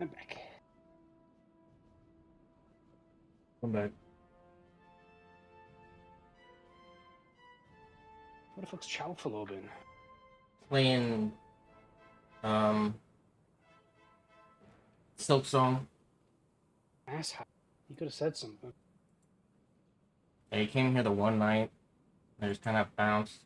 I'm back. I'm back. What the fuck's Chowfalo been? Playing Silk Song. Asshole. You could have said something. I came here the one night. I just kind of bounced.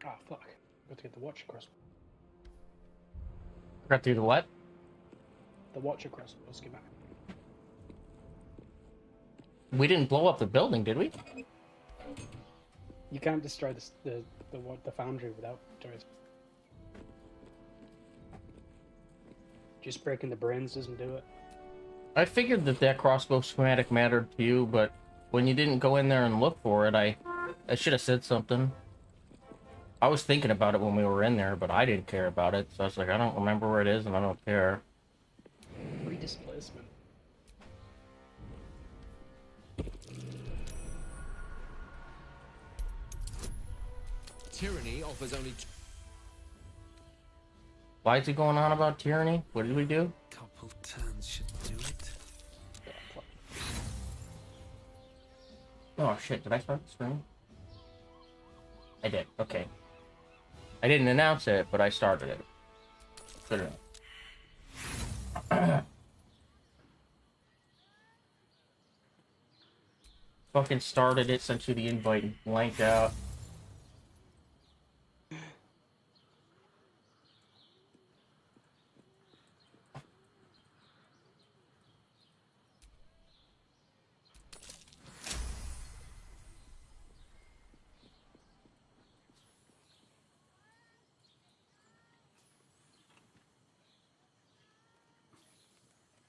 Ah, fuck. Got to get the watch across. Got through the what? The watch across schematic. We didn't blow up the building, did we? You can't destroy the foundry without doing. Just breaking the brains doesn't do it. I figured that crossbow schematic mattered to you, but when you didn't go in there and look for it, I should have said something. I was thinking about it when we were in there, but I didn't care about it, so I was like, I don't remember where it is, and I don't care. Free displacement. Tyranny offers only Why is he going on about tyranny? What did we do? couple turns should do it. Oh shit, did I start the stream? I did, okay. I didn't announce it, but I started it. Good enough. Fucking started it, sent you the invite and blanked out.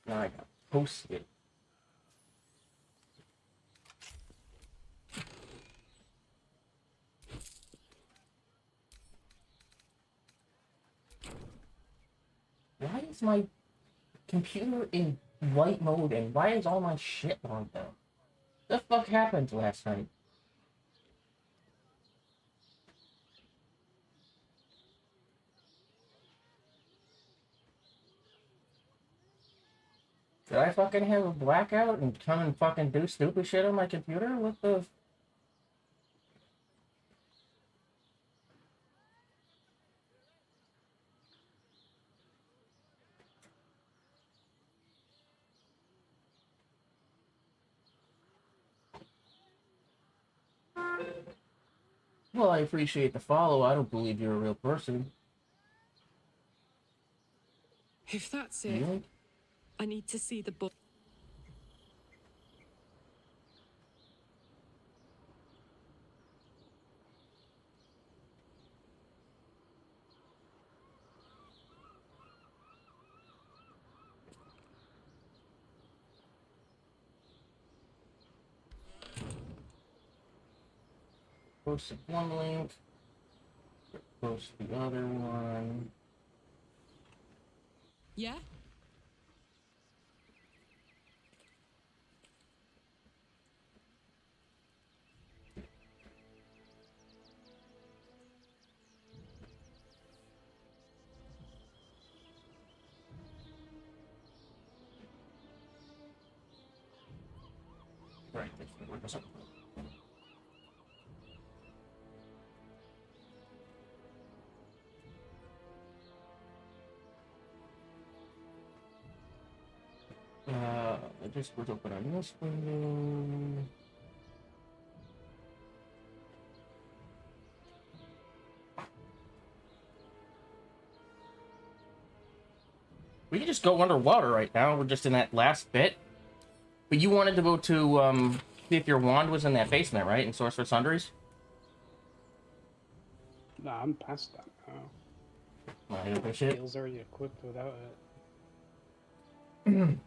Now I got posted. Why is my computer in white mode and why is all my shit logged out? The fuck happened last night? Did I fucking have a blackout and come and fucking do stupid shit on my computer? What the... Well, I appreciate the follow. I don't believe you're a real person. If that's it, Really? I need to see the book. Post one link. Post the other one. Yeah? Right. I just was open on this window. We can just go underwater right now. We're just in that last bit. But you wanted to go to, see if your wand was in that basement, right? In Sorcerer Sundries? Nah, I'm past that now. My shit. Skills already equipped without it.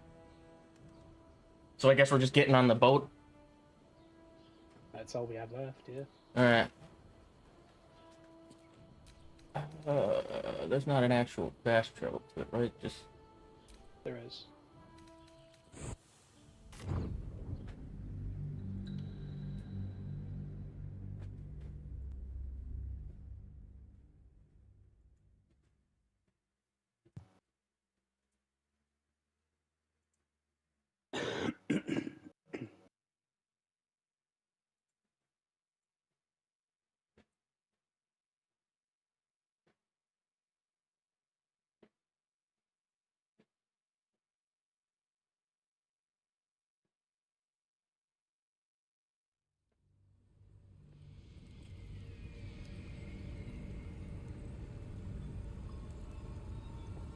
So I guess we're just getting on the boat. That's all we have left, yeah. Alright. There's not an actual fast travel to it, right? Just... There is.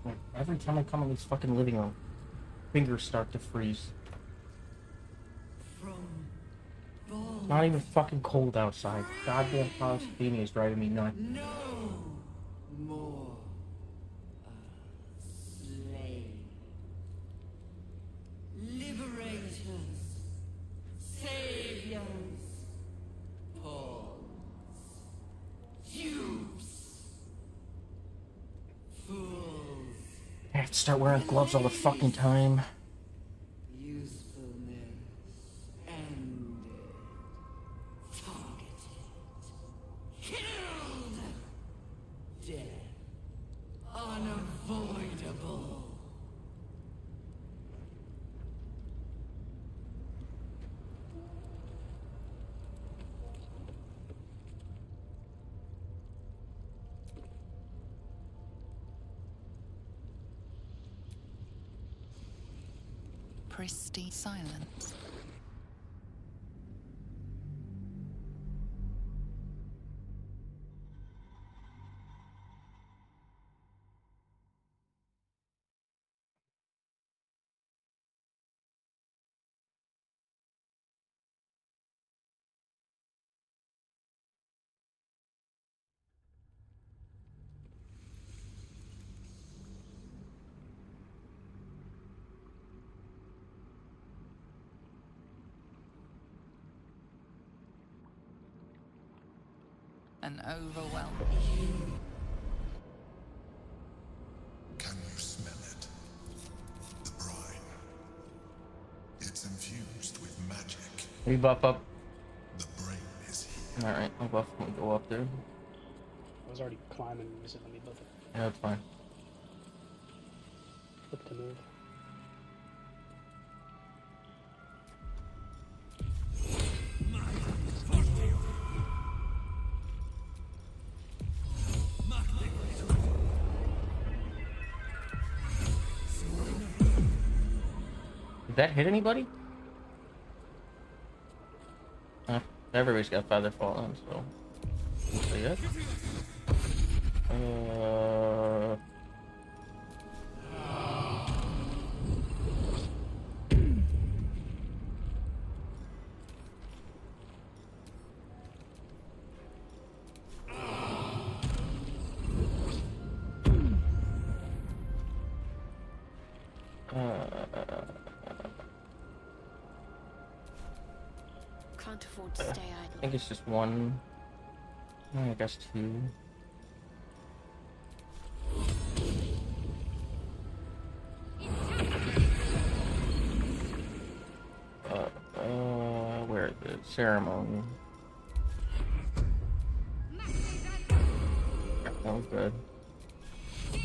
Like, every time I come in this fucking living room, fingers start to freeze. It's not even fucking cold outside. Goddamn Palestinians is driving me nuts. More slaves. Liberators. Saviors. Pawns. Dupes. Fools. I have to start wearing gloves all the fucking time. Usefulness ended. Targeted. Killed. Death. Unavoidable. Pristine silence. An overwhelm. Can you smell it? The brine. It's infused with magic. We buff up. The brain is here. Alright, I'll buff when we go up there. I was already climbing. You said let me buff it. Yeah, that's fine. Flip to move. Did that hit anybody? Everybody's got feather falling, so. So yeah. Can't afford to stay I idle. think it's just one. I guess two. Where is it? Ceremony. That was good. I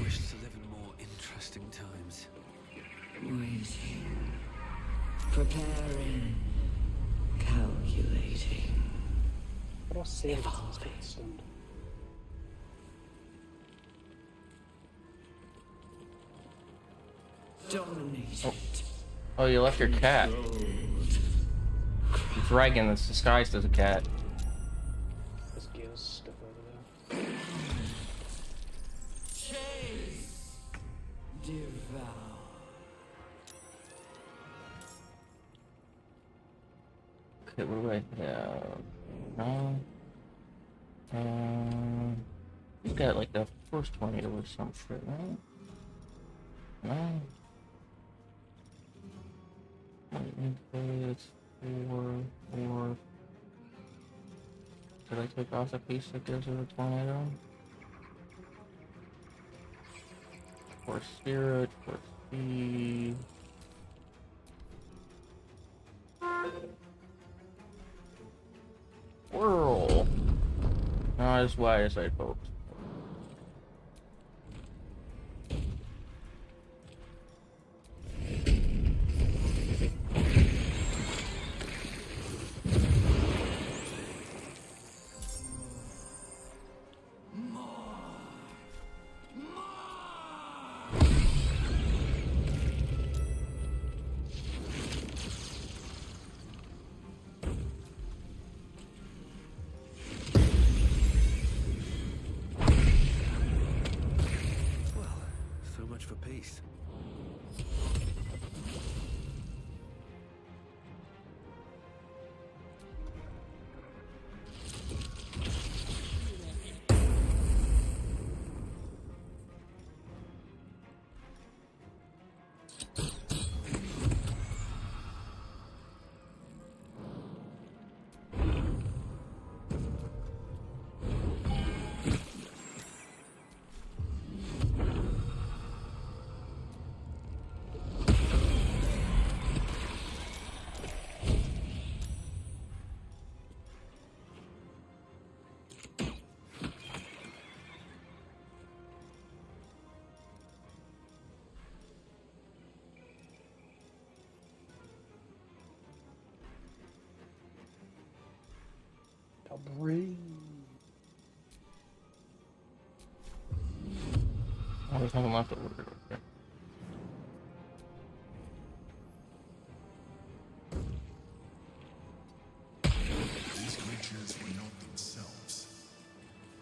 wish to live in more interesting times. Waiting. Preparing. Calculating. What else saves this get stunned? Dominated. Oh, you left your cat. Dragon that's disguised as a cat. This Gil's stuff over there. Chase. Devour. Okay, what do I have? No. You got like the first tornado or some shit, right? No. It's four. Did I take off the piece that gives her a tornado? For spirit, for speed. Whirl. Not as wide as I'd hoped. Breathe. Oh, there's nothing left over there. These creatures were not themselves.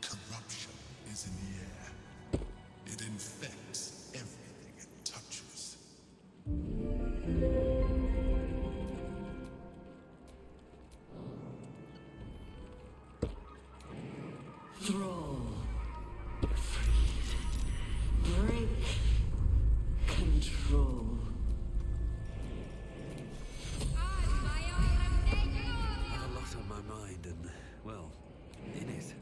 Corruption is in the air. It infects everything it touches. Thrall. Freed. Break. Control. I have a lot on my mind and, well, in it.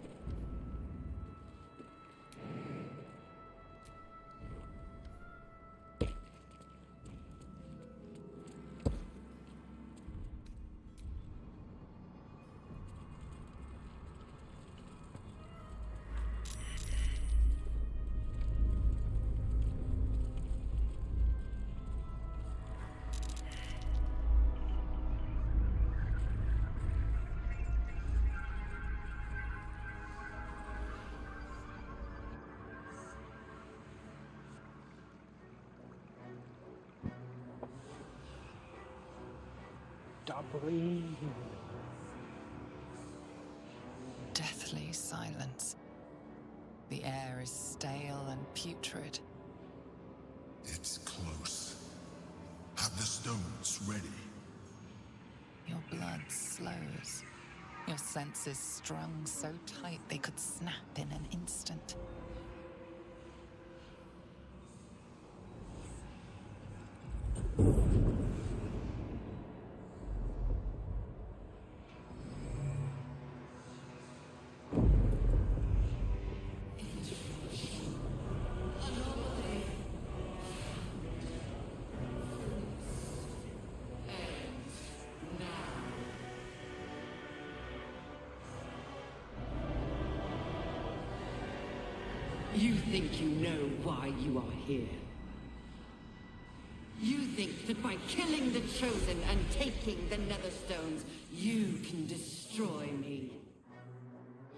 Stop breathing. Deathly silence. The air is stale and putrid. It's close. Have the stones ready. Your blood slows. Your senses strung so tight they could snap in an instant. You think you know why you are here. You think that by killing the Chosen and taking the Netherstones, you can destroy me.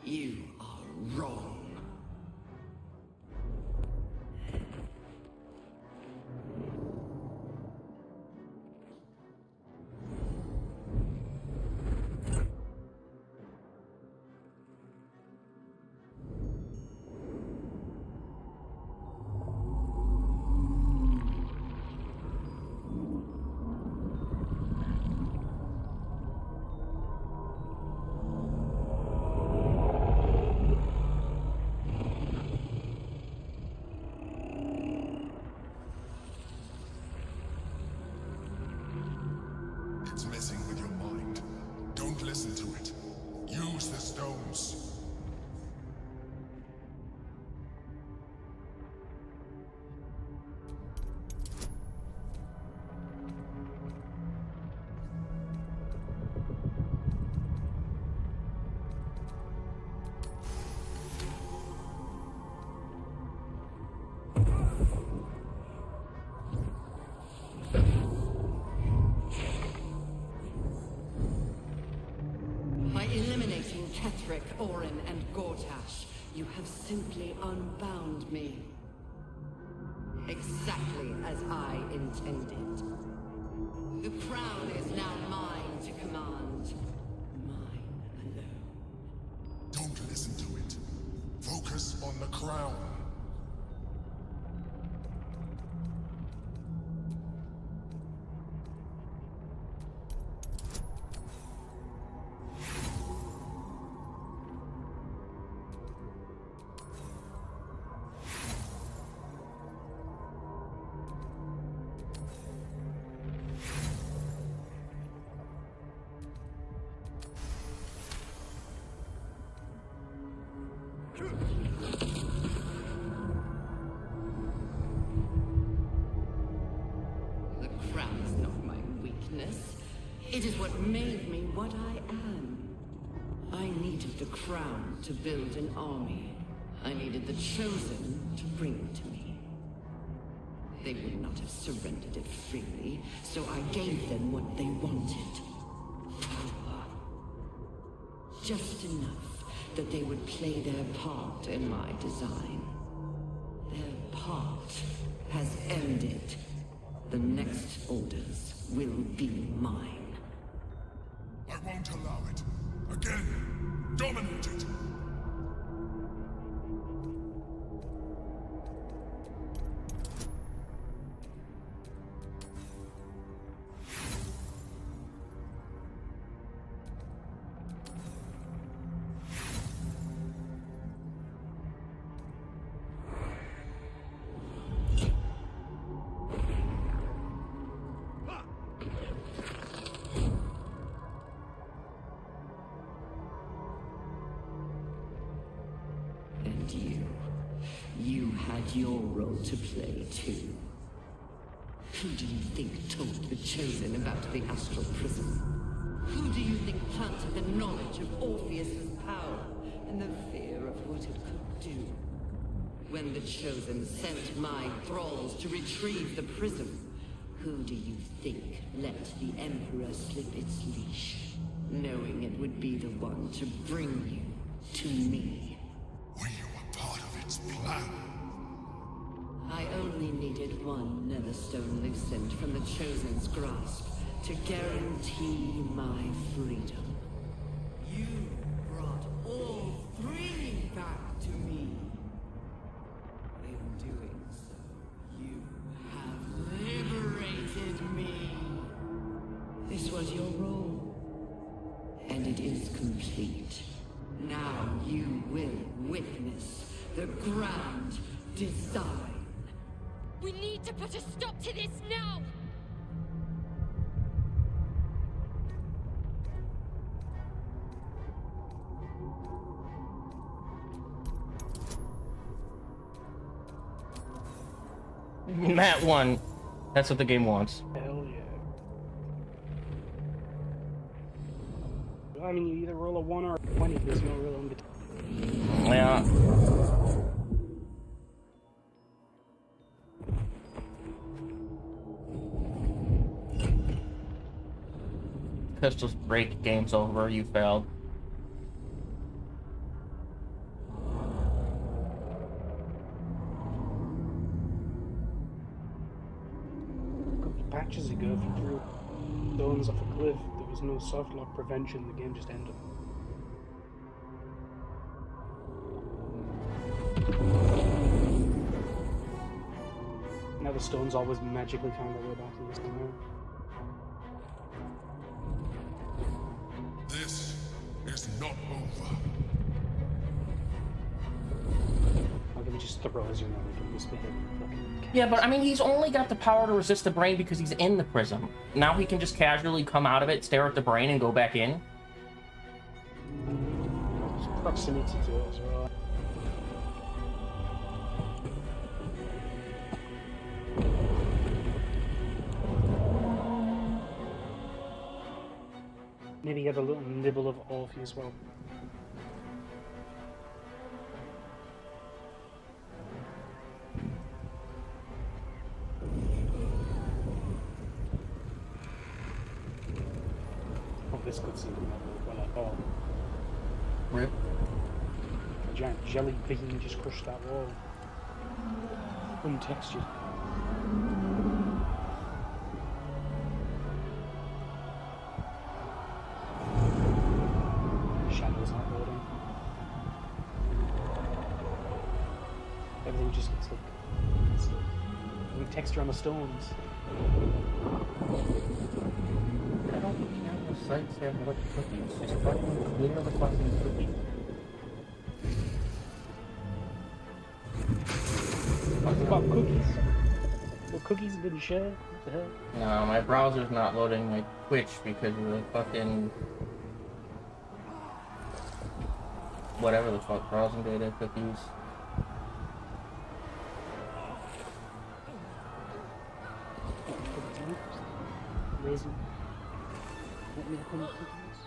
You are wrong. It's messing with your mind. Don't listen to it. Use the stones. By eliminating Ketheric, Orin, and Gortash, you have simply unbound me. Exactly as I intended. The crown is now mine to command. Mine alone. Don't listen to it. Focus on the crown. The crown is not my weakness. It is what made me what I am. I needed the crown to build an army. I needed the Chosen to bring it to me. They would not have surrendered it freely, so I gave them what they wanted. Power. just enough that they would play their part in my design. Their part has ended. The next orders will be mine. I won't allow it. Again, dominate it. And you had your role to play too. Who do you think told the Chosen about the Astral Prism? Who do you think planted the knowledge of Orpheus's power and the fear of what it could do? When the Chosen sent my thralls to retrieve the prism, who do you think let the Emperor slip its leash, knowing it would be the one to bring you to me? Were you a part of its plan? I only needed one Netherstone loosened from the Chosen's grasp to guarantee my freedom. You brought all three back to me. In doing so, you have liberated me. This was your role, and it is complete. Now you will witness the grand design. We need to put a stop to this now! Matt won. That's what the game wants. Hell yeah. I mean, you either roll a 1 or a 20, there's no real in between. Yeah. Pistols break, game's over, you failed. A couple of patches ago, if you threw stones off a cliff, there was no soft lock prevention, the game just ended. Now the stones always magically find their way back to this domain. This is not over. How can we just throw as you know we can misbehave? Yeah, but I mean, he's only got the power to resist the brain because he's in the prism. Now he can just casually come out of it, stare at the brain, and go back in. There's proximity to it as well. Maybe get a little nibble of Orpheus as well. Oh, this could seem well at all. Rip. A giant jelly bean just crushed that wall. Untextured. Shadows not loading. Everything just looks like texture on the stones. I don't care the sites have what cookies. Just fucking clear the fucking cookies. Talking about cookies. Well, cookies have been shared. What the hell? No, my browser's not loading my Twitch because of the fucking... whatever the fuck, browsing data cookies. Raisin. Oatmeal cream cookies.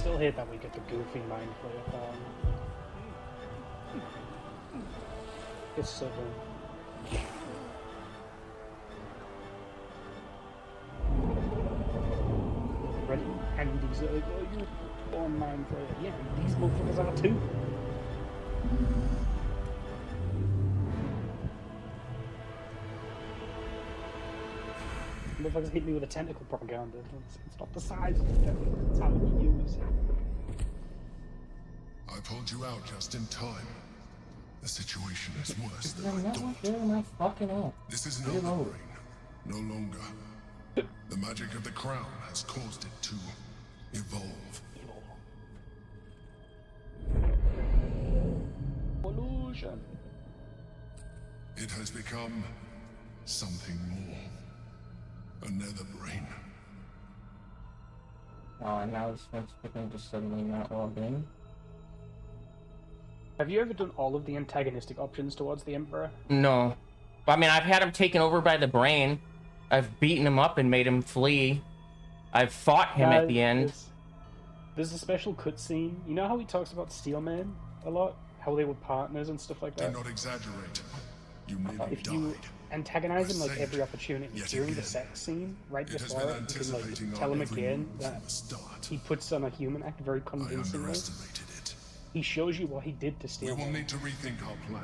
still hate that we get the goofy mind flayer part. It's so dumb. Right, and he's like, oh, you're born mind flayer. Yeah, these motherfuckers are too. Motherfuckers hit me with a tentacle propaganda. It's not the size of the tentacle, it's how you use it. I pulled you out just in time. The situation is worse Is than there I not thought. there my fucking ass? This is Get not the over brain. No longer. The magic of the crown has caused it to evolve. Evolution. It has become something more. Another brain. Oh, and now this one's fucking just suddenly not logged in. Have you ever done all of the antagonistic options towards the Emperor? No. I mean, I've had him taken over by the brain. I've beaten him up and made him flee. I've fought him at the end. There's a special cutscene. You know how he talks about Steelman a lot? How they were partners and stuff like Do that? not exaggerate. You nearly If you died. antagonize him like saved every opportunity yet during the again. sex scene, right It has before been it, you can anticipating like tell our him every again move that from the start. he puts on a human act very I convincingly. underestimated it. He shows you what he did to We will Steelman. need to rethink our plan.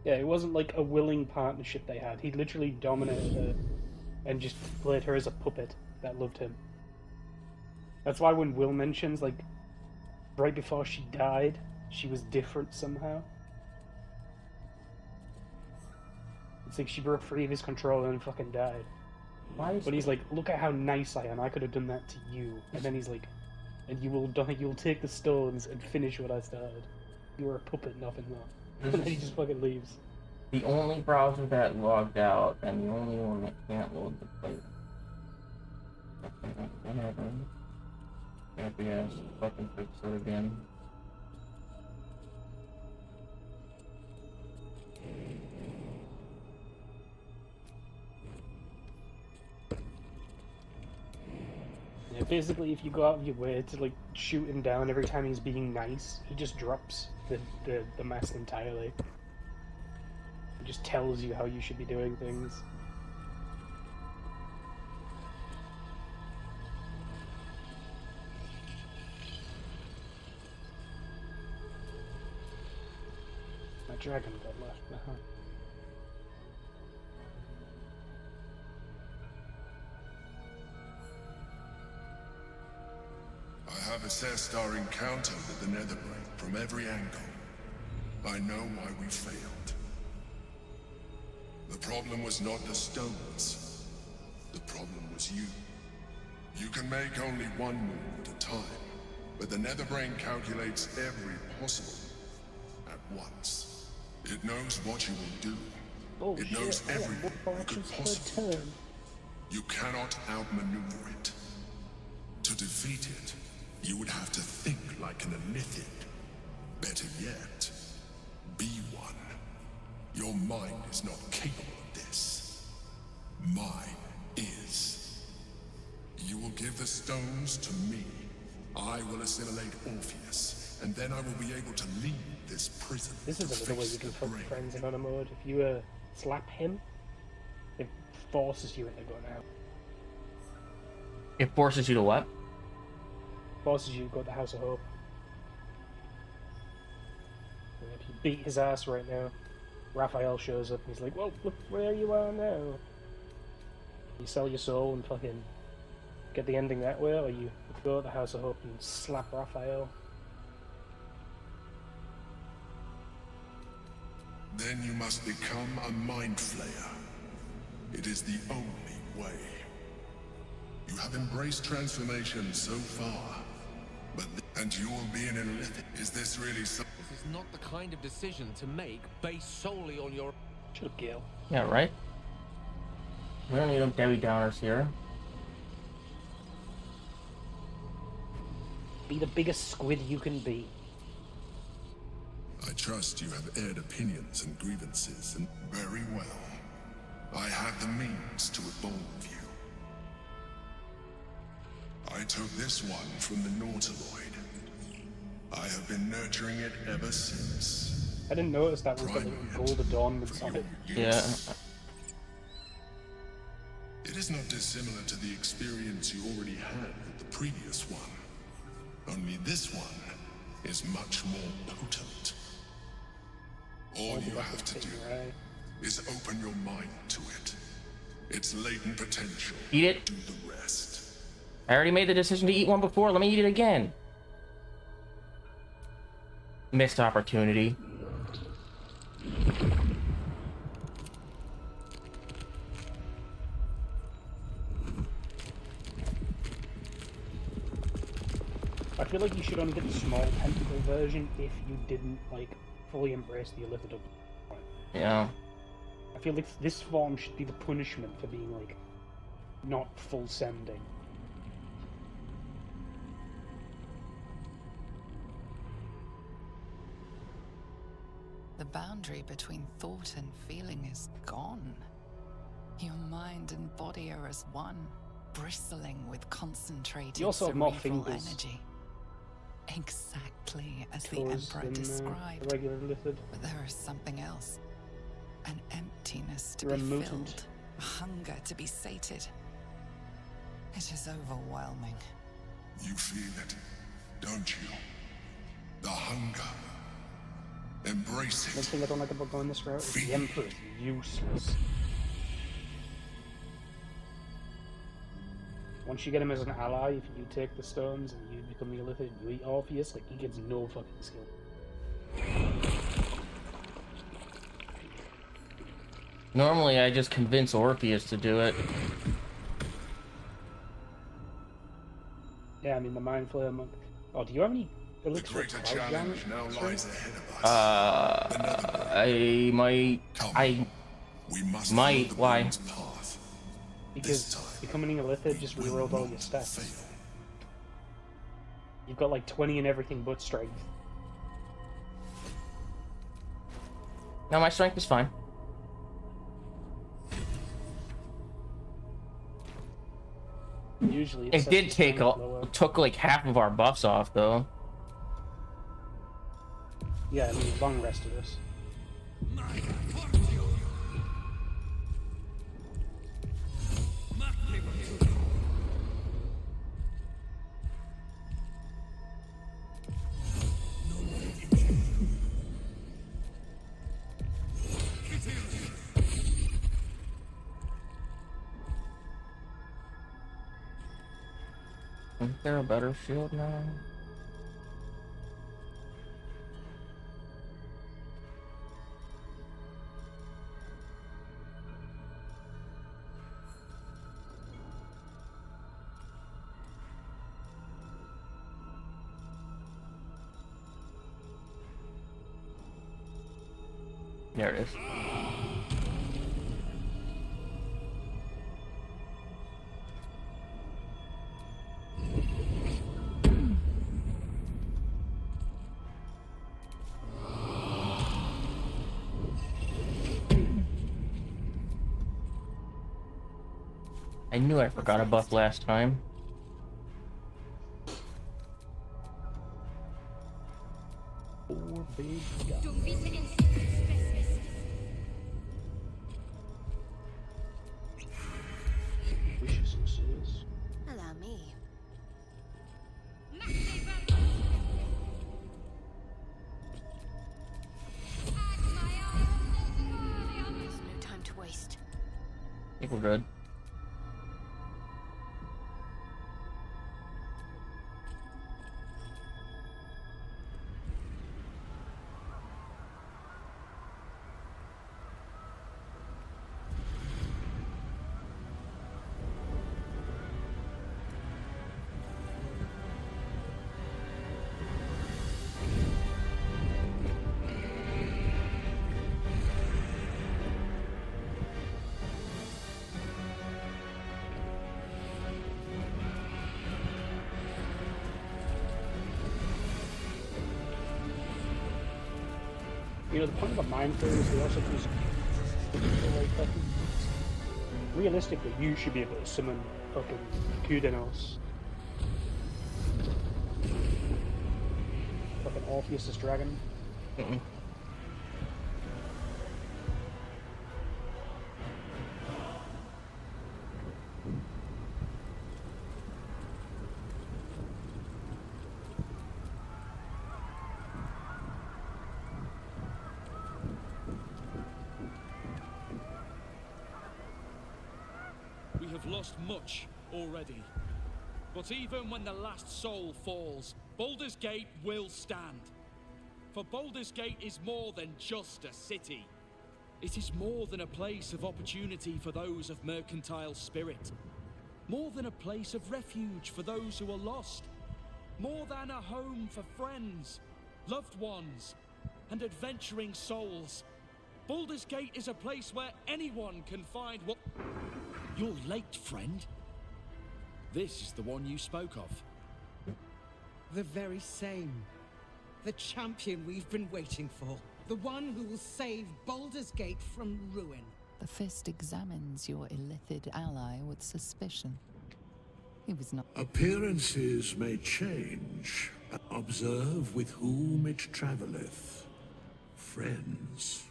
Yeah, it wasn't like a willing partnership they had. He literally dominated her and just played her as a puppet that loved him. That's why when Will mentions, like, right before she died, she was different somehow. It's like she broke free of his control and fucking died. Why is But he's like, look at how nice I am. I could have done that to you. And then he's like, and you will die. You'll take the stones and finish what I started. You were a puppet, nothing more. And then he just fucking leaves. the only browser that logged out and the only one that can't load the plate? Whatever. Happy ass fucking fix it again. Yeah, basically, if you go out of your way to like shoot him down every time he's being nice, he just drops the mask entirely. He just tells you how you should be doing things. My dragon got left behind. I have assessed our encounter with the Netherbrain from every angle. I know why we failed. The problem was not the stones. The problem was you. You can make only one move at a time, but the Netherbrain calculates every possible at once. It knows what you will do. Oh It shit! knows I have every more move you could actions per possibly turn. do. You cannot outmaneuver it. To defeat it, you would have to think like an Elithid. Better yet, be one. Your mind is not capable of this. Mine is. You will give the stones to me. I will assimilate Orpheus, and then I will be able to leave this prison. This is to another way face you can the fuck brain. friends in honor mode. If you slap him, it forces you into going out. It forces you to what? Forces you to go to the House of Hope. And if you beat his ass right now, Raphael shows up and he's like, well, look where you are now. You sell your soul and fucking get the ending that way, or you go to the House of Hope and slap Raphael. Then you must become a Mind Flayer. It is the only way. You have embraced transformation so far, but and you will be an Elithid. Is this really so? This is not the kind of decision to make based solely on your... Shut up, Gale. Yeah, right? We don't need them Debbie Downers here. Be the biggest squid you can be. I trust you have aired opinions and grievances, and very well. I have the means to evolve you. I took this one from the Nautiloid. I have been nurturing it ever since. I didn't notice that was got little gold adornments on it. Yeah. It is not dissimilar to the experience you already had with the previous one. Only this one is much more potent. All you have to do Right. is open your mind to it. Its latent potential. Eat it. Do the rest. I already made the decision to eat one before. Let me eat it again. Missed opportunity. I feel like you should only get the small tentacle version if you didn't like fully embrace the Illithid. Yeah. I feel like this form should be the punishment for being like not full sending. The boundary between thought and feeling is gone. Your mind and body are as one, bristling with concentrated You also have more cerebral fingers. energy. Exactly as the Toes Emperor than the described. regular Illithid. But there is something else. An emptiness to You're a be mutant. filled. A hunger to be sated. It is overwhelming. You feel it, don't you? The hunger. Embrace One it. thing I don't like about going this route is the Emperor is useless. Once you get him as an ally, if you take the stones and you become the Illithid and you eat Orpheus, like, he gets no fucking skill. Normally, I just convince Orpheus to do it. Yeah, I mean, the Mind Flayer monk. Oh, do you have any The elixir greater of cloud challenge damage? now lies ahead of us. I might. Come. We must might, follow the why? Moon's path. Because becoming a Illithid just rerolled all your stats. Fail. You've got like 20 in everything but strength. No, my strength is fine. Usually It sets did the take strength lower. took like half of our buffs off though. Yeah, I mean, long rest of this. Isn't there a better shield now? There it is. I knew I forgot a buff last time. Four big guns. Don't be taking specimens. Viciousnesses. Allow me. There's no time to waste. I think we're good. You know, the point about Mind Flayer is they also use like fucking. Realistically, you should be able to summon fucking Kudenos Morpheus' dragon? Mm-mm. We have lost much already. But even when the last soul falls, Baldur's Gate will stand. For Baldur's Gate is more than just a city. It is more than a place of opportunity for those of mercantile spirit. More than a place of refuge for those who are lost. More than a home for friends, loved ones, and adventuring souls. Baldur's Gate is a place where anyone can find what... You're late, friend. This is the one you spoke of. The very same. The champion we've been waiting for. The one who will save Baldur's Gate from ruin. The Fist examines your illithid ally with suspicion. He was not. Appearances may change. Observe with whom it travelleth. Friends.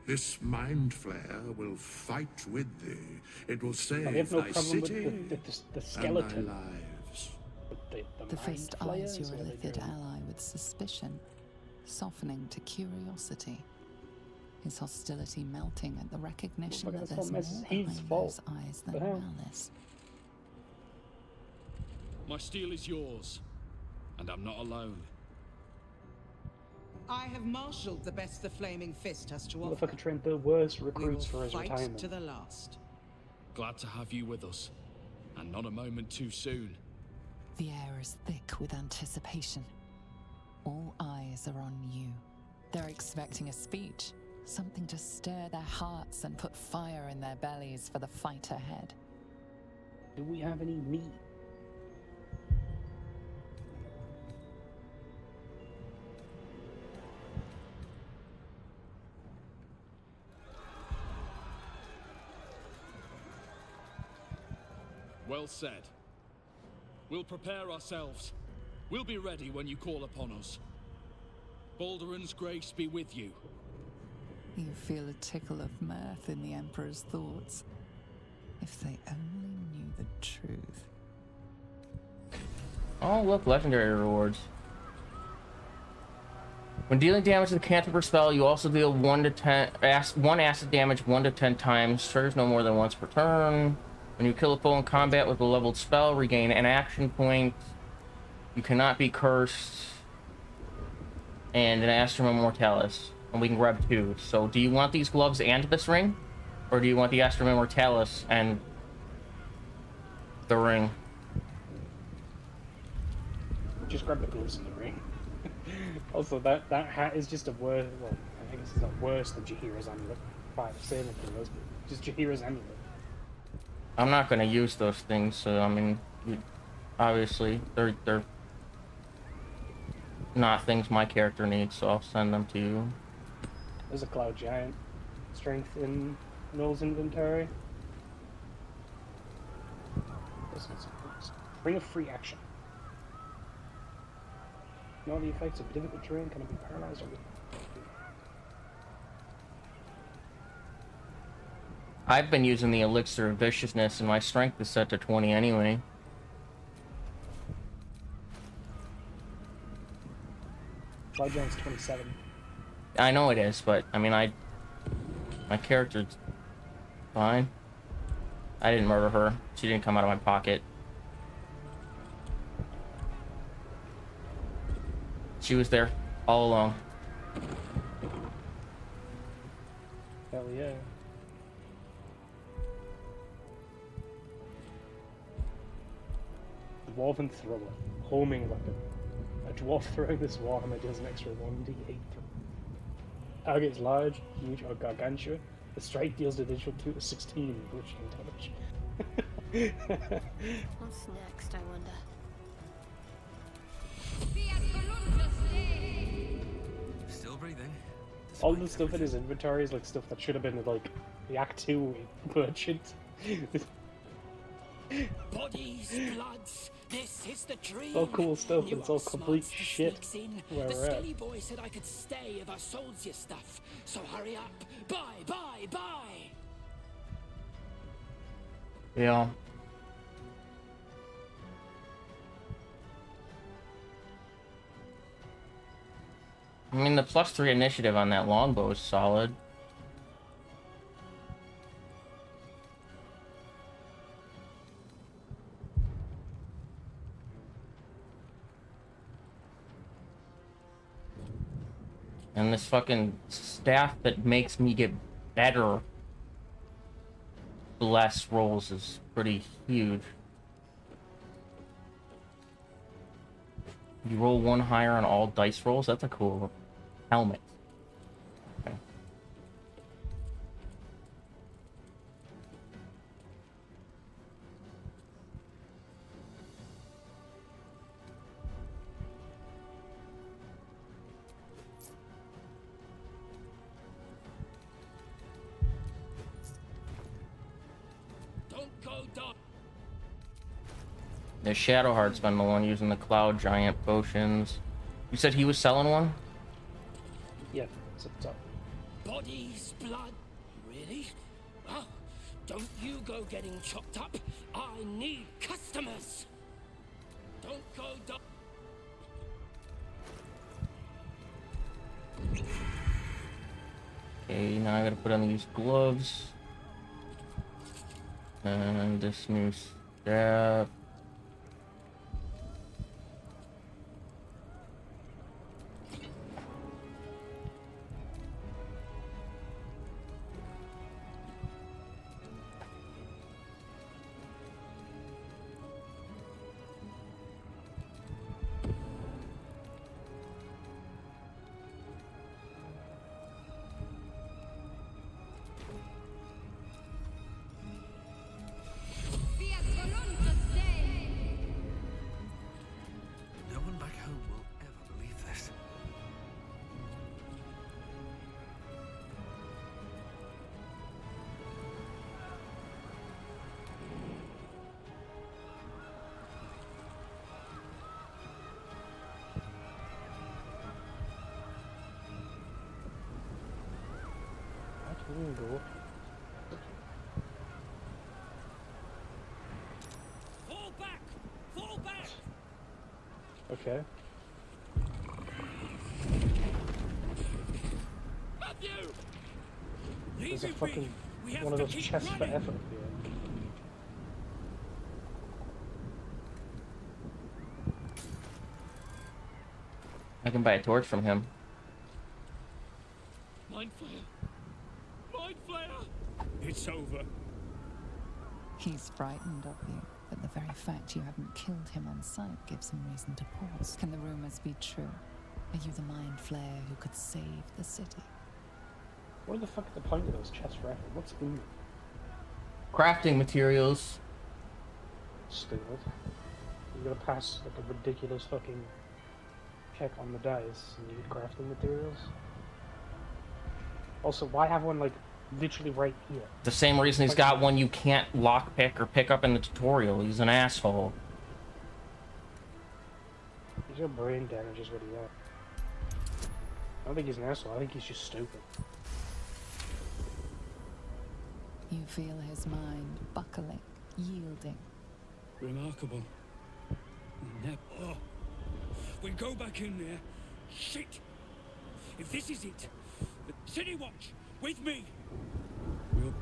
This mind flayer will fight with thee. It will I save have no thy problem city with the skeleton. and thy lives. But The mind Fist flayers, eyes your what are they illithid doing? ally with suspicion, softening to curiosity. His hostility melting at the recognition Look, that that's there's not more his behind fault. those eyes than The hell? malice. My steel is yours, and I'm not alone. I have marshaled the best the Flaming Fist has to offer. Motherfucker trained the worst We will recruits for his fight retirement. to the last. Glad to have you with us, and not a moment too soon. The air is thick with anticipation. All eyes are on you. They're expecting a speech, something to stir their hearts and put fire in their bellies for the fight ahead. Do we have any meat? Well said. We'll prepare ourselves. We'll be ready when you call upon us. Balduran's grace be with you. You feel a tickle of mirth in the Emperor's thoughts. If they only knew the truth. Oh, look, legendary rewards. When dealing damage to the cantrip spell, you also deal 1 to 10 one acid damage 1 to 10 times. Triggers no more than once per turn. When you kill a foe in combat with a leveled spell, regain an action point. You cannot be cursed. And an Astrum Immortalis. And we can grab 2. So do you want these gloves and this ring? Or do you want the Astrum Immortalis and the ring? Just grab the gloves in the ring. Also, that hat is just a worse. Well, I think it's not worse than Jaheira's amulet. Fine, say anything else, but just Jaheira's amulet. I'm not going to use those things, so I mean, obviously they're not things my character needs, so I'll send them to you. There's a Cloud Giant strength in Noel's inventory. Ring of free action. Know the effects of difficult terrain can be paralyzed or I've been using the Elixir of Viciousness, and my strength is set to 20 anyway. Cloud Giant's 27. I know it is, but I mean, my character's fine. I didn't murder her. She didn't come out of my pocket. She was there all along. Hell yeah. Dwarven Thrower. Homing weapon. A dwarf throwing this warhammer deals an extra 1d8. Target is large, huge, or gargantua. The strike deals an additional 2 to 16 bludgeoning damage. What's next, I wonder? Still breathing. All the stuff in his inventory is like stuff that should have been like the Act 2 merchant. Bodies, bloods, This is the dream. It's all cool stuff, You but it's all are complete smart to shit sneaks in. where The we're at. skelly boy said I could stay if I sold you stuff. So hurry up. Bye, bye, bye. Yeah. I mean, the +3 initiative on that longbow is solid. And this fucking staff that makes me get better bless rolls is pretty huge. You roll 1 higher on all dice rolls? That's a cool helmet. Okay. Don't go dark. The Shadowheart's been the one using the Cloud Giant potions. You said he was selling one? Yeah, it's up top. Bodies, blood. Really? Oh, don't you go getting chopped up. I need customers. Don't go dark. Okay, now I gotta put on these gloves. And this new strap. No one back home will ever believe this. I can go. Fall back! Fall back! Okay. Matthew! There's a Leave it fucking be. We have one of to those keep chests for running. effort here. I can buy a torch from him. Mind Flayer! Mind Flayer! It's over. He's frightened of you, but the very fact you haven't killed him on sight gives him reason to pause. Can the rumors be true? Are you the Mind Flayer who could save the city? What the fuck is the point of those chests for effort? What's in them? Crafting materials. Stupid. You're gonna pass like a ridiculous fucking check on the dice and you need crafting materials. Also, why have one like literally right here? The same reason he's got one you can't lockpick or pick up in the tutorial. He's an asshole. He's got brain damage is what he got. I don't think he's an asshole, I think he's just stupid. You feel his mind buckling, yielding. Remarkable. Oh. We go back in there. Shit! If this is it, the City Watch, with me! We'll...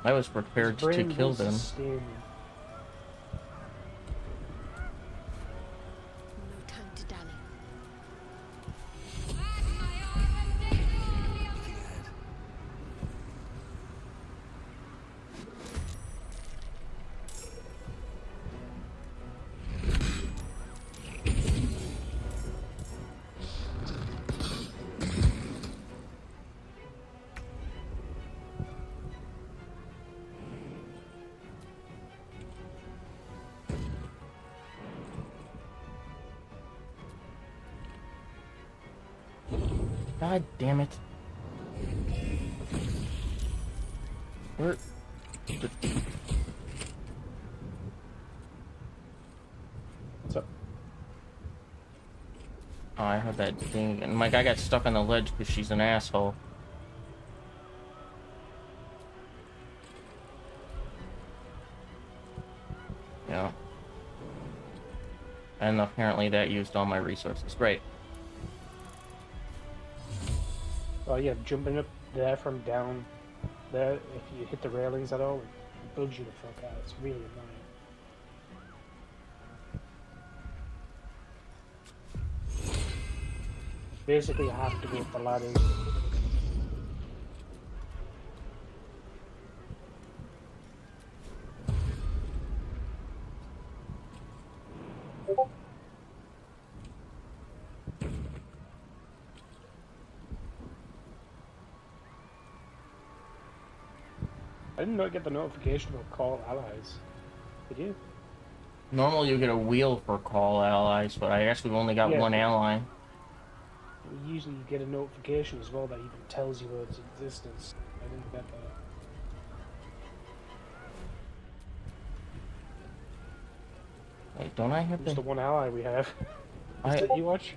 I was prepared to Brain kill needs to them. sting. No time to dally. God damn it. Where? So, Oh, I heard that thing, and my guy got stuck on the ledge because she's an asshole. Yeah. And apparently that used all my resources. Great. oh yeah, jumping up there from down there, if you hit the railings at all, it bugs you the fuck out. It's really annoying. Basically, you have to go up the ladders. I did not get the notification about call allies. Did you? Normally you get a wheel for call allies, but I guess we've only got Yeah. one ally. Usually you get a notification as well that even tells you of its existence. I didn't get that. Wait, don't I have It's the one ally we have. Did you watch?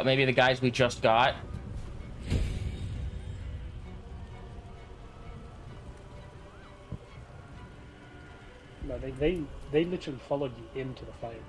Maybe the guys we just got. No, they literally followed you into the fight.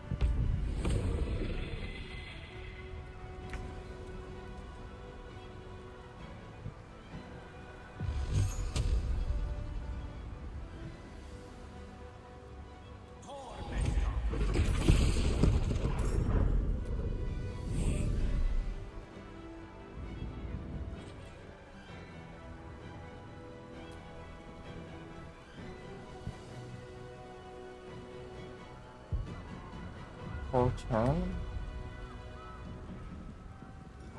Per turn?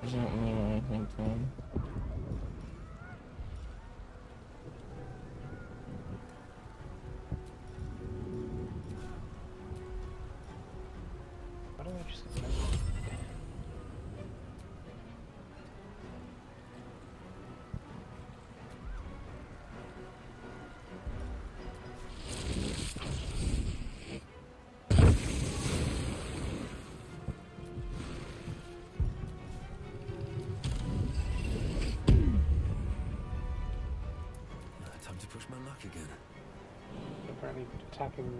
Doesn't mean anything to me. Why don't I just Time to push my luck again. apparently attacking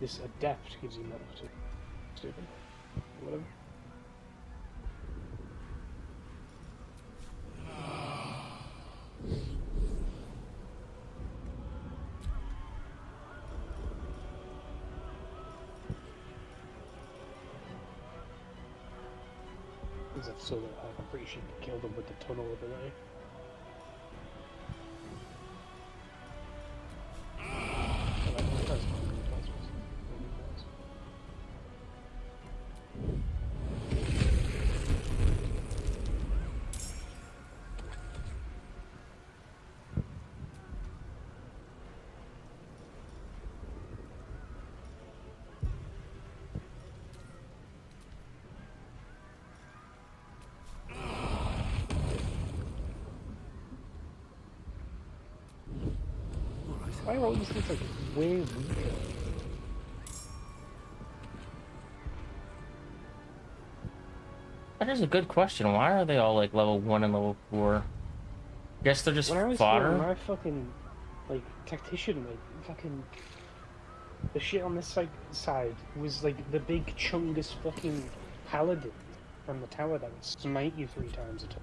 this adept gives you metal too. Stupid. Whatever. These have so little health, I'm pretty sure you can kill them with the tunnel of the way. Why are all these things like way weaker? That is a good question. Why are they all like level 1 and level 4? Guess they're just When I was fodder. playing my fucking like tactician, like fucking the shit on this side was like the big chungus fucking paladin from the tower that would smite you 3 times a turn.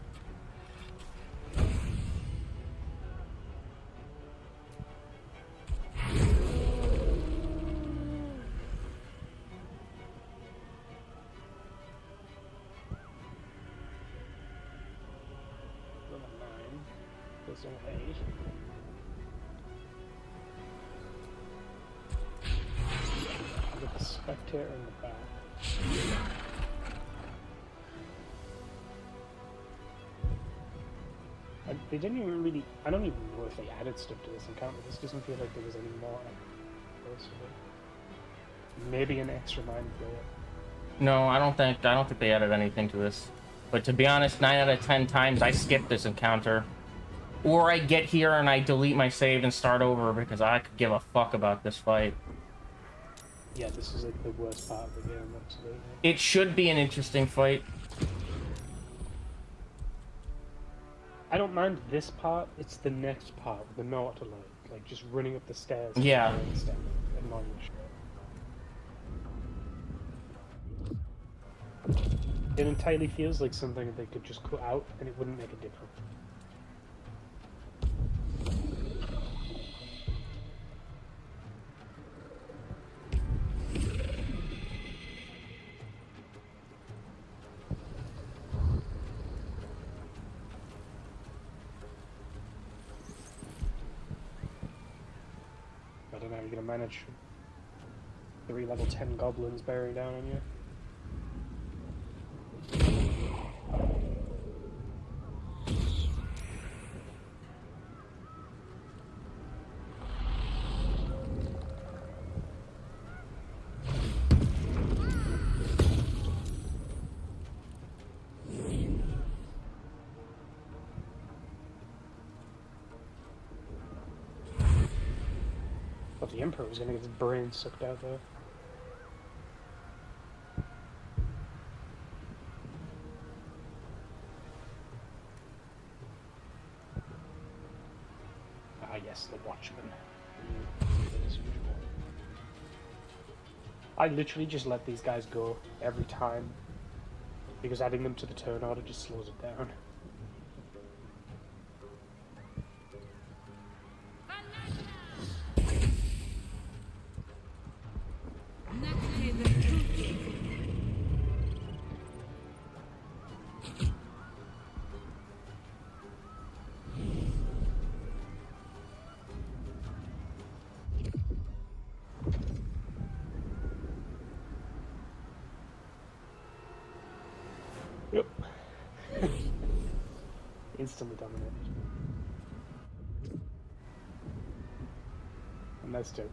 Level 9. There's no 8. With the spectator in the back. They didn't even really. I don't even know if they added stuff to this encounter. This doesn't feel like there was any more. Maybe an extra mind flayer. No, I don't think they added anything to this. But to be honest, 9 out of 10 times I skipped this encounter. Or I get here and I delete my save and start over because I could give a fuck about this fight. Yeah, this is like the worst part of the game, absolutely. It should be an interesting fight. I don't mind this part, it's the next part with the Nautilus, like just running up the stairs. Yeah. And stuff, annoying shit. It entirely feels like something that they could just cut out and it wouldn't make a difference. I don't know how you're gonna manage 3 level 10 goblins bearing down on you. But the Emperor was gonna get his brain sucked out there. Ah yes, the Watchman. As usual. I literally just let these guys go every time, because adding them to the turn order just slows it down. Yep. Instantly dominated. And that's two.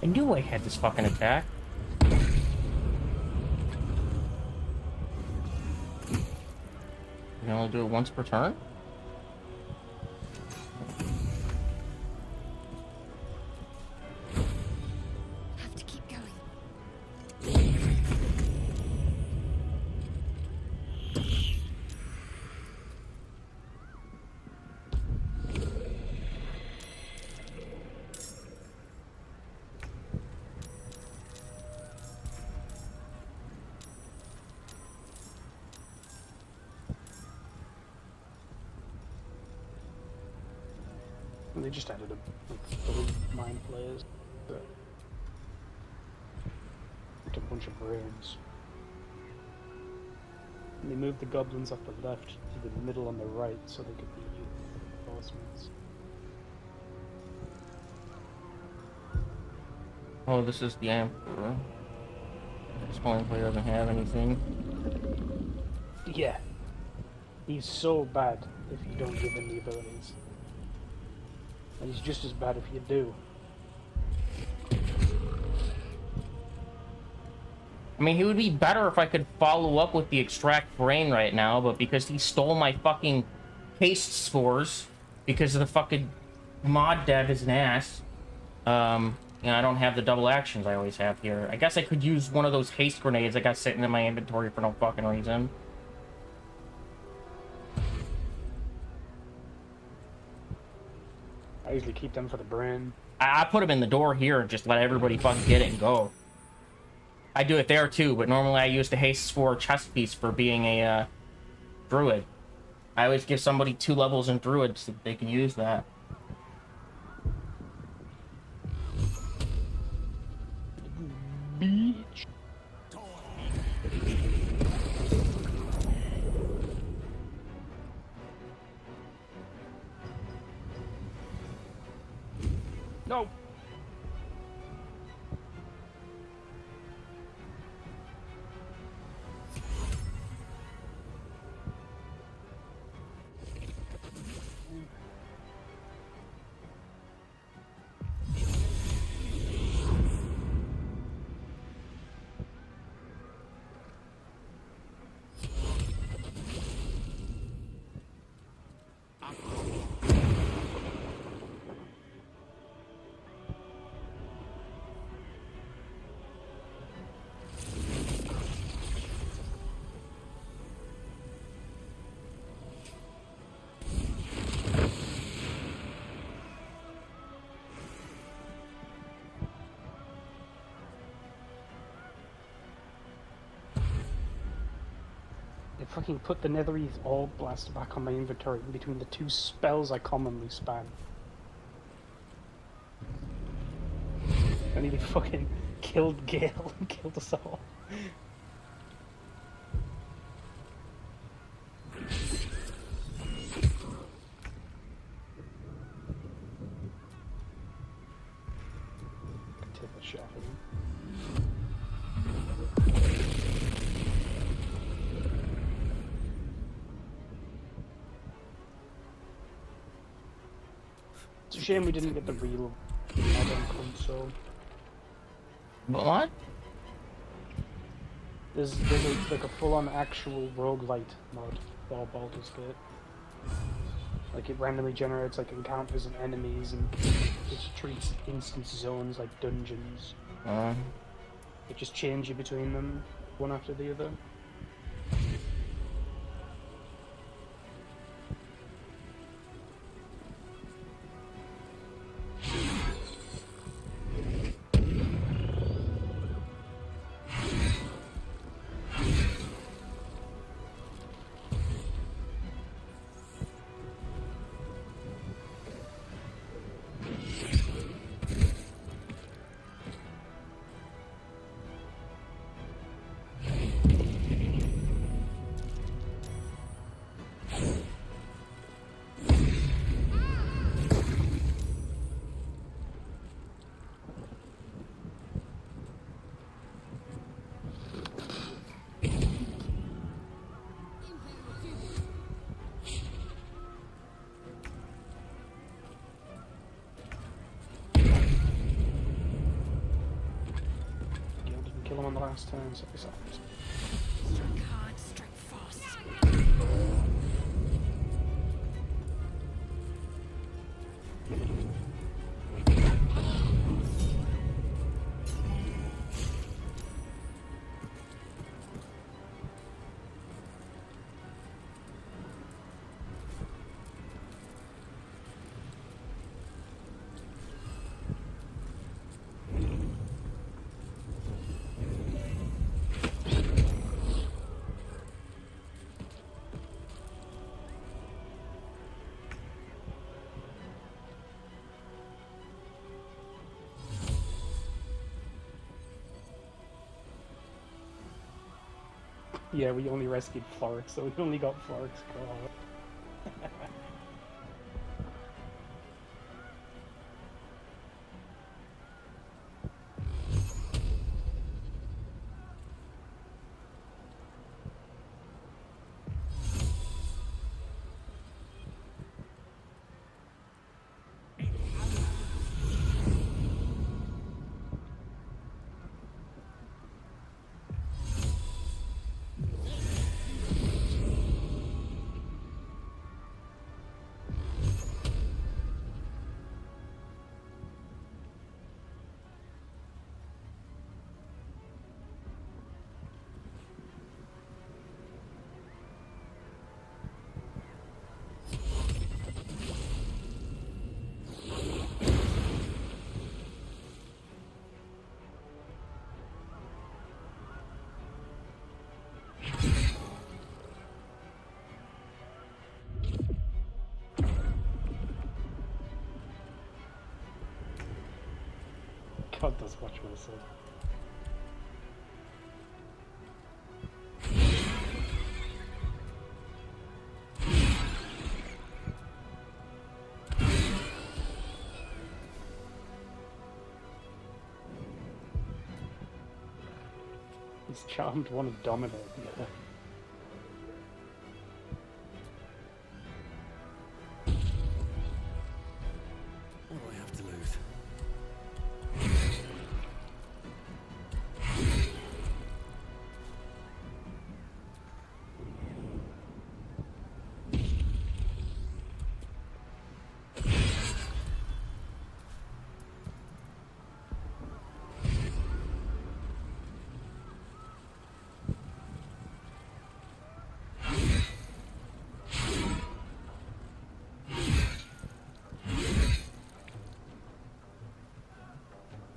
I knew I had this fucking attack. You only do it once per turn? Have to keep going. And they just added a bunch of mind players. A bunch of brains. And they moved the goblins off the left to the middle on the right so they could be reinforcements. Oh, this is the Emperor. This point player doesn't have anything. Yeah. He's so bad if you don't give him the abilities. And he's just as bad if you do. I mean, he would be better if I could follow up with the extract brain right now, but because he stole my fucking haste spores, because of the fucking mod dev is an ass, you know, I don't have the double actions I always have here. I guess I could use one of those haste grenades I got sitting in my inventory for no fucking reason. I usually keep them for the brain. I put them in the door here and just let everybody fucking get it and go. I do it there too, but normally I use the haste spore chest piece for being a druid. I always give somebody 2 levels in druid so that they can use that. Beach. No! They fucking put the Netherese Orb Blaster back on my inventory in between the two spells I commonly spam. I nearly fucking killed Gale and killed us all. Take a shot at him. It's a shame we didn't get the real modern console. What? There's like a full-on actual roguelite mod for Baldur's Gate. Like it randomly generates like encounters and enemies, and it treats instance zones like dungeons. It just changes you between them, one after the other. Kill him on the last turn, so it's yeah, we only rescued Florix, so we only got Florix car. God, that's much more so. Prince Charmed want to dominate the other. What do I have to lose?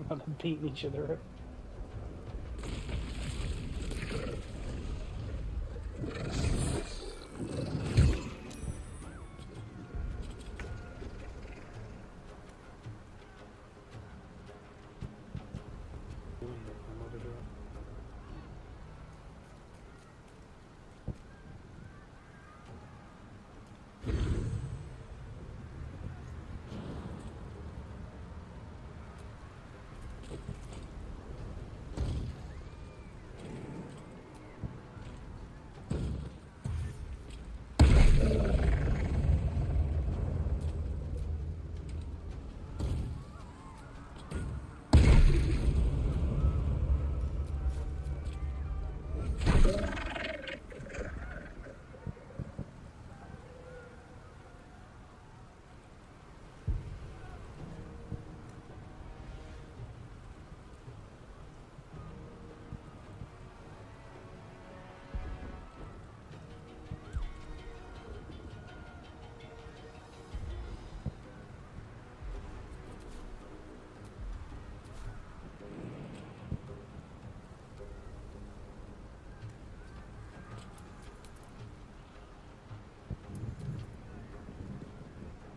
They're beating each other up.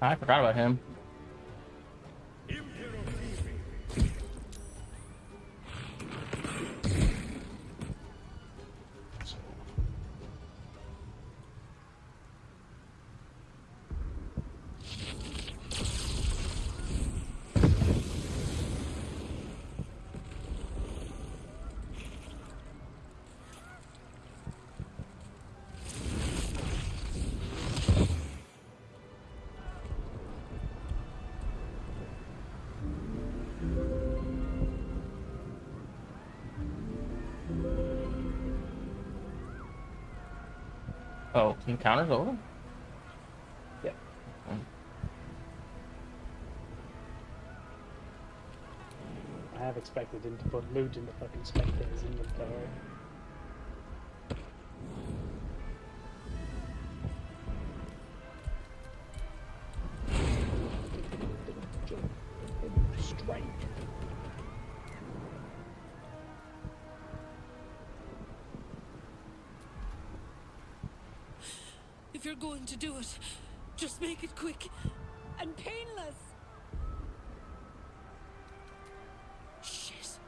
I forgot about him. Oh, the encounter's over? Yeah. I have expected him to put loot in the fucking spectators inventory. Strike. If you're going to do it, just make it quick and painless. Shit.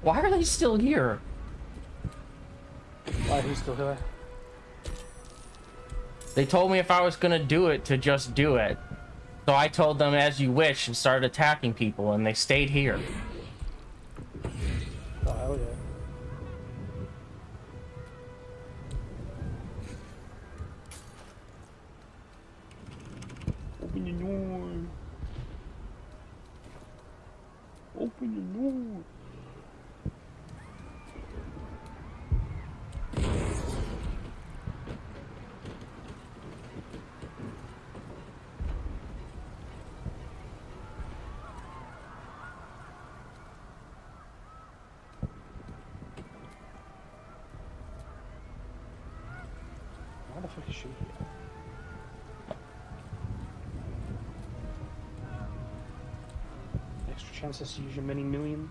Why are they still here? Why, who's still here? They told me if I was gonna do it, to just do it. So I told them as you wish and started attacking people, and they stayed here. Oh, hell yeah. Open your door. Open your door. Why the fuck is she here? Extra chances to use your mini millions.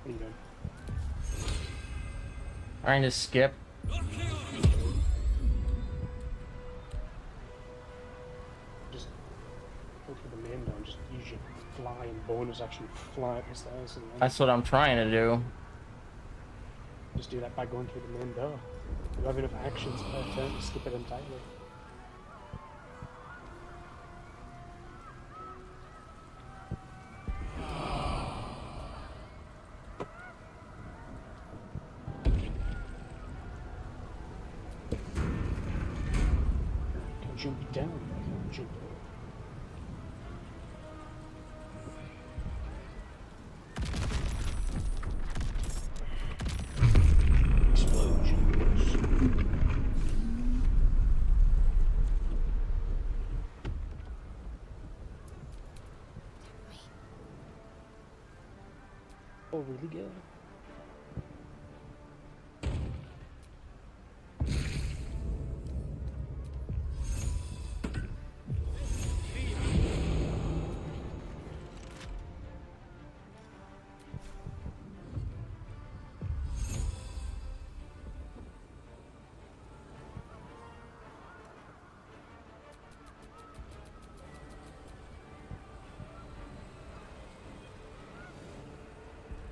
What are you doing? Trying to skip. use your fly and bonus action fly up the stairs. And then That's what I'm trying to do. just do that by going through the main door. You have enough actions per turn to skip it entirely. Can jump down, I can jump over. Oh, really good.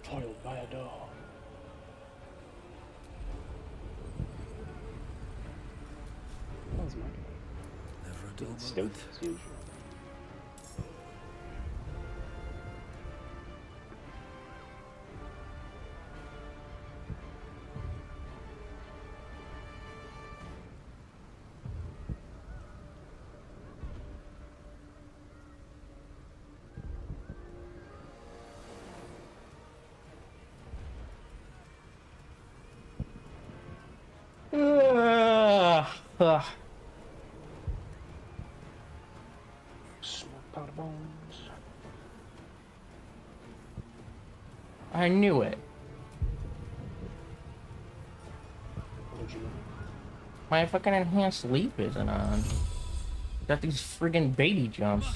Foiled by a door. That was my Never a dull getting stoked moment. as usual. Ugh. Smoke powder bones. I knew it. What did you know? My fucking enhanced leap isn't on. Got these friggin' baby jumps.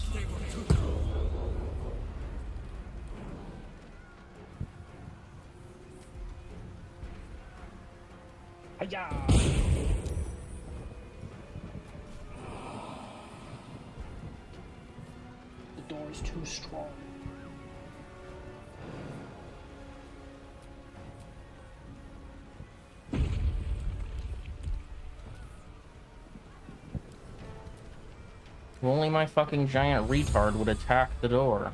Hiya! The door is too strong. If only my fucking giant retard would attack the door.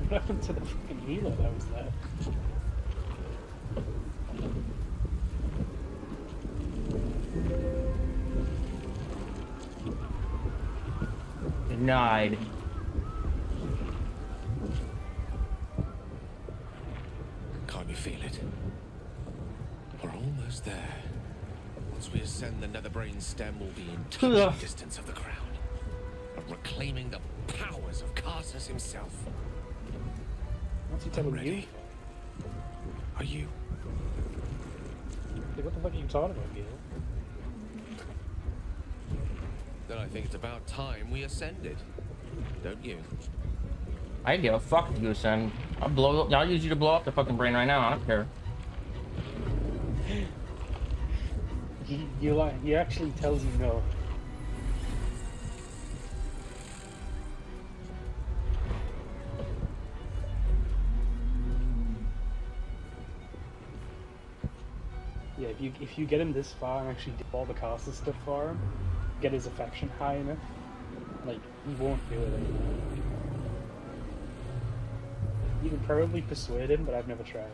What happened to the fucking healer that was there? Denied. Can't you feel it? We're almost there. Once we ascend, the Netherbrain stem will be in touching distance of the crown, but reclaiming the powers of Karsus himself. What's he telling you? Are you? Like, what the fuck are you talking about, Gil? Then I think it's about time we ascended. Don't you? I give a fuck if you ascend. I'll use you to blow up the fucking brain right now. I don't care. He actually tells you no. Yeah, if you get him this far and actually do all the Karsus stuff for him, get his affection high enough, like, he won't do it anymore. You can probably persuade him, but I've never tried.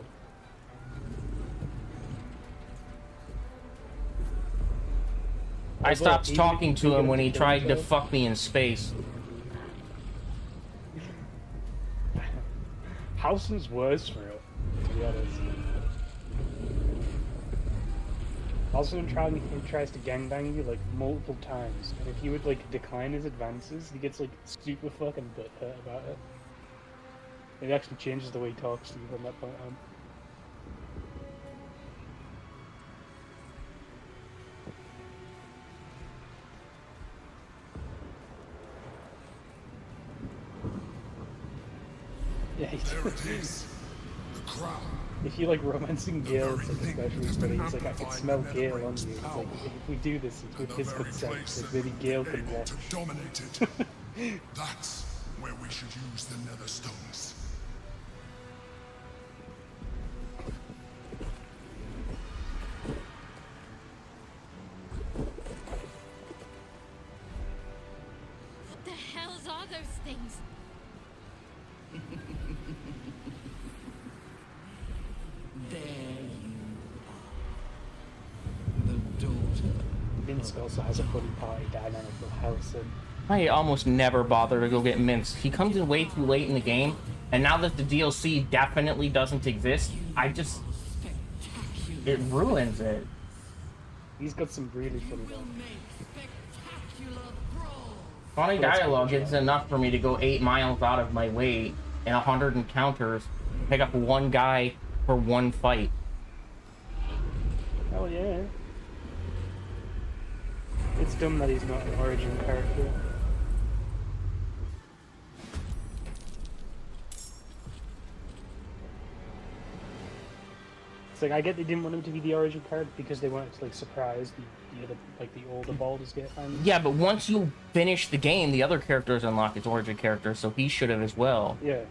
I stopped talking to him when he tried to himself. fuck me in space. Howson's worse for it, to be honest. Howson tries to gangbang you like multiple times, and if you would like decline his advances, he gets like super fucking butthurt about it. It actually changes the way he talks to you from that point on. Yeah, There it is. The crown. if you like romancing Gale, it's like especially funny. It's like I can smell Gale on you. It's like if we do this, it's with his consent. Like maybe Gale can watch. To dominate it. That's where we should use the Nether Stones. What the hells are those things? There you are. The daughter. Minsk also has a buddy party dynamic with Howson. I almost never bother to go get Minsk. He comes in way too late in the game, and now that the DLC definitely doesn't exist, it ruins it. He's got some really funny ones. Funny dialogue is enough for me to go 8 miles out of my way in 100 encounters, pick up one guy for one fight. Oh yeah. It's dumb that he's not an origin character. It's like I get they didn't want him to be the origin character because they wanted to like surprise the other like the older Baldur's Gate fans. Yeah, but once you finish the game, the other characters unlock its origin character, so he should have as well. Yeah,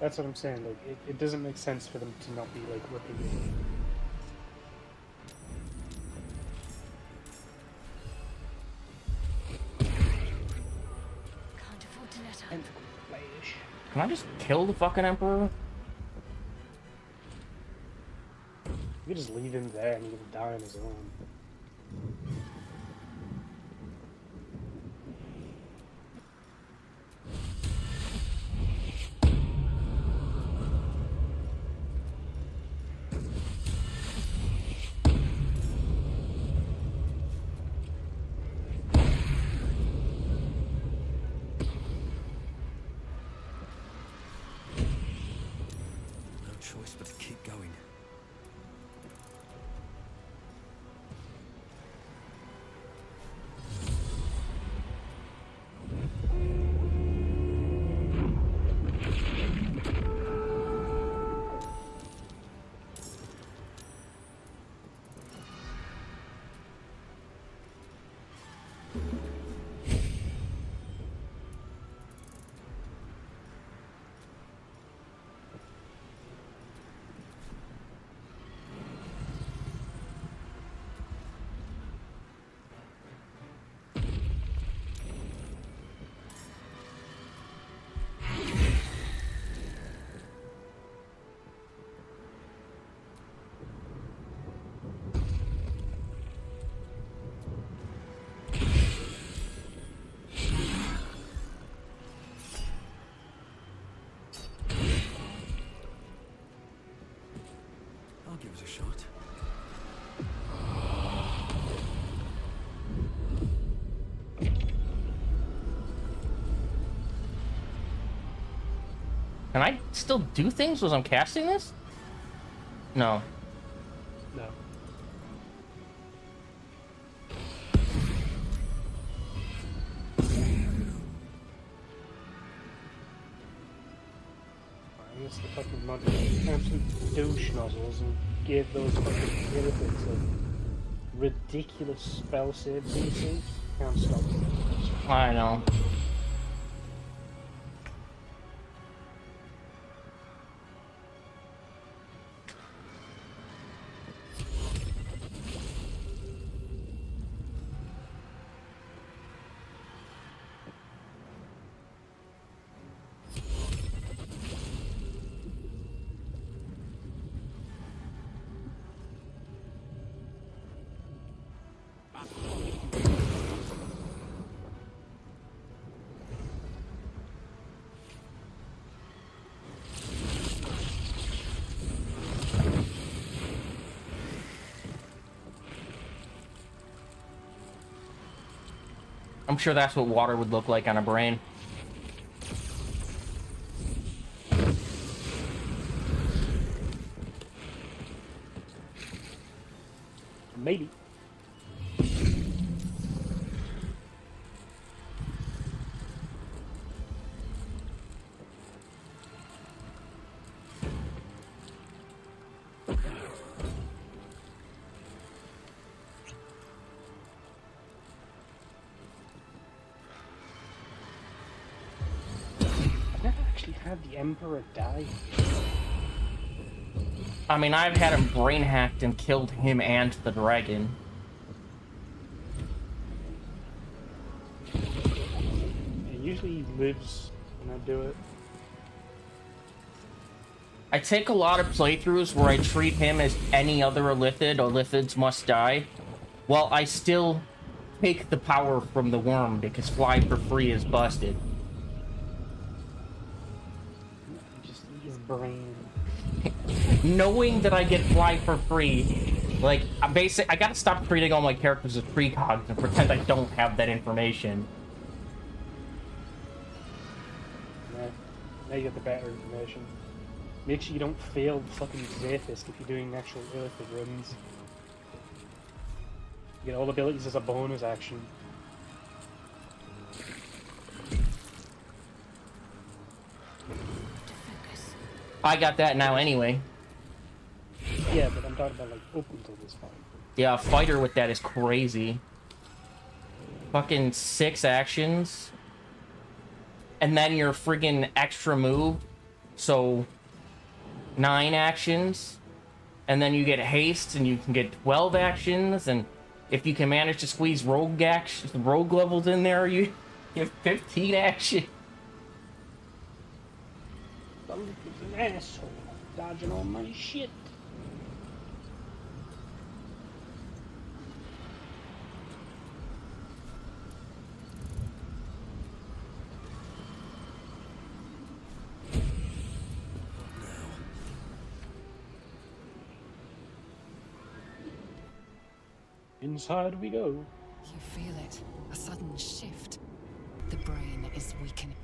that's what I'm saying. Like it doesn't make sense for them to not be like ripping Can't afford to let her. Can I just kill the fucking Emperor? You could just leave him there and he can die on his own. No choice but to keep going. Can I still do things as I'm casting this? No. No. I guess the fucking mod absolute douche nozzles and gave those fucking Illithids like ridiculous spell save DC. Can't stop them. I know. I'm sure that's what water would look like on a brain. Maybe. I've never actually had the Emperor die. I mean, I've had him brain hacked and killed him and the dragon. It usually lives when I do it. I take a lot of playthroughs where I treat him as any other Illithid or Illithids must die, while I still take the power from the worm because fly for free is busted. Just eat his brain. Knowing that I get fly for free, like, I gotta stop treating all my characters as precogs and pretend I don't have that information. Yeah, now you get the better information. Make sure you don't fail fucking Zephyst if you're doing actual Illithid runs. You get all abilities as a bonus action. I got that now anyway. Yeah, but I'm talking about like up until this point. Yeah, a fighter with that is crazy. Fucking 6 actions. And then your friggin' extra move. So 9 actions. And then you get haste and you can get 12 actions. And if you can manage to squeeze rogue levels in there, you have 15 actions. He's an asshole, dodging all my shit. Inside we go. You feel it. A sudden shift. The brain is weakening.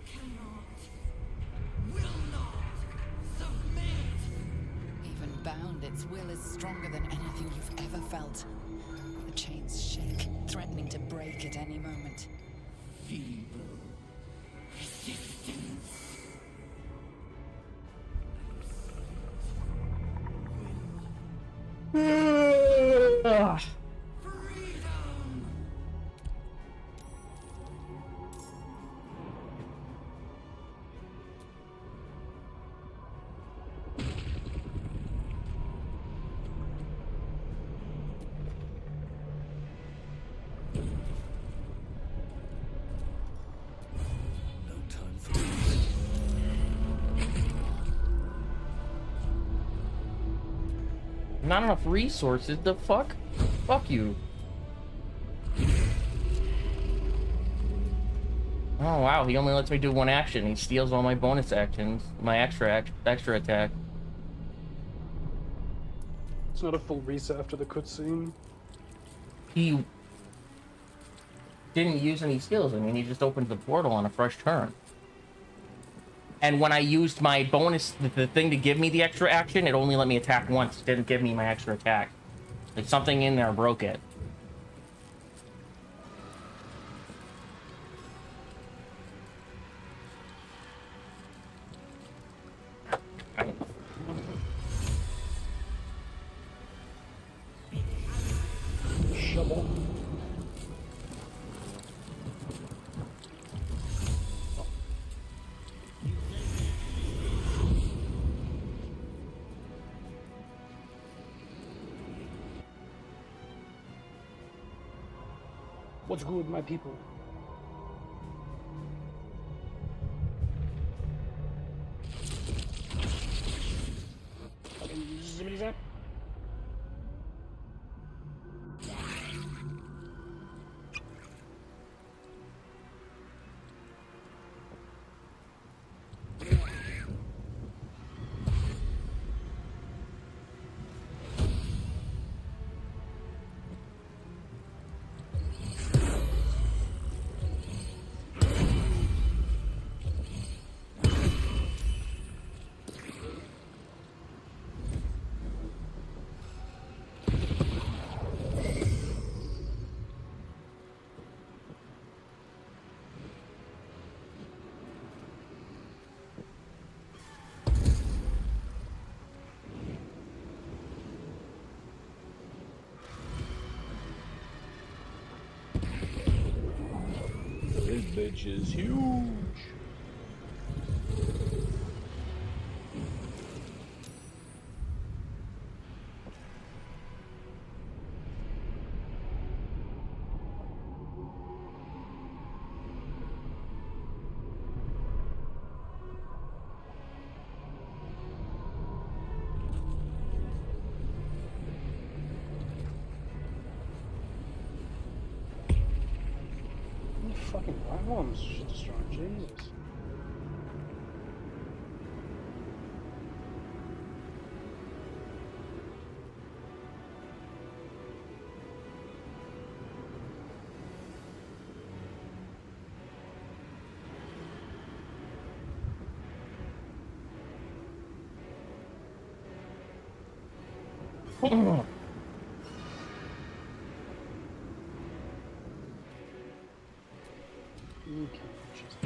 Even bound, its will is stronger than anything you've ever felt. The chains shake, threatening to break at any moment. Feeble resistance. Not enough resources, the fuck? Fuck you. Oh wow, he only lets me do 1 action. He steals all my bonus actions, my extra attack. It's not a full reset after the cutscene. He didn't use any skills. I mean, he just opened the portal on a fresh turn. And when I used my bonus, the thing to give me the extra action, it only let me attack once. It didn't give me my extra attack. Like something in there broke it. Shovel. What's good with my people? Fucking zippity zap. This bitch is huge. Fucking platforms should destroy. Jesus. Okay, just...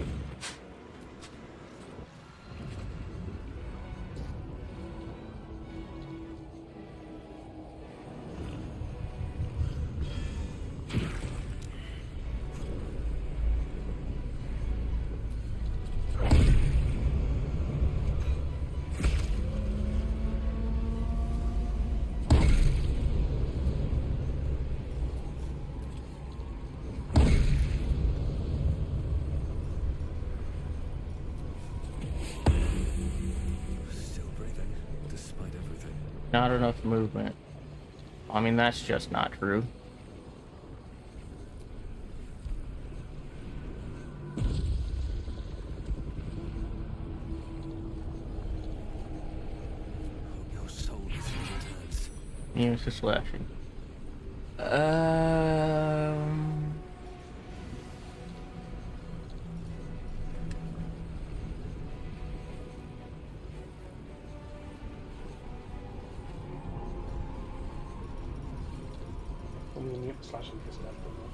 Not enough movement. I mean, that's just not true. Your soul is in your hands. Use the slashing. Slashing because of that bubble.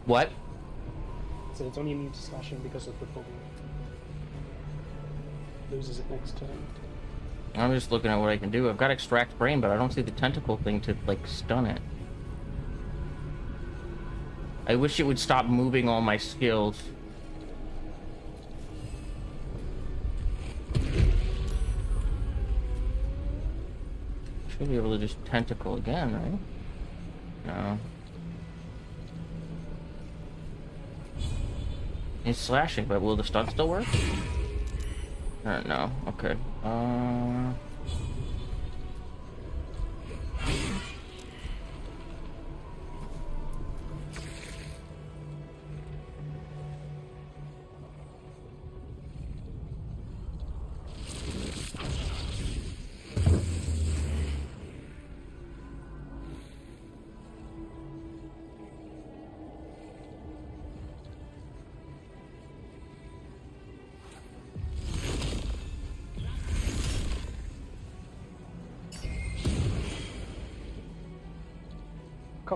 What? So it's only immune to slashing because of the bubble. Loses it next turn. I'm just looking at what I can do. I've got extract brain, but I don't see the tentacle thing to like stun it. I wish it would stop moving all my skills. Should be able to just tentacle again, right? No. He's slashing, but will the stun still work? No. Okay.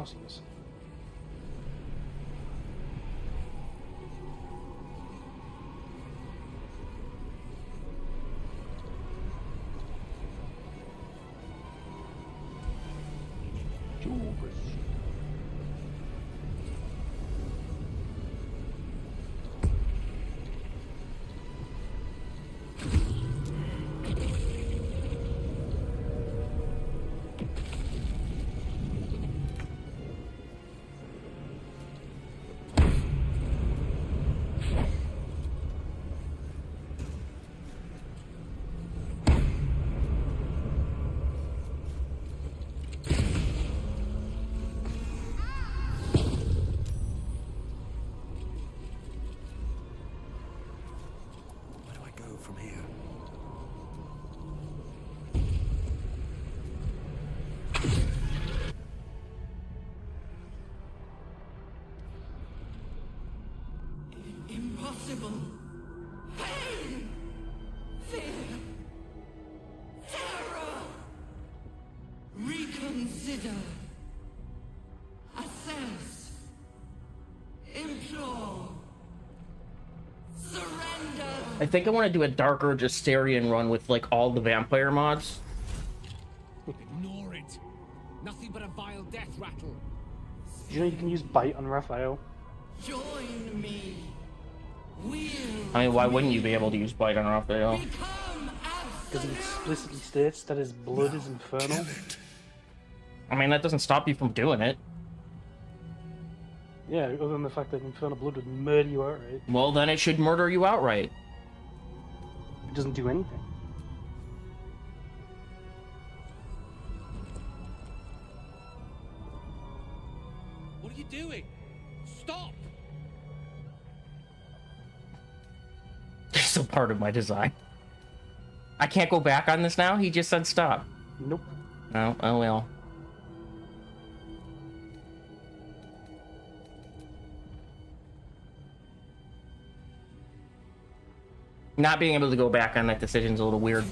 course he is. Where do I go from here? Impossible. Pain. Fear. Terror. Reconsider. Assess. Implore. Surrender. I think I want to do a darker Justarian run with like all the vampire mods. Ignore it. Nothing but a vile death rattle. You know you can use bite on Raphael. Join me. I mean, why wouldn't you be able to use bite on Raphael? Because it explicitly states that his blood is infernal. I mean, that doesn't stop you from doing it. Yeah, other than the fact that infernal blood would murder you outright. Well, then it should murder you outright. It doesn't do anything. What are you doing? Stop! It's still part of my design. I can't go back on this now? He just said stop. Nope. No? Oh well. Not being able to go back on that decision's a little weird.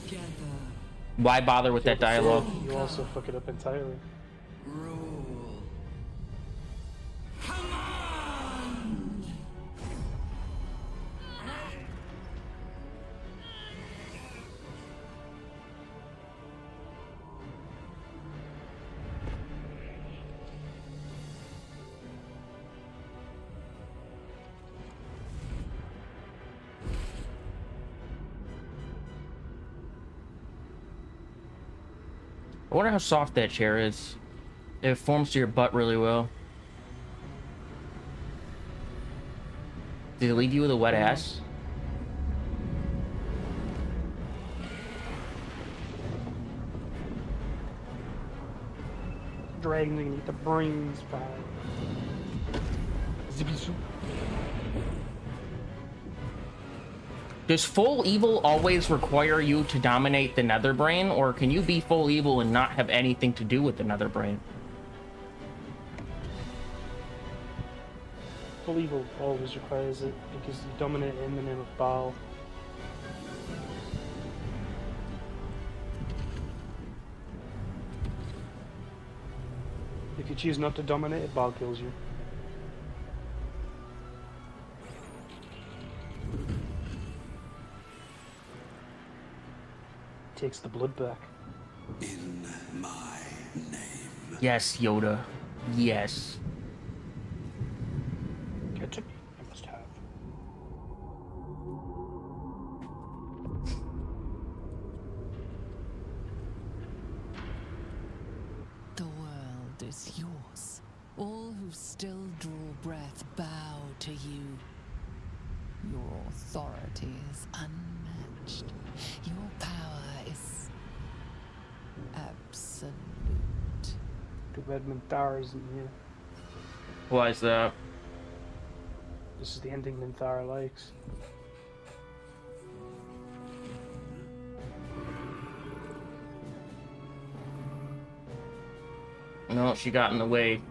Why bother with that dialogue? You also fuck it up entirely. I wonder how soft that chair is. It forms to your butt really well. Did it leave you with a wet ass? Dragons are gonna eat the brains by Zippy soup. Does full evil always require you to dominate the nether brain, or can you be full evil and not have anything to do with the nether brain? Full evil always requires it because you dominate in the name of Baal. If you choose not to dominate it, Baal kills you. Takes the blood back. In my name. Yes, Yoda. Yes. Get to me. I must have. The world is yours. All who still draw breath bow to you. Your authority is unmatched. Your power is absolute. Too bad Minthara isn't here. Why is that? This is the ending Minthara likes. No, she got in the way.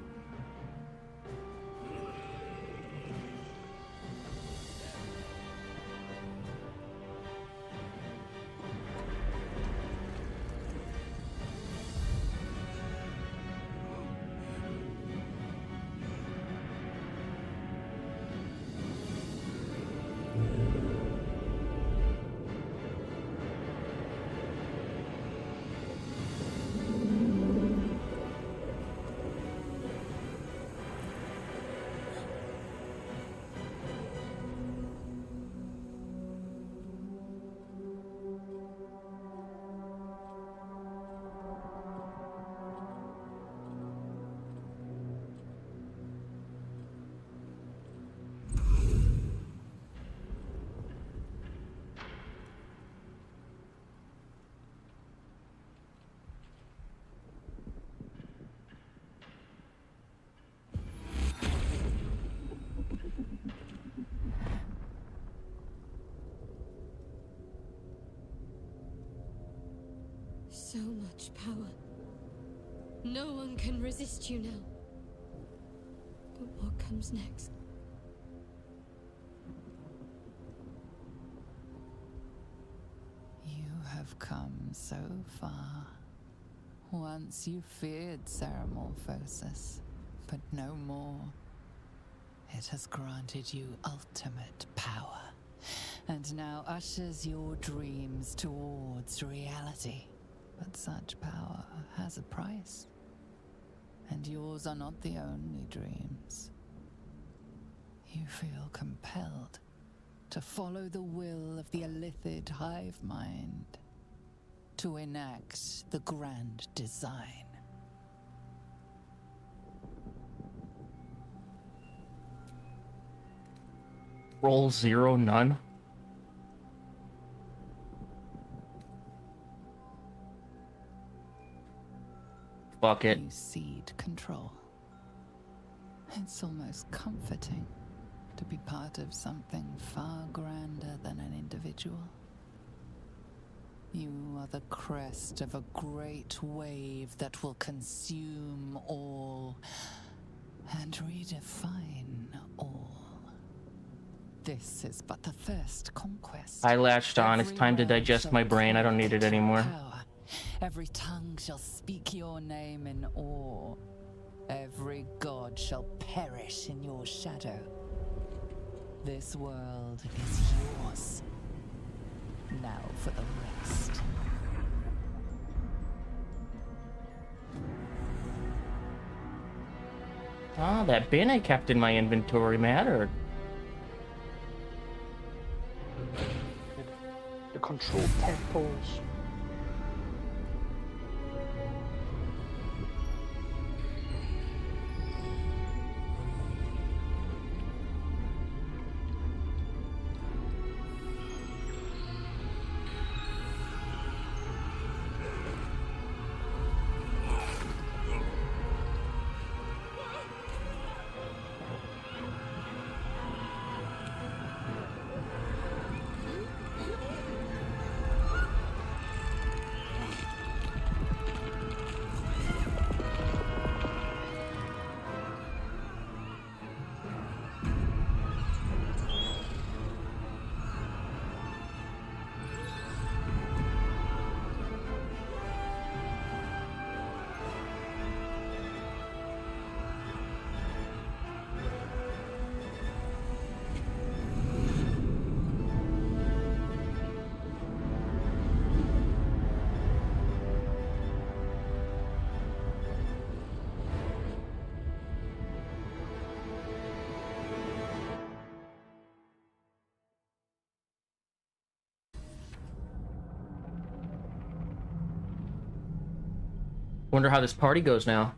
So much power. No one can resist you now. But what comes next? You have come so far. Once you feared Ceramorphosis, but no more. It has granted you ultimate power, and now ushers your dreams towards reality. But such power has a price, and yours are not the only dreams. You feel compelled to follow the will of the Illithid hive mind, to enact the grand design. Roll 0, none. Fuck it. You cede control. It's almost comforting to be part of something far grander than an individual. You are the crest of a great wave that will consume all and redefine all. This is but the first conquest. I latched on. It's time to digest my brain. I don't need it anymore. Every tongue shall speak your name in awe. Every god shall perish in your shadow. This world is yours. Now for the rest. Ah, that bin I kept in my inventory mattered. The control tentacles. Wonder how this party goes now.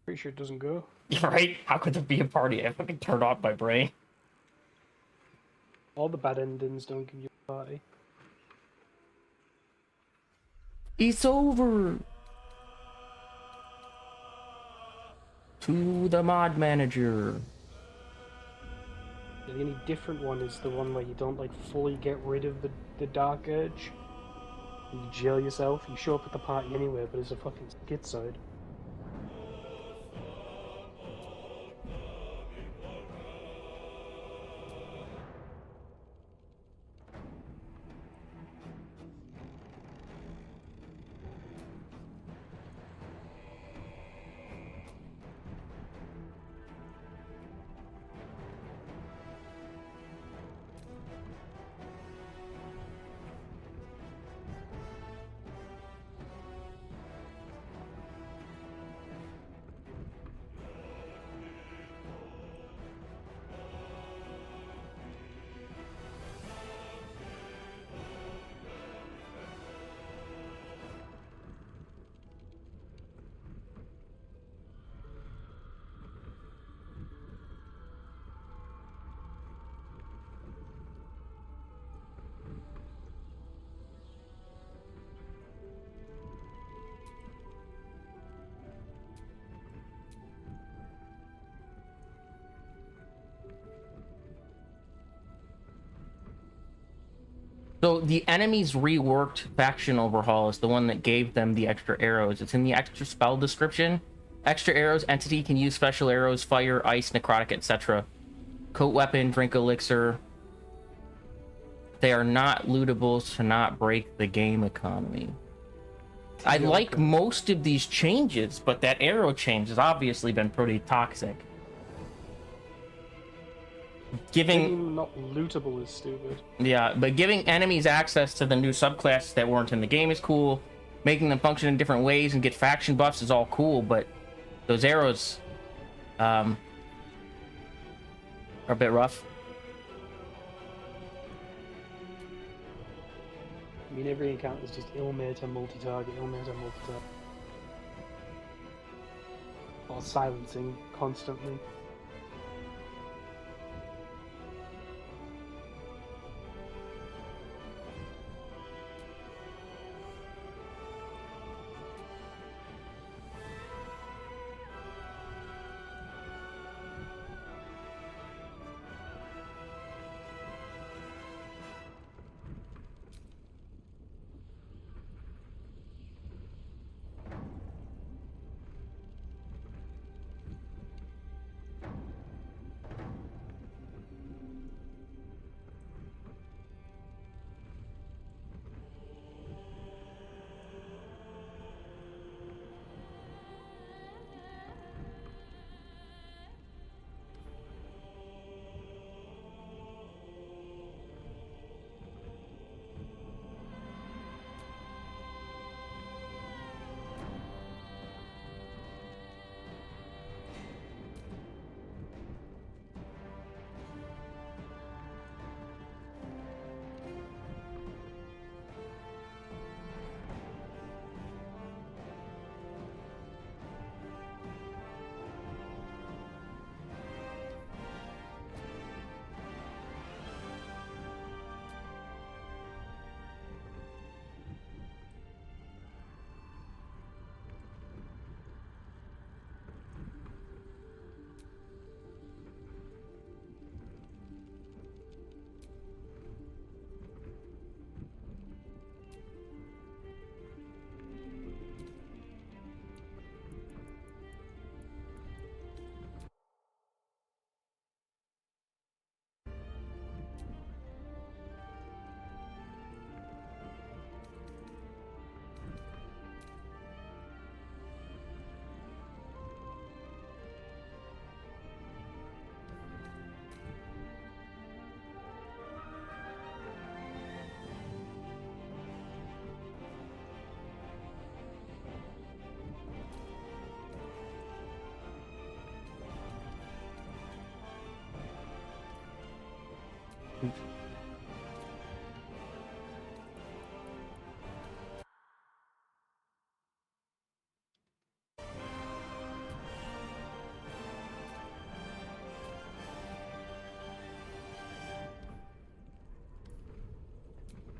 Pretty sure it doesn't go. Right? How could there be a party? I fucking turned off my brain. All the bad endings don't give you a party. It's over. To the mod manager. The only different one is the one where you don't like fully get rid of the dark urge. You jail yourself. You show up at the party anyway, but it's a fucking schizoid. So the enemy's reworked faction overhaul is the one that gave them the extra arrows. It's in the extra spell description. Extra arrows, entity can use special arrows, fire, ice, necrotic, etc. Coat weapon, drink elixir. They are not lootables to not break the game economy. I like most of these changes, but that arrow change has obviously been pretty toxic. Giving not lootable is stupid. Yeah, but giving enemies access to the new subclasses that weren't in the game is cool. Making them function in different ways and get faction buffs is all cool, but those arrows are a bit rough. I mean, every encounter is just Ilmir to multi-target, Ilmir to multi-target. Or silencing constantly.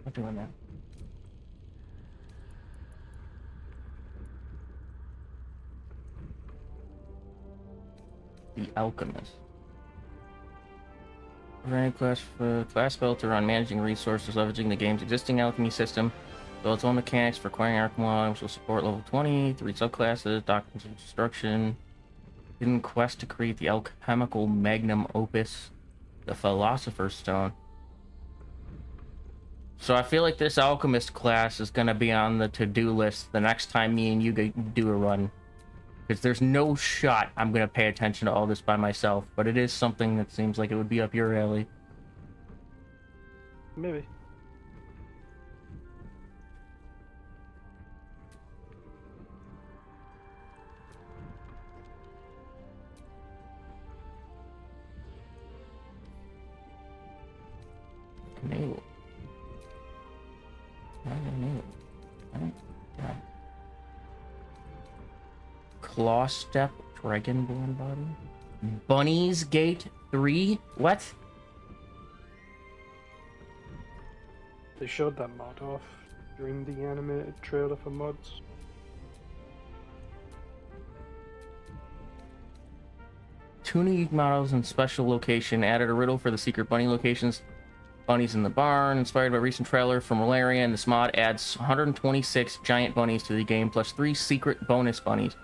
I'm doing that. The Alchemist. Running class filter on managing resources, leveraging the game's existing alchemy system. So its own mechanics for acquiring alchemy items will support level 20, 3 subclasses, doctrines of destruction. Hidden quest to create the alchemical magnum opus, the Philosopher's Stone. So I feel like this alchemist class is gonna be on the to-do list the next time me and you do a run. Because there's no shot I'm gonna pay attention to all this by myself, but it is something that seems like it would be up your alley. Maybe. Canoe. I don't know. Yeah. Claw Step, Dragonborn Body. Bunny's Gate 3? What? They showed that mod off during the animated trailer for mods. Two new models in special location. Added a riddle for the secret bunny locations. Bunnies in the Barn, inspired by a recent trailer from Valerian. This mod adds 126 giant bunnies to the game, plus 3 secret bonus bunnies.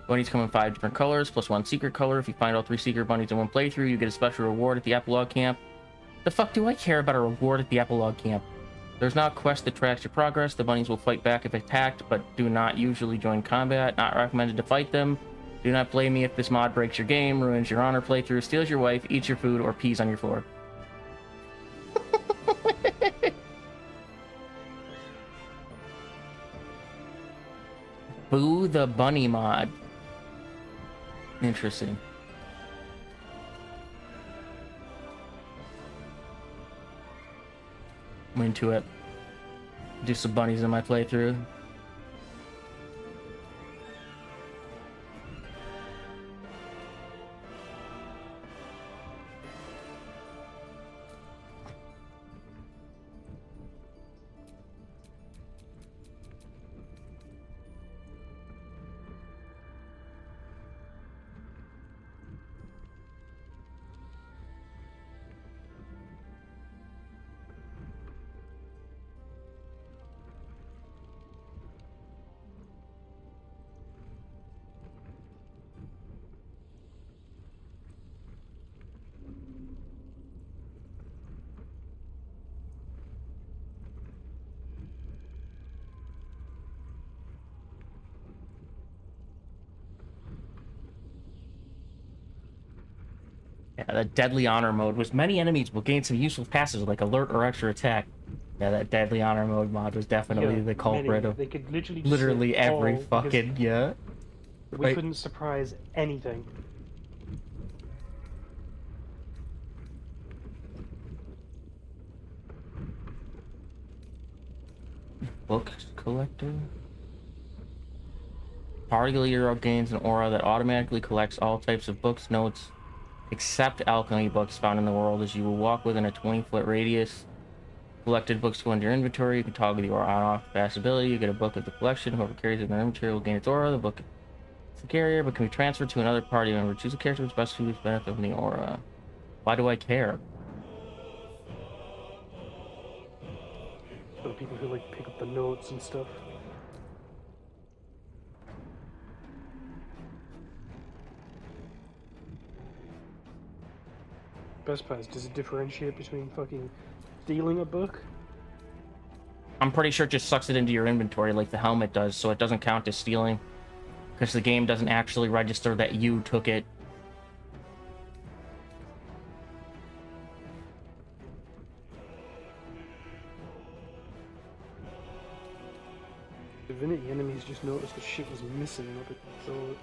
Bunnies come in 5 different colors, plus 1 secret color. If you find all 3 secret bunnies in one playthrough, you get a special reward at the Epilogue Camp. The fuck do I care about a reward at the Epilogue Camp? There's not a quest that tracks your progress. The bunnies will fight back if attacked, but do not usually join combat. Not recommended to fight them. Do not blame me if this mod breaks your game, ruins your honor playthrough, steals your wife, eats your food, or pees on your floor. Boo the bunny mod. Interesting. I'm into it. Do some bunnies in my playthrough. Yeah, that Deadly Honor mode was many enemies will gain some useful passes like alert or extra attack. Yeah, that Deadly Honor mode mod was definitely the culprit of They could literally literally say every all, fucking, yeah. We Right. couldn't surprise anything. Book collector. Party leader gains an aura that automatically collects all types of books, notes, except alchemy books found in the world as you will walk within a 20-foot radius. Collected books go into your inventory. You can toggle the aura on off fast ability. You get a book of the collection. Whoever carries it in their inventory will gain its aura. The book is the carrier, but can be transferred to another party member. Choose a character which best suits benefit from the aura. Why do I care? For the people who like pick up the notes and stuff. Best part is, does it differentiate between fucking stealing a book? I'm pretty sure it just sucks it into your inventory like the helmet does, so it doesn't count as stealing. Because the game doesn't actually register that you took it. Divinity enemies just noticed the shit was missing, not the thought.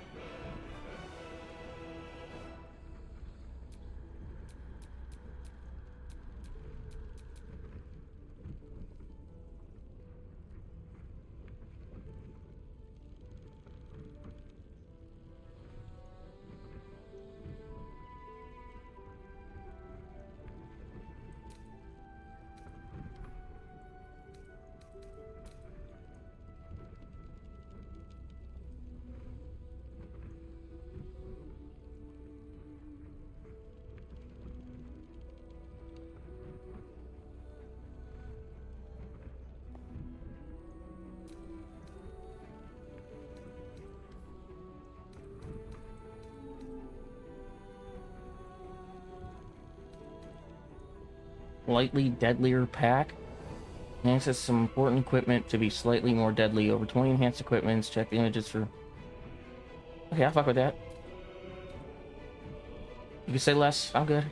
Slightly deadlier pack. Enhances some important equipment to be slightly more deadly. Over 20 enhanced equipments. Check the images for... Okay, I'll fuck with that. You can say less. I'm good.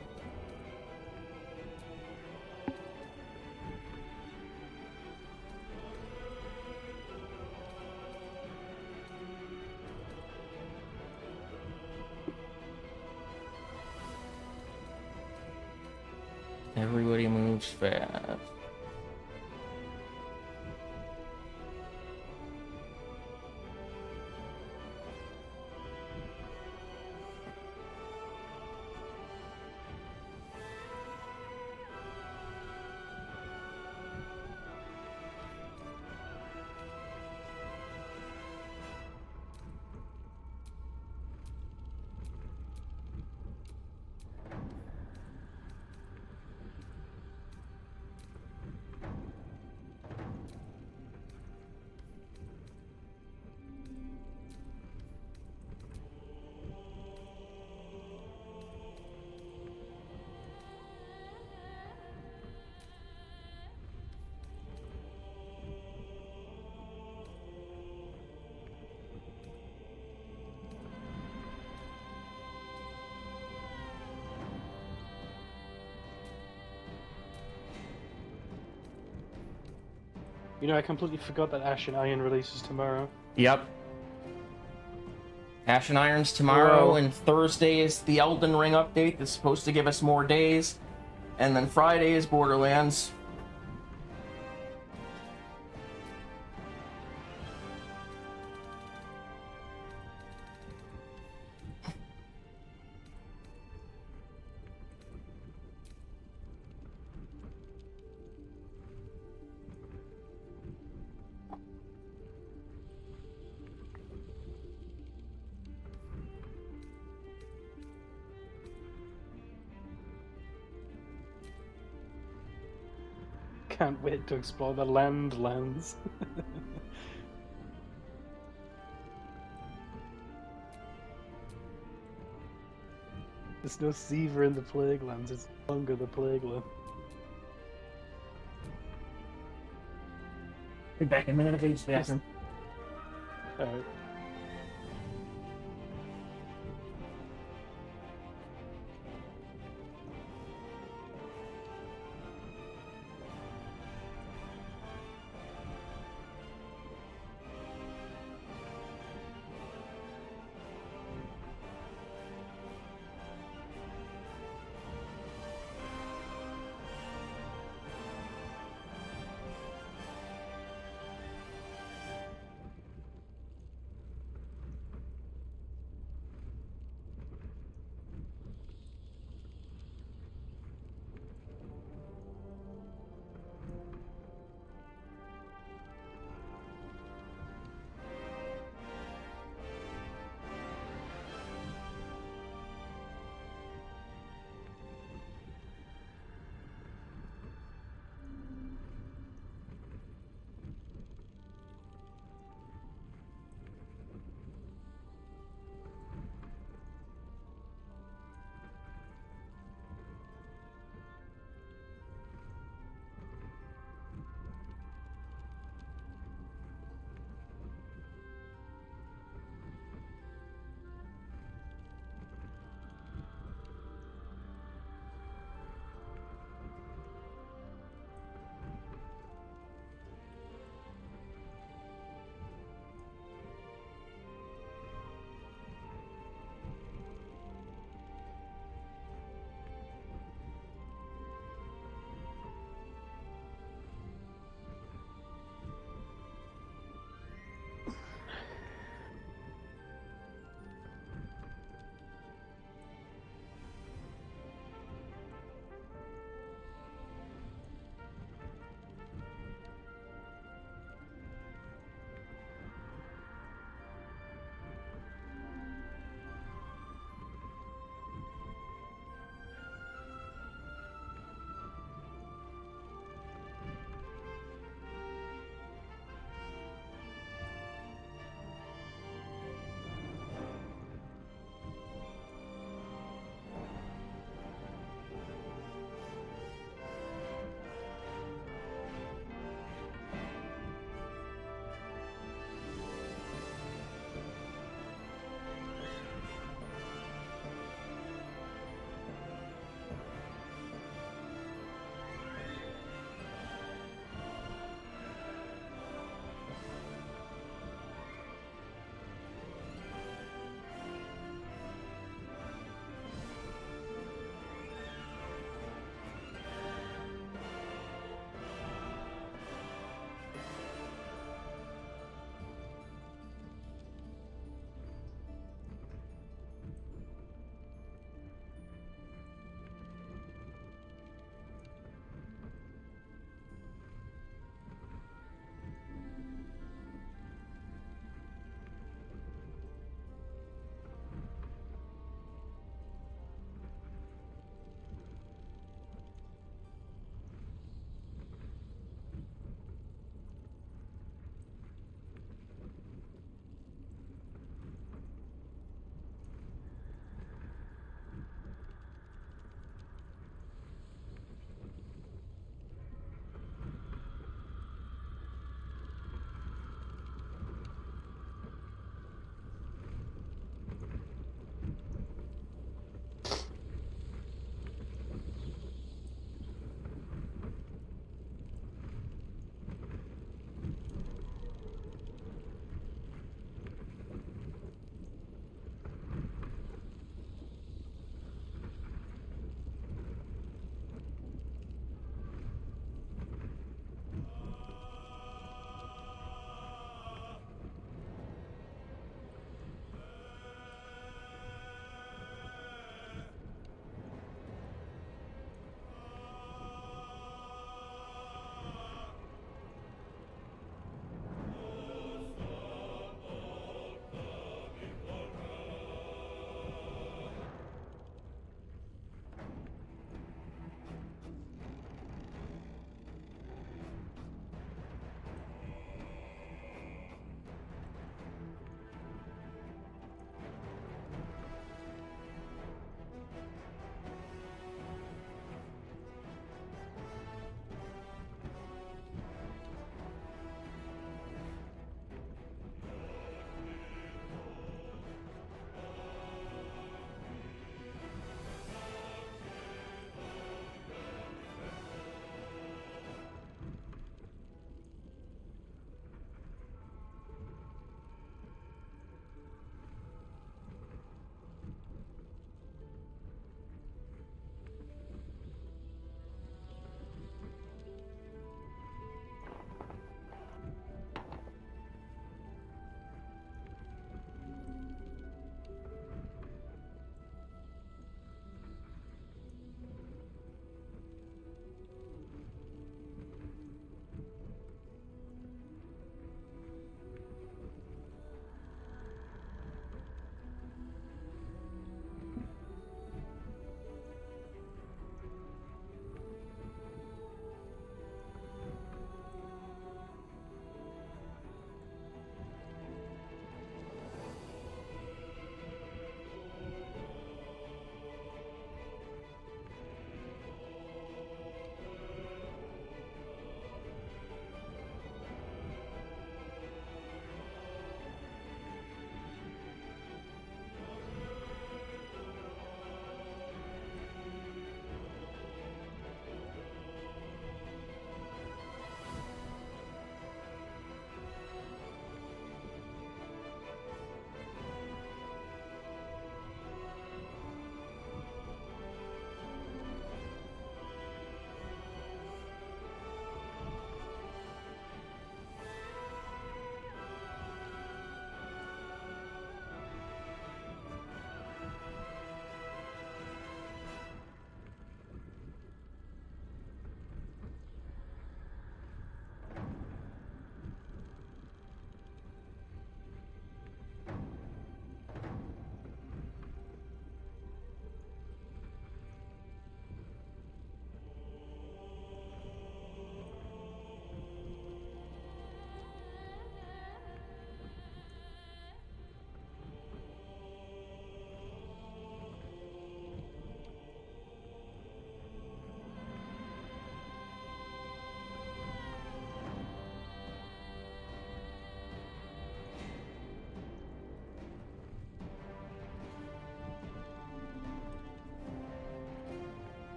Everybody moves fast. You know, I completely forgot that Ash and Iron releases tomorrow. Yep. Ash and Iron's tomorrow, Whoa. and Thursday is the Elden Ring update that's supposed to give us more days. And then Friday is Borderlands. Can't wait to explore the lands. There's no Seaver in the Plague Lands, it's no longer the Plague Land. Be back in a minute if he's bathroom. Alright.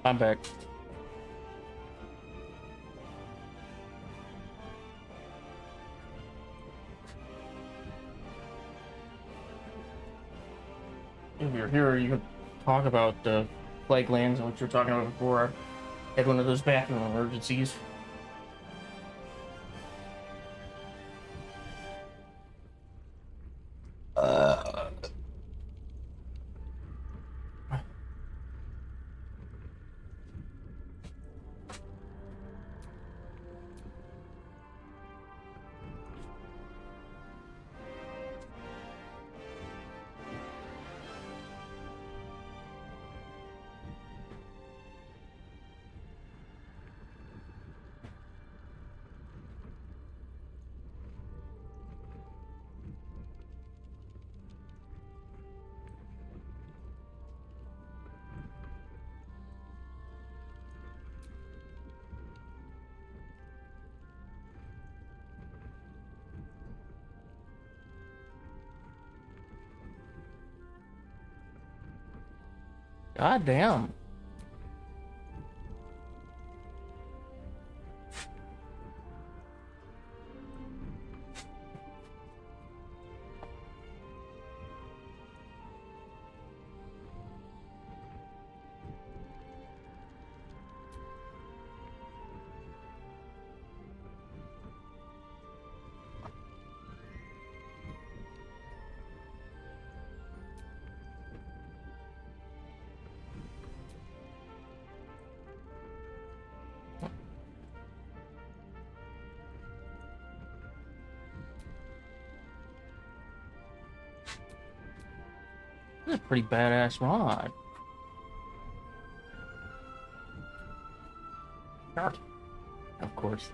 I'm back. If you're here, you can talk about the plague lands, which you're talking about before. I had one of those bathroom emergencies. God damn. This is a pretty badass mod. Of course.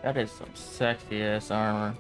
That is some sexy ass armor.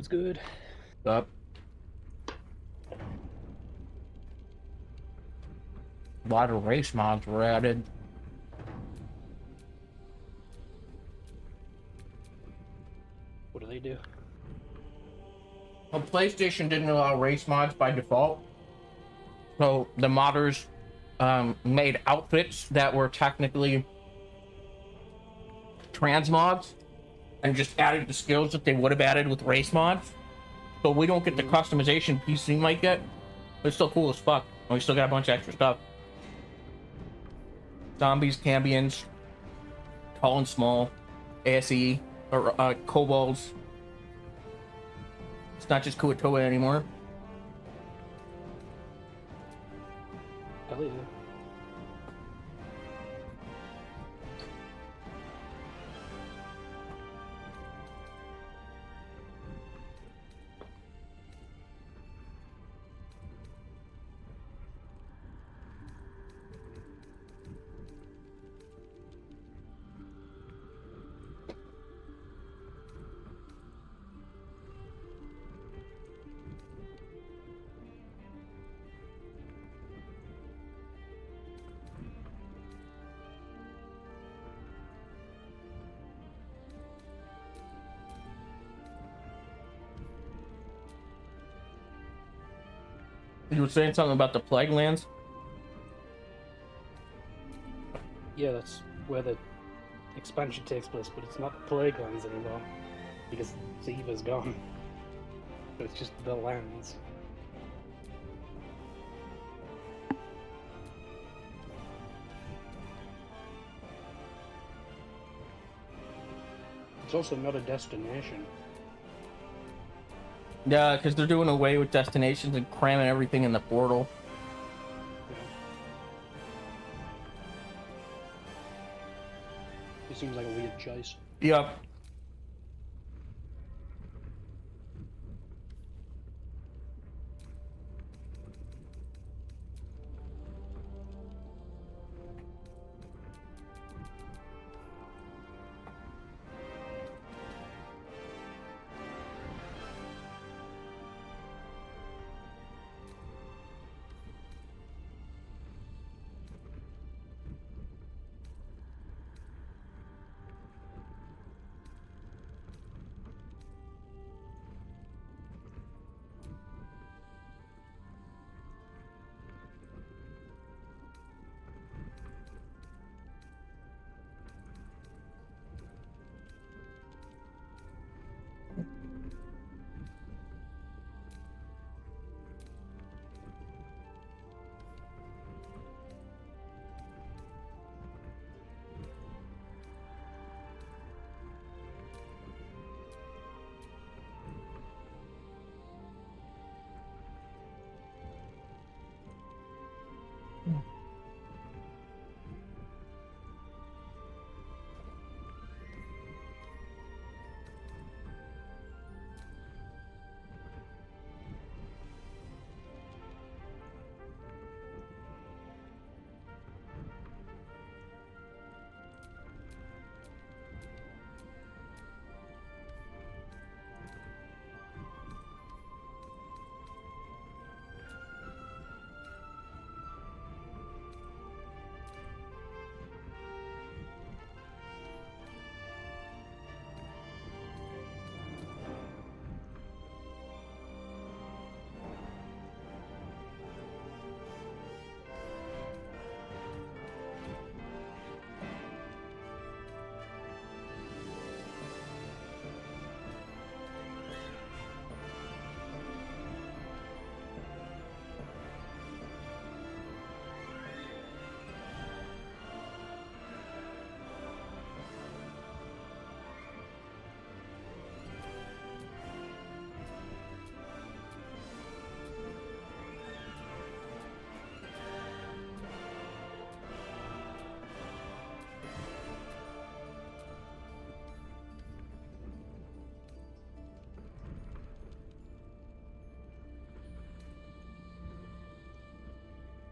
was good. Up. A lot of race mods were added. What do they do? Well, PlayStation didn't allow race mods by default. So the modders made outfits that were technically transmods and just added the skills that they would have added with race mods. So we don't get the customization PC might get, but it's still cool as fuck. And we still got a bunch of extra stuff. Zombies, Cambions, tall and small, ASE, or kobolds. It's not just Kuatoa anymore. Hell yeah. You were saying something about the Plague Lands? Yeah, that's where the expansion takes place, but it's not the Plague Lands anymore, because Ziva's gone. So it's just the lands. It's also not a destination. Yeah, because they're doing away with destinations and cramming everything in the portal. It seems like a weird choice. Yep.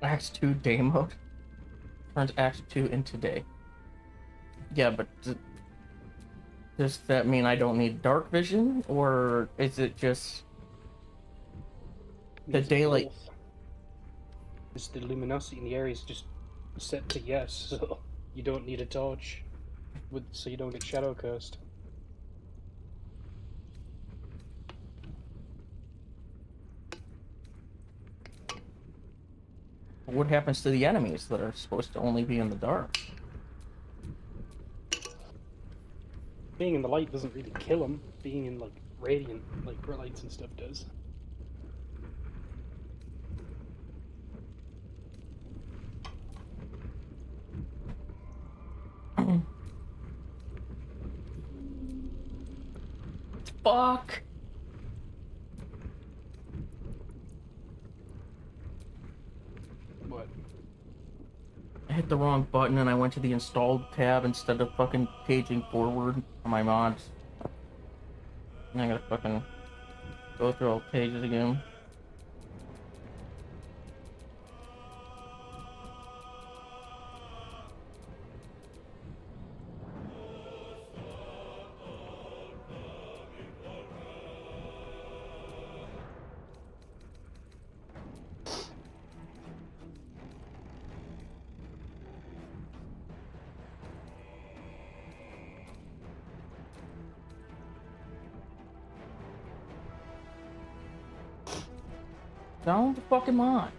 Act 2 day mode turns Act 2 into day. Yeah, but Does that mean I don't need dark vision, or is it just the It's daylight? both. It's the luminosity in the area is just set to yes, so you don't need a torch, so you don't get shadow cursed. What happens to the enemies that are supposed to only be in the dark? Being in the light doesn't really kill them. Being in like radiant, like lights and stuff does. Fuck. What? I hit the wrong button and I went to the installed tab instead of fucking paging forward on my mods. And I gotta fucking go through all the pages again. Down the fucking mod.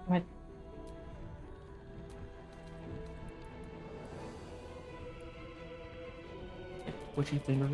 What? Twitchy finger.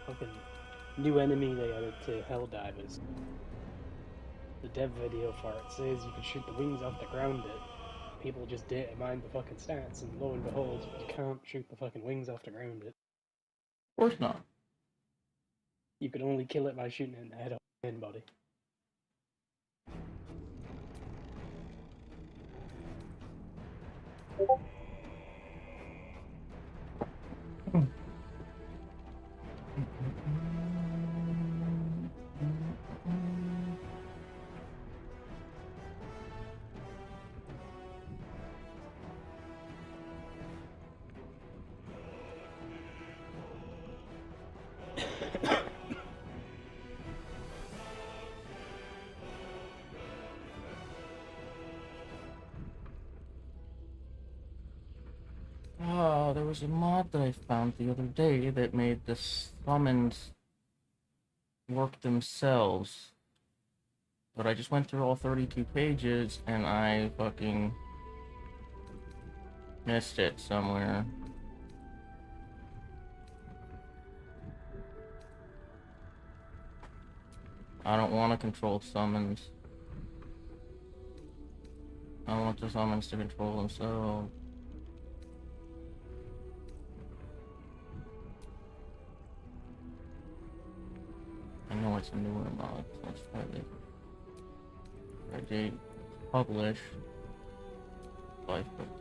Fucking new enemy they added to Helldivers. The dev video for it says you can shoot the wings off the ground it. People just data mine the fucking stats, and lo and behold, you can't shoot the fucking wings off the ground it. Of course not. You can only kill it by shooting it in the head of the main body. Oh, there was a mod that I found the other day that made the summons work themselves. But I just went through all 32 pages and I fucking missed it somewhere. I don't want to control summons. I want the summons to control themselves. I know it's a newer mod, so let's try this. Date, publish, lifebook.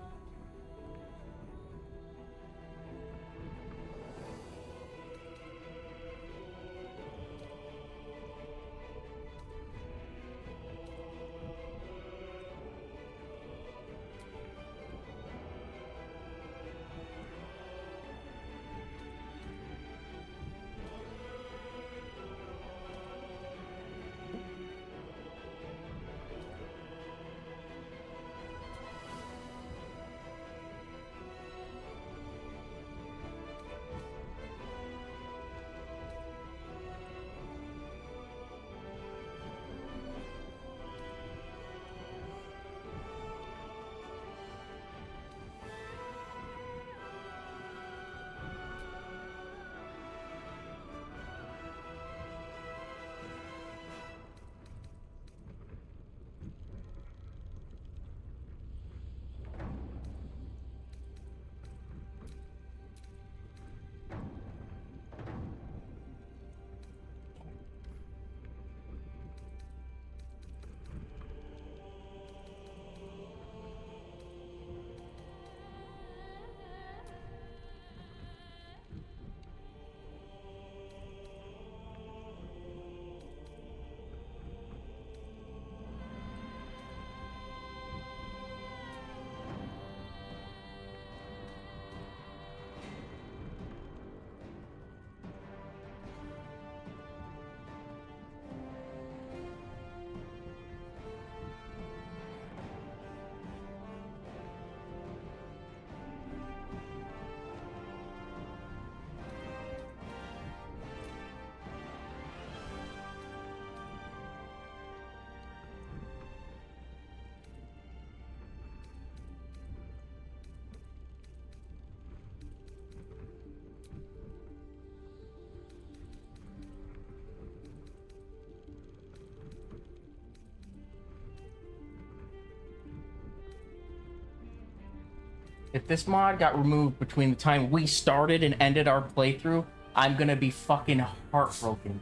If this mod got removed between the time we started and ended our playthrough, I'm gonna be fucking heartbroken.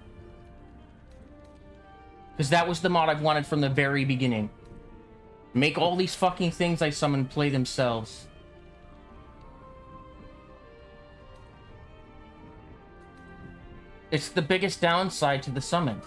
Because that was the mod I've wanted from the very beginning. Make all these fucking things I summon play themselves. It's the biggest downside to the summon.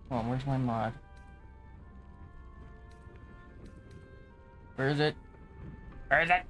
Oh, where's my mod? Where is it? Where is it?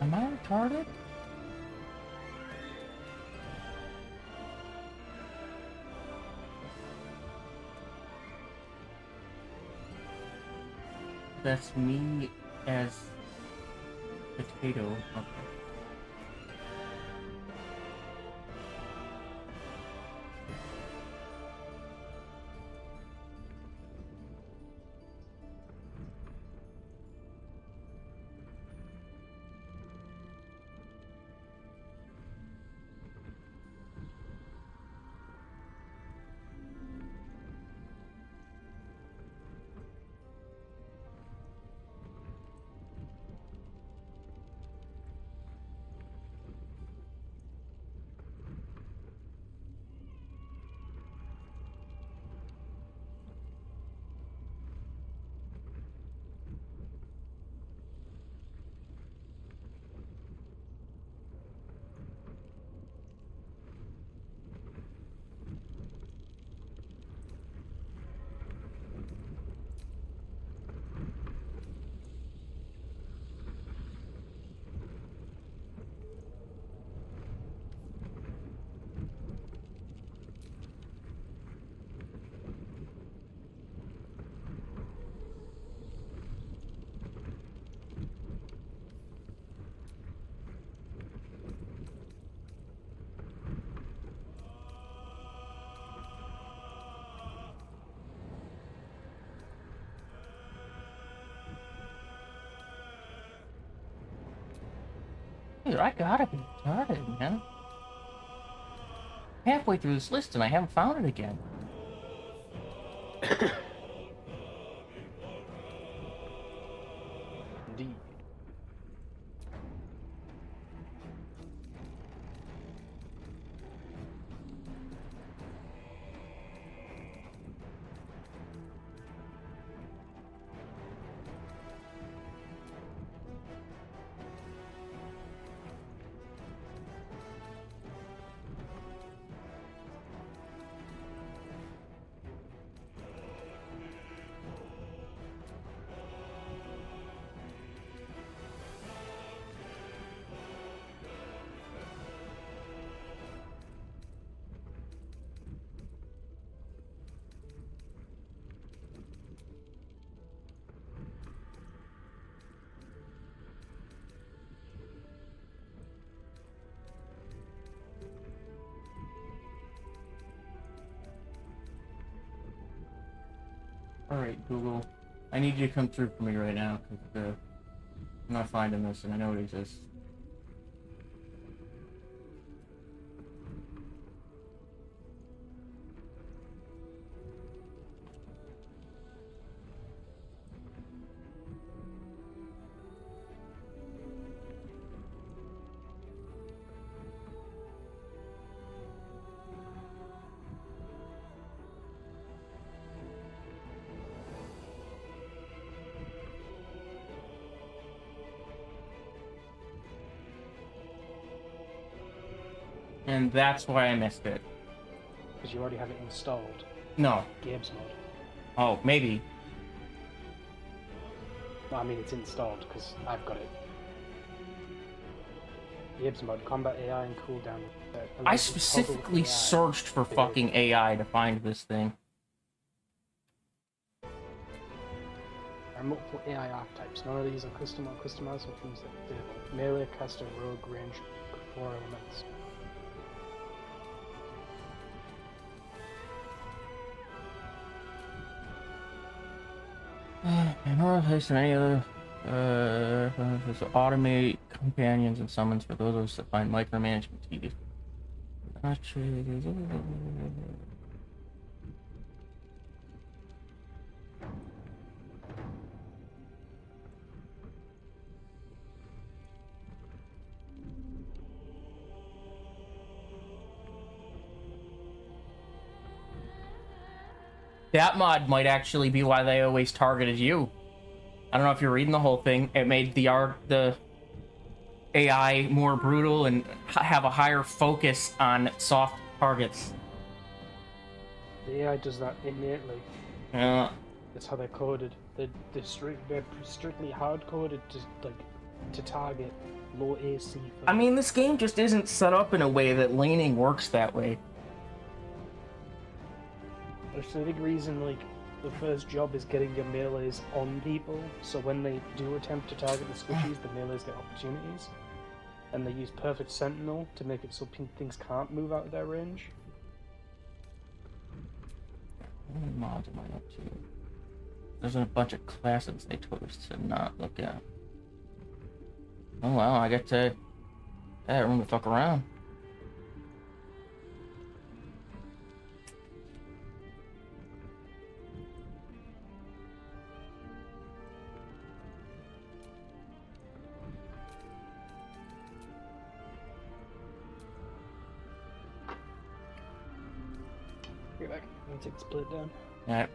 Am I retarded? That's me as potato. Okay. Dude, I gotta be retarded, man. Halfway through this list and I haven't found it again. Indeed. Alright, Google. I need you to come through for me right now, because I'm not finding this, and I know it exists. And that's why I missed it. Because you already have it installed. No. Games mode. Oh, maybe. Well, I mean, it's installed because I've got it. Games mode, combat AI and cooldown. I specifically searched for fucking AI to find this thing. There are multiple AI archetypes. None of these are custom or customized, which means that they're melee, caster, rogue, range, 4 elements. In order to place in any other to automate companions and summons for those of us that find micromanagement tedious. That mod might actually be why they always targeted you. I don't know if you're reading the whole thing. It made the AI more brutal and have a higher focus on soft targets. The AI does that innately. Yeah. That's how they're coded. They're strictly hard coded to like to target low AC. I mean, this game just isn't set up in a way that laning works that way. There's a big reason, like, the first job is getting your melees on people, so when they do attempt to target the squishies, the melees get opportunities. And they use Perfect Sentinel to make it so things can't move out of their range. How many mods am I up to? There's a bunch of classes they told us to not look at. Oh wow, I get to have room to fuck around. Get back. I'm gonna take the split down. Alright.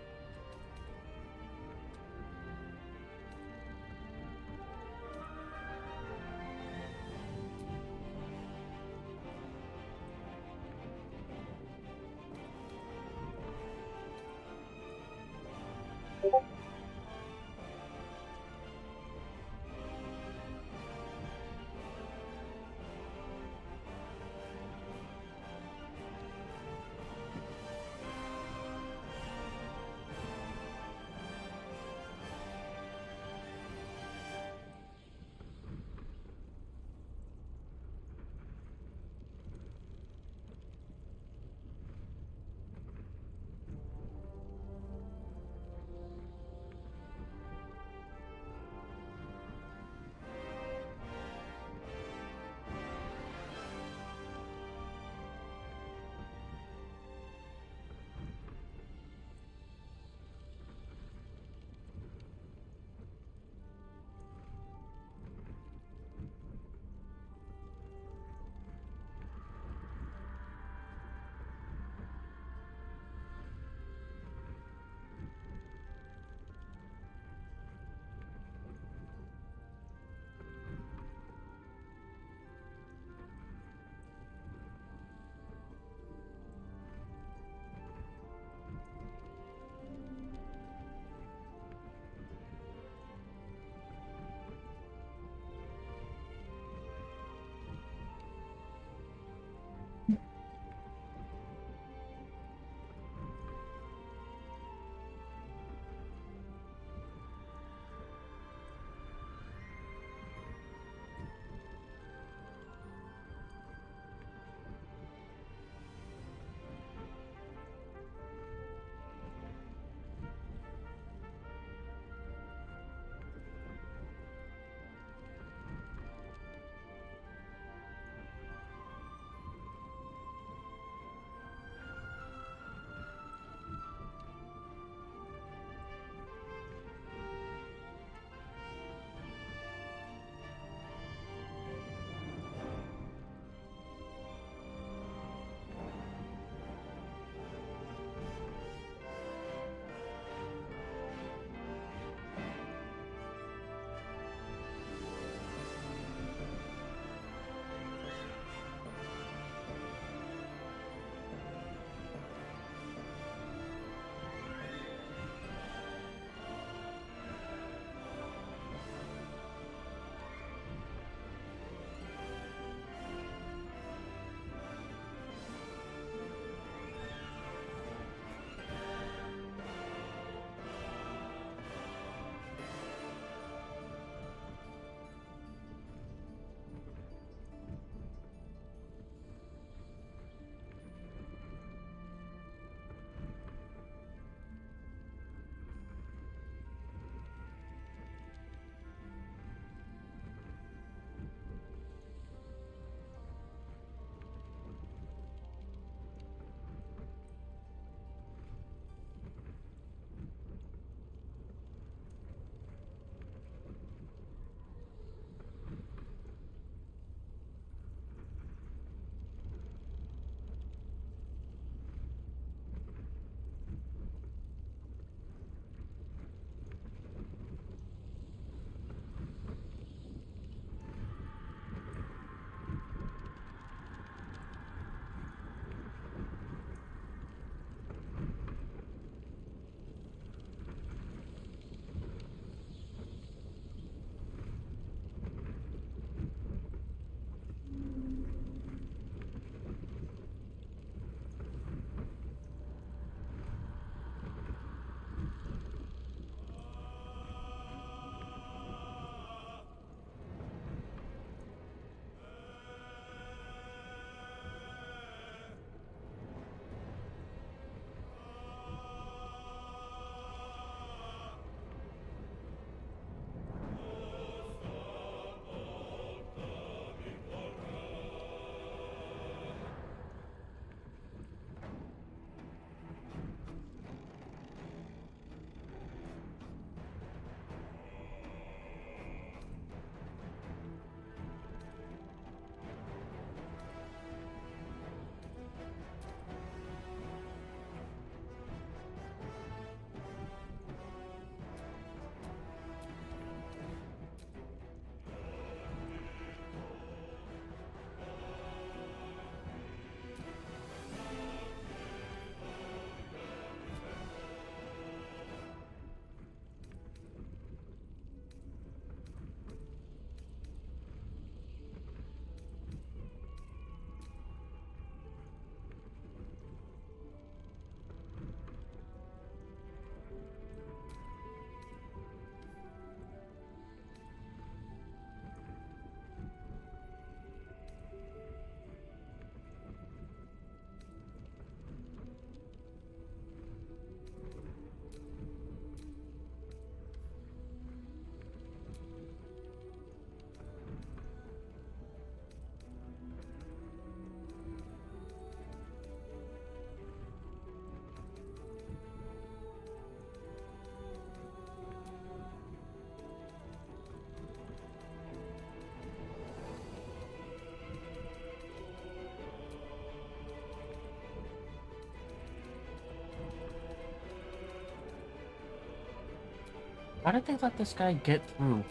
How did they let this guy get through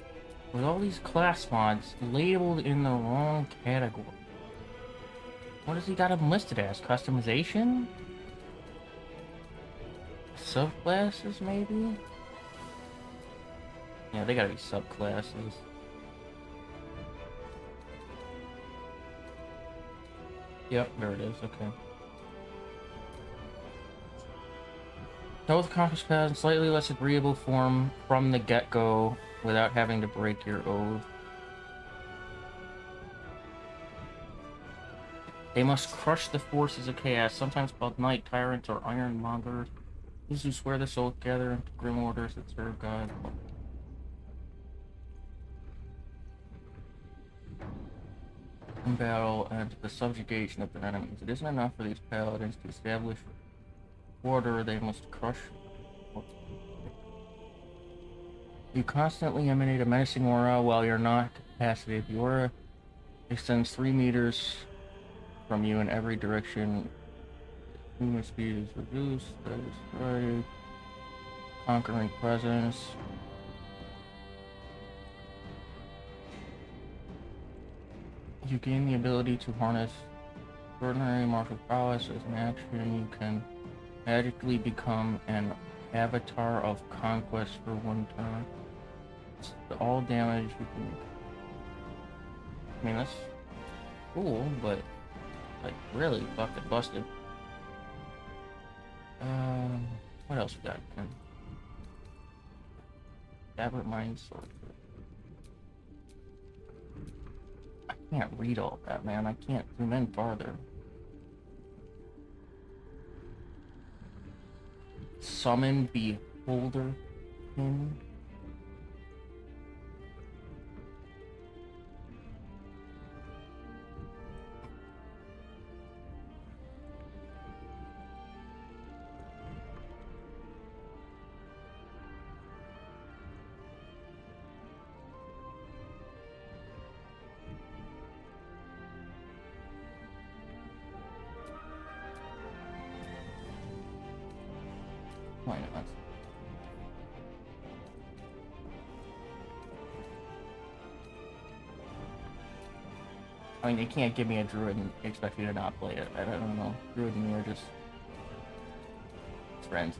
with all these class mods labeled in the wrong category? What has he got him listed as? Customization? Subclasses, maybe? Yeah, they gotta be subclasses. Yep, there it is, okay. Both compass paths in slightly less agreeable form from the get-go without having to break your oath. They must crush the forces of chaos, sometimes called night tyrants or ironmongers. Those who swear this oath gather into grim orders that serve God. In battle and the subjugation of their enemies. It isn't enough for these paladins to establish order, they must crush. You constantly emanate a menacing aura while you're not capacitated. The aura extends 3 meters from you in every direction. Movement speed is reduced. That is right. Conquering presence. You gain the ability to harness extraordinary martial prowess as an action. You can magically become an avatar of conquest for 1 turn. It's all damage you can. I mean, that's cool, but like really fucking busted. What else we got? Aberrant Mind Sword. I can't read all that, man. I can't zoom in farther. Summon Beholder Pin. Why not? I mean, they can't give me a druid and expect me to not play it. I don't know. Druid and me are just friends.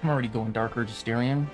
I'm already going Dark Registerian.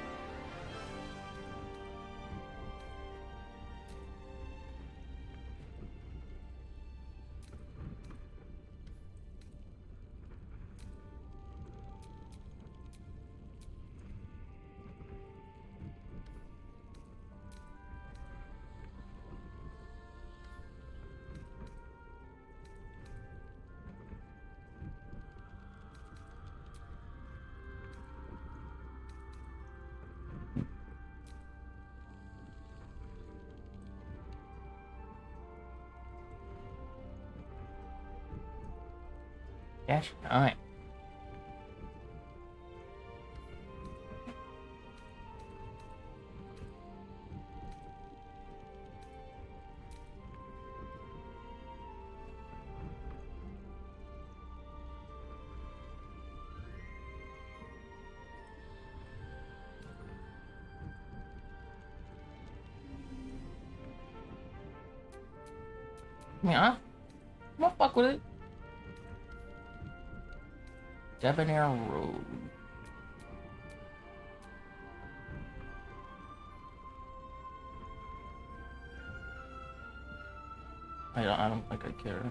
Dash 9. Yeah, I'm gonna fuck with it. Debonair Road. I don't think I care.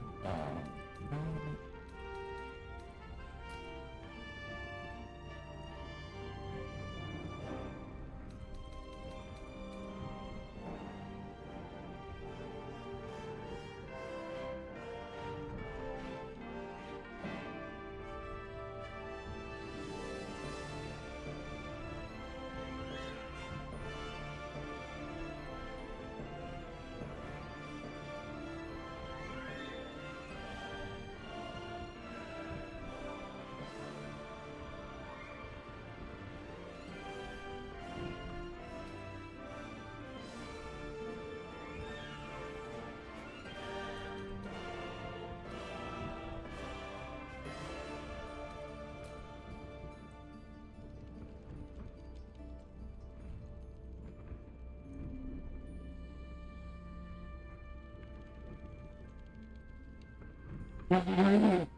Without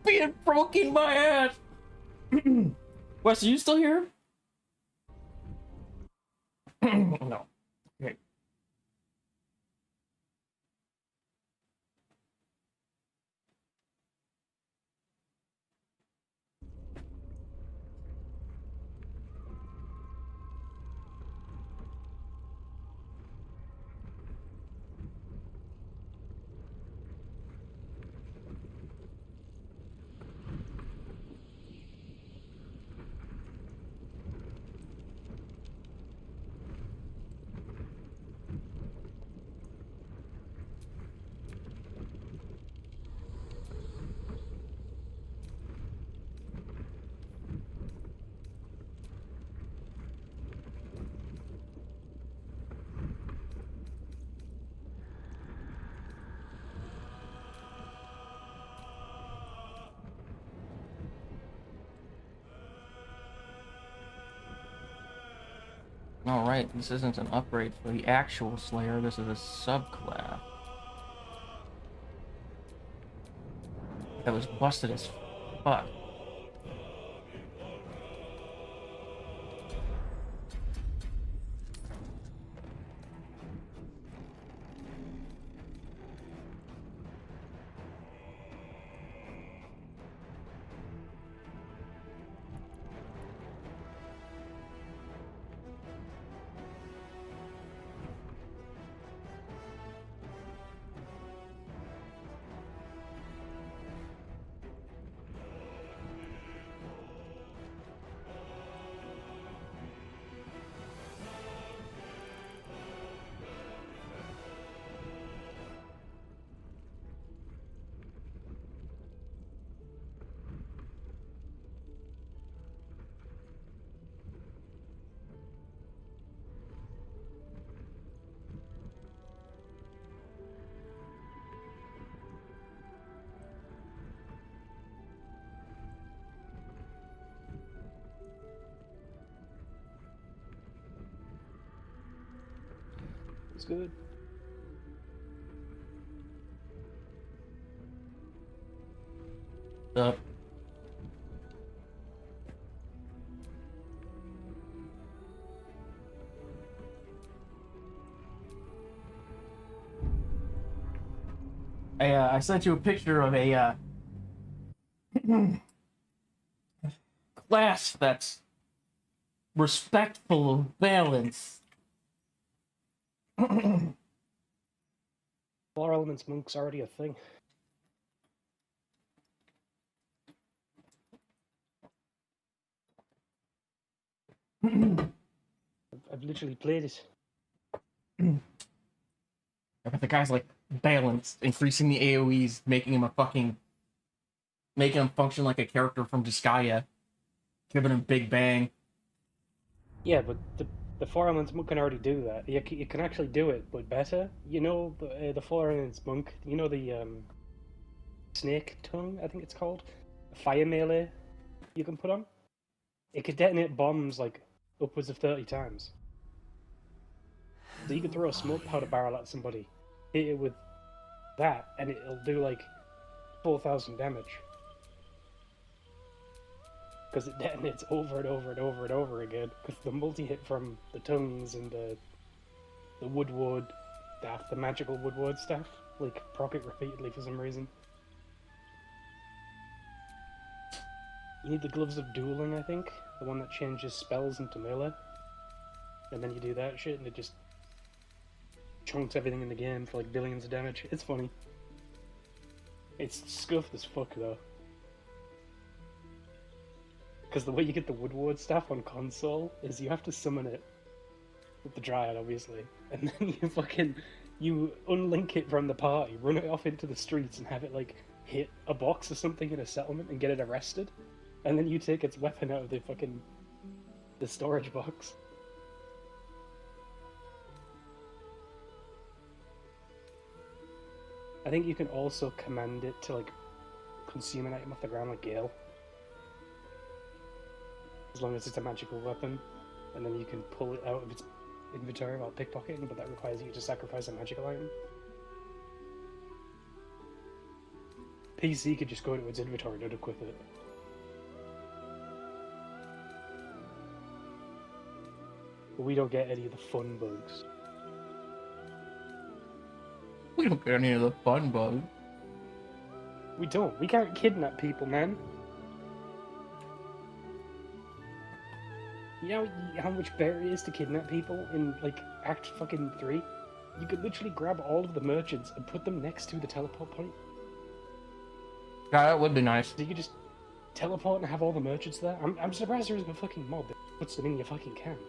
being broken my ass. Wes, are you still here? No. Okay. Alright, this isn't an upgrade for the actual Slayer, this is a subclass. That was busted as fuck. It's good. Up. I sent you a picture of a class that's respectful of balance. Four Elements Monk's already a thing. I've literally played it. But the guy's like balanced, increasing the AoEs, making him function like a character from Disgaea, giving him Big Bang. Yeah, but the Four Elements Monk can already do that. You can actually do it, but better. You know the Four Elements Monk. You know the snake tongue, I think it's called. A fire melee you can put on. It could detonate bombs like upwards of 30 times. So you can throw a smoke powder barrel at somebody, hit it with that, and it'll do like 4,000 damage. Because it detonates over and over and over and over again. Because the multi-hit from the tongues and the woodward staff, the magical woodward staff, like proc it repeatedly for some reason. You need the Gloves of Dueling, I think. The one that changes spells into melee. And then you do that shit and it just chunks everything in the game for like billions of damage. It's funny. It's scuffed as fuck though. Because the way you get the woodward staff on console is you have to summon it with the Dryad, obviously, and then you unlink it from the party, run it off into the streets, and have it like hit a box or something in a settlement and get it arrested, and then you take its weapon out of the storage box. I think you can also command it to like consume an item off the ground like Gale. As long as it's a magical weapon, and then you can pull it out of its inventory while pickpocketing, but that requires you to sacrifice a magical item. PC could just go into its inventory and unequip it. But we don't get any of the fun bugs. We don't get any of the fun bugs. We don't. We can't kidnap people, man. You know how much better it is to kidnap people in, like, Act fucking 3? You could literally grab all of the merchants and put them next to the teleport point. Yeah, that would be nice. So you could just teleport and have all the merchants there. I'm surprised there isn't a fucking mob that puts them in your fucking camp.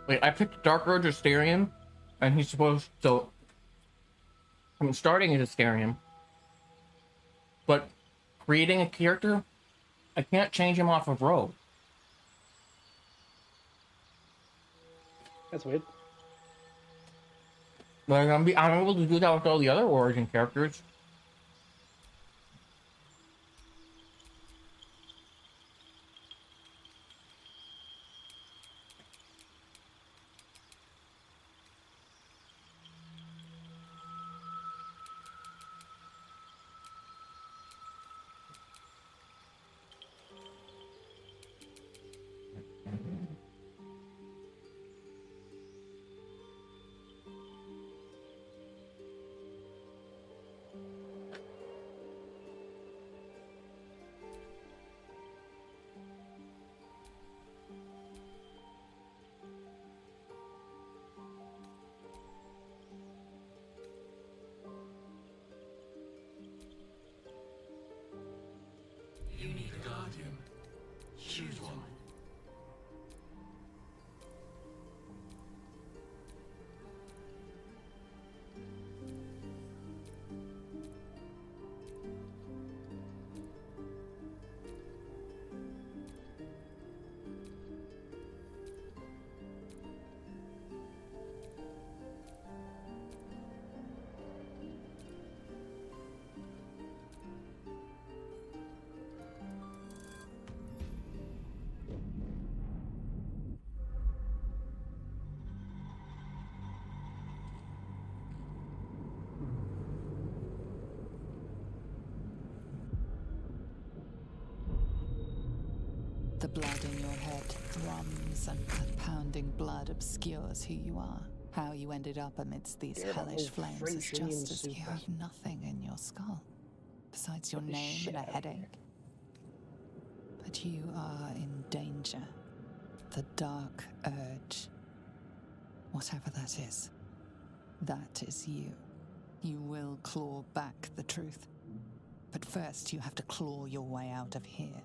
Wait, I picked Dark Road Asterion, and he's supposed to... I'm starting as Asterion, but creating a character, I can't change him off of Rogue. That's weird. Like, I'm able to do that with all the other Origin characters. You need a guardian. Choose one. The blood in your head thrums, and that pounding blood obscures who you are. How you ended up amidst these hellish flames is just as you have nothing in your skull, besides your name and a headache. But you are in danger. The dark urge. Whatever that is you. You will claw back the truth. But first you have to claw your way out of here.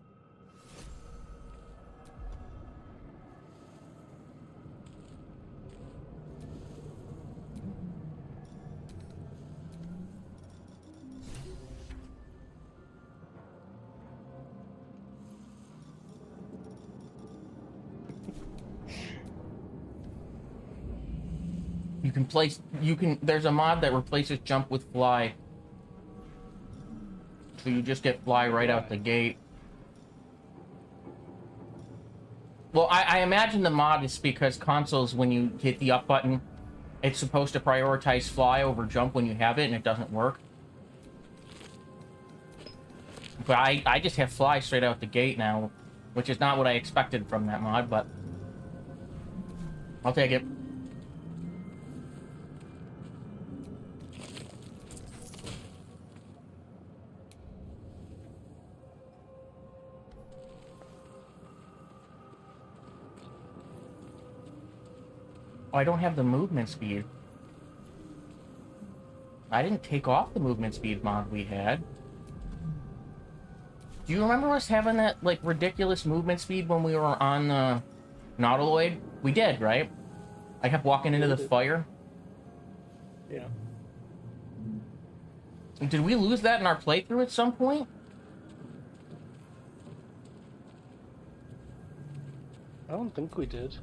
There's a mod that replaces jump with fly. So you just get fly right out the gate. Well, I imagine the mod is because consoles, when you hit the up button, it's supposed to prioritize fly over jump when you have it, and it doesn't work. But I just have fly straight out the gate now, which is not what I expected from that mod, but I'll take it. Oh, I don't have the movement speed. I didn't take off the movement speed mod we had. Do you remember us having that, like, ridiculous movement speed when we were on the Nautiloid? We did, right? I kept walking into the fire. Yeah. Did we lose that in our playthrough at some point? I don't think we did.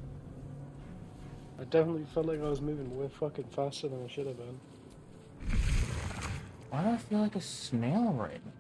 I definitely felt like I was moving way fucking faster than I should have been. Why do I feel like a snail right now?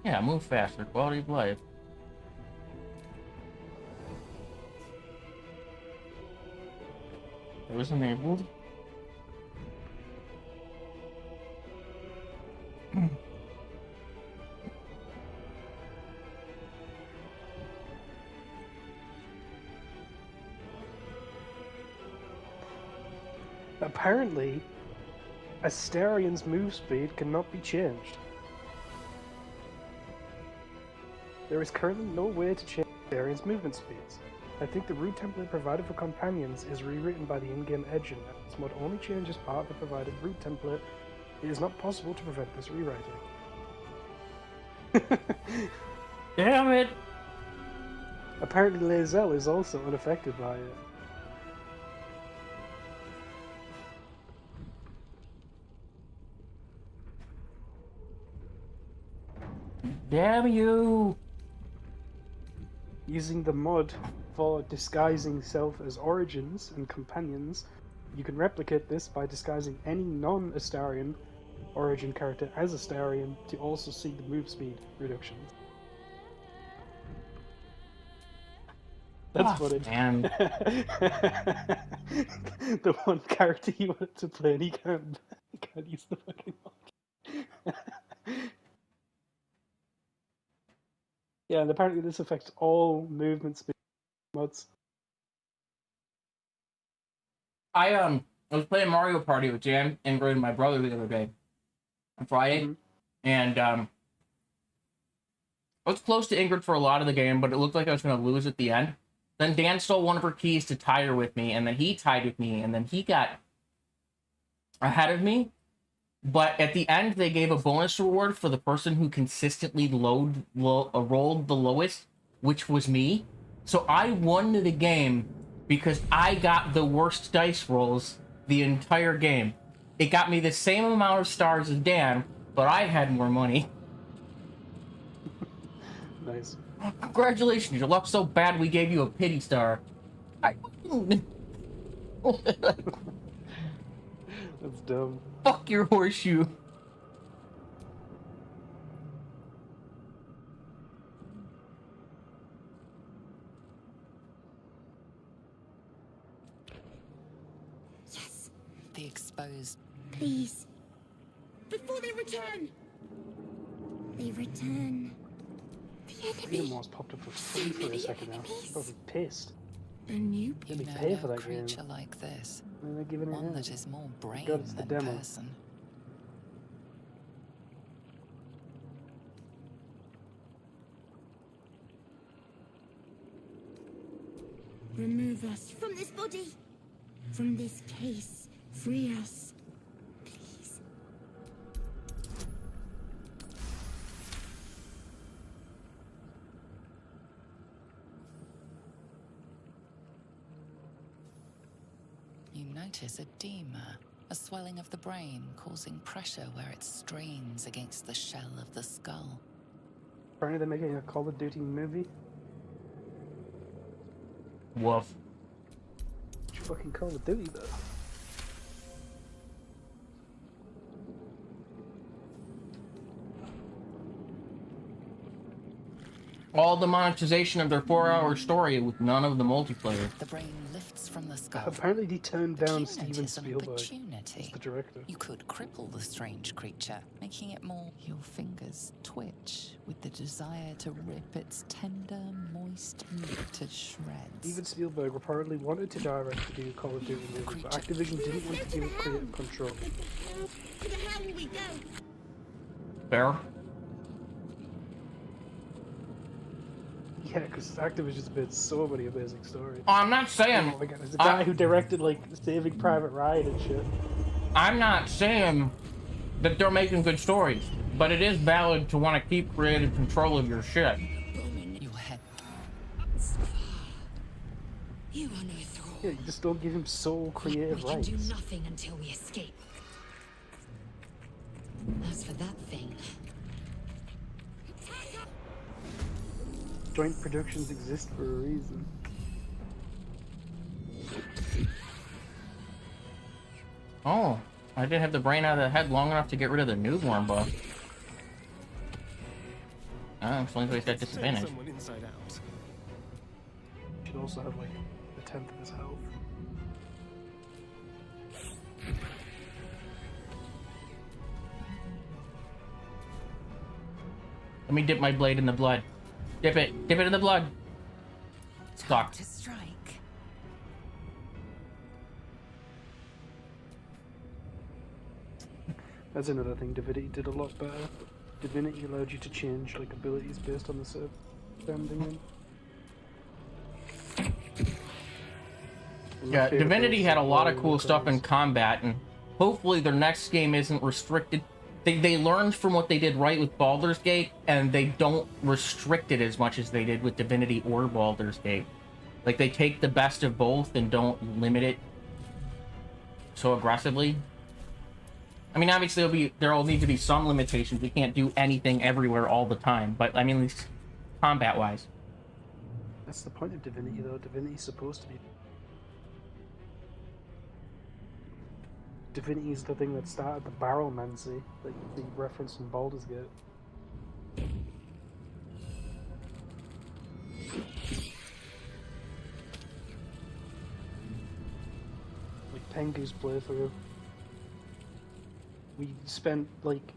Yeah, move faster. Quality of life. It was enabled. Apparently, Astarion's move speed cannot be changed. There is currently no way to change Astarion's movement speeds. I think the route template provided for companions is rewritten by the in-game engine, and this mod only changes part of the provided route template. It is not possible to prevent this rewriting. Damn it! Apparently Lae'zel is also unaffected by it. Damn you! Using the mod for disguising self as origins and companions, you can replicate this by disguising any non-Astarion origin character as Astarion to also see the move speed reductions. That's funny. Man. The one character you wanted to play and he can't use the fucking mod. Yeah, and apparently this affects all movement speed mods. I was playing Mario Party with Jam, Ingrid, and my brother the other day on Friday, and I was close to Ingrid for a lot of the game, but it looked like I was going to lose at the end. Then Dan stole one of her keys to tie her with me, and then he tied with me, and then he got ahead of me. But at the end, they gave a bonus reward for the person who consistently rolled the lowest, which was me. So I won the game because I got the worst dice rolls the entire game. It got me the same amount of stars as Dan, but I had more money. Nice. Congratulations, your luck's so bad we gave you a pity star. That's dumb. Fuck your horseshoe. Yes, the exposed Please. Before they return! They return. The enemy. Freedom Wars popped up for free for a second now. I'm probably pissed. A new Let me you pay know for no that game. creature like this. And they're giving it One out. that is more brain God, it's the than demo. person. Remove us from this body. From this case. Free us. Please. You notice edema, a swelling of the brain causing pressure where it strains against the shell of the skull. Apparently they're making a Call of Duty movie. Woof. It's fucking Call of Duty though. All the monetization of their 4-hour story with none of the multiplayer. The brain lifts from the skull. Apparently they turned down You Steven notice an Spielberg opportunity. as the director. You could cripple the strange creature, making it more. Your fingers twitch with the desire to rip its tender, moist meat to shreds. Steven Spielberg reportedly wanted to direct the new Call of Duty movie, but Activision didn't want to give it creative control. To the hell we go. Fair. Yeah, because Activision's made so many amazing stories. Oh, I'm not saying. Oh my god, there's a guy who directed like Saving Private Ryan and shit. I'm not saying that they're making good stories, but it is valid to want to keep creative control of your shit. Your head. You are no thrall. Yeah, you just don't give him sole creative We can rights. do nothing until we escape. As for that thing, Joint productions exist for a reason. Oh, I didn't have the brain out of the head long enough to get rid of the newborn buff. Oh, explains why he's got disadvantage. Someone inside out. Should also have like a tenth of his health. Let me dip my blade in the blood. Dip it in the blood. Stop. To strike. That's another thing Divinity did a lot better. Divinity allowed you to change like abilities based on the server standing in. Yeah, Divinity had a lot of cool stuff in combat, and hopefully their next game isn't restricted. They learned from what they did right with Baldur's Gate, and they don't restrict it as much as they did with Divinity or Baldur's Gate. Like, they take the best of both and don't limit it so aggressively. I mean, obviously there'll need to be some limitations. We can't do anything everywhere all the time, but I mean, at least combat-wise. That's the point of Divinity, though. Divinity's supposed to be. Divinity is the thing that started the Barrelmancy, like the reference in Baldur's Gate. Like Pengu's playthrough. We spent like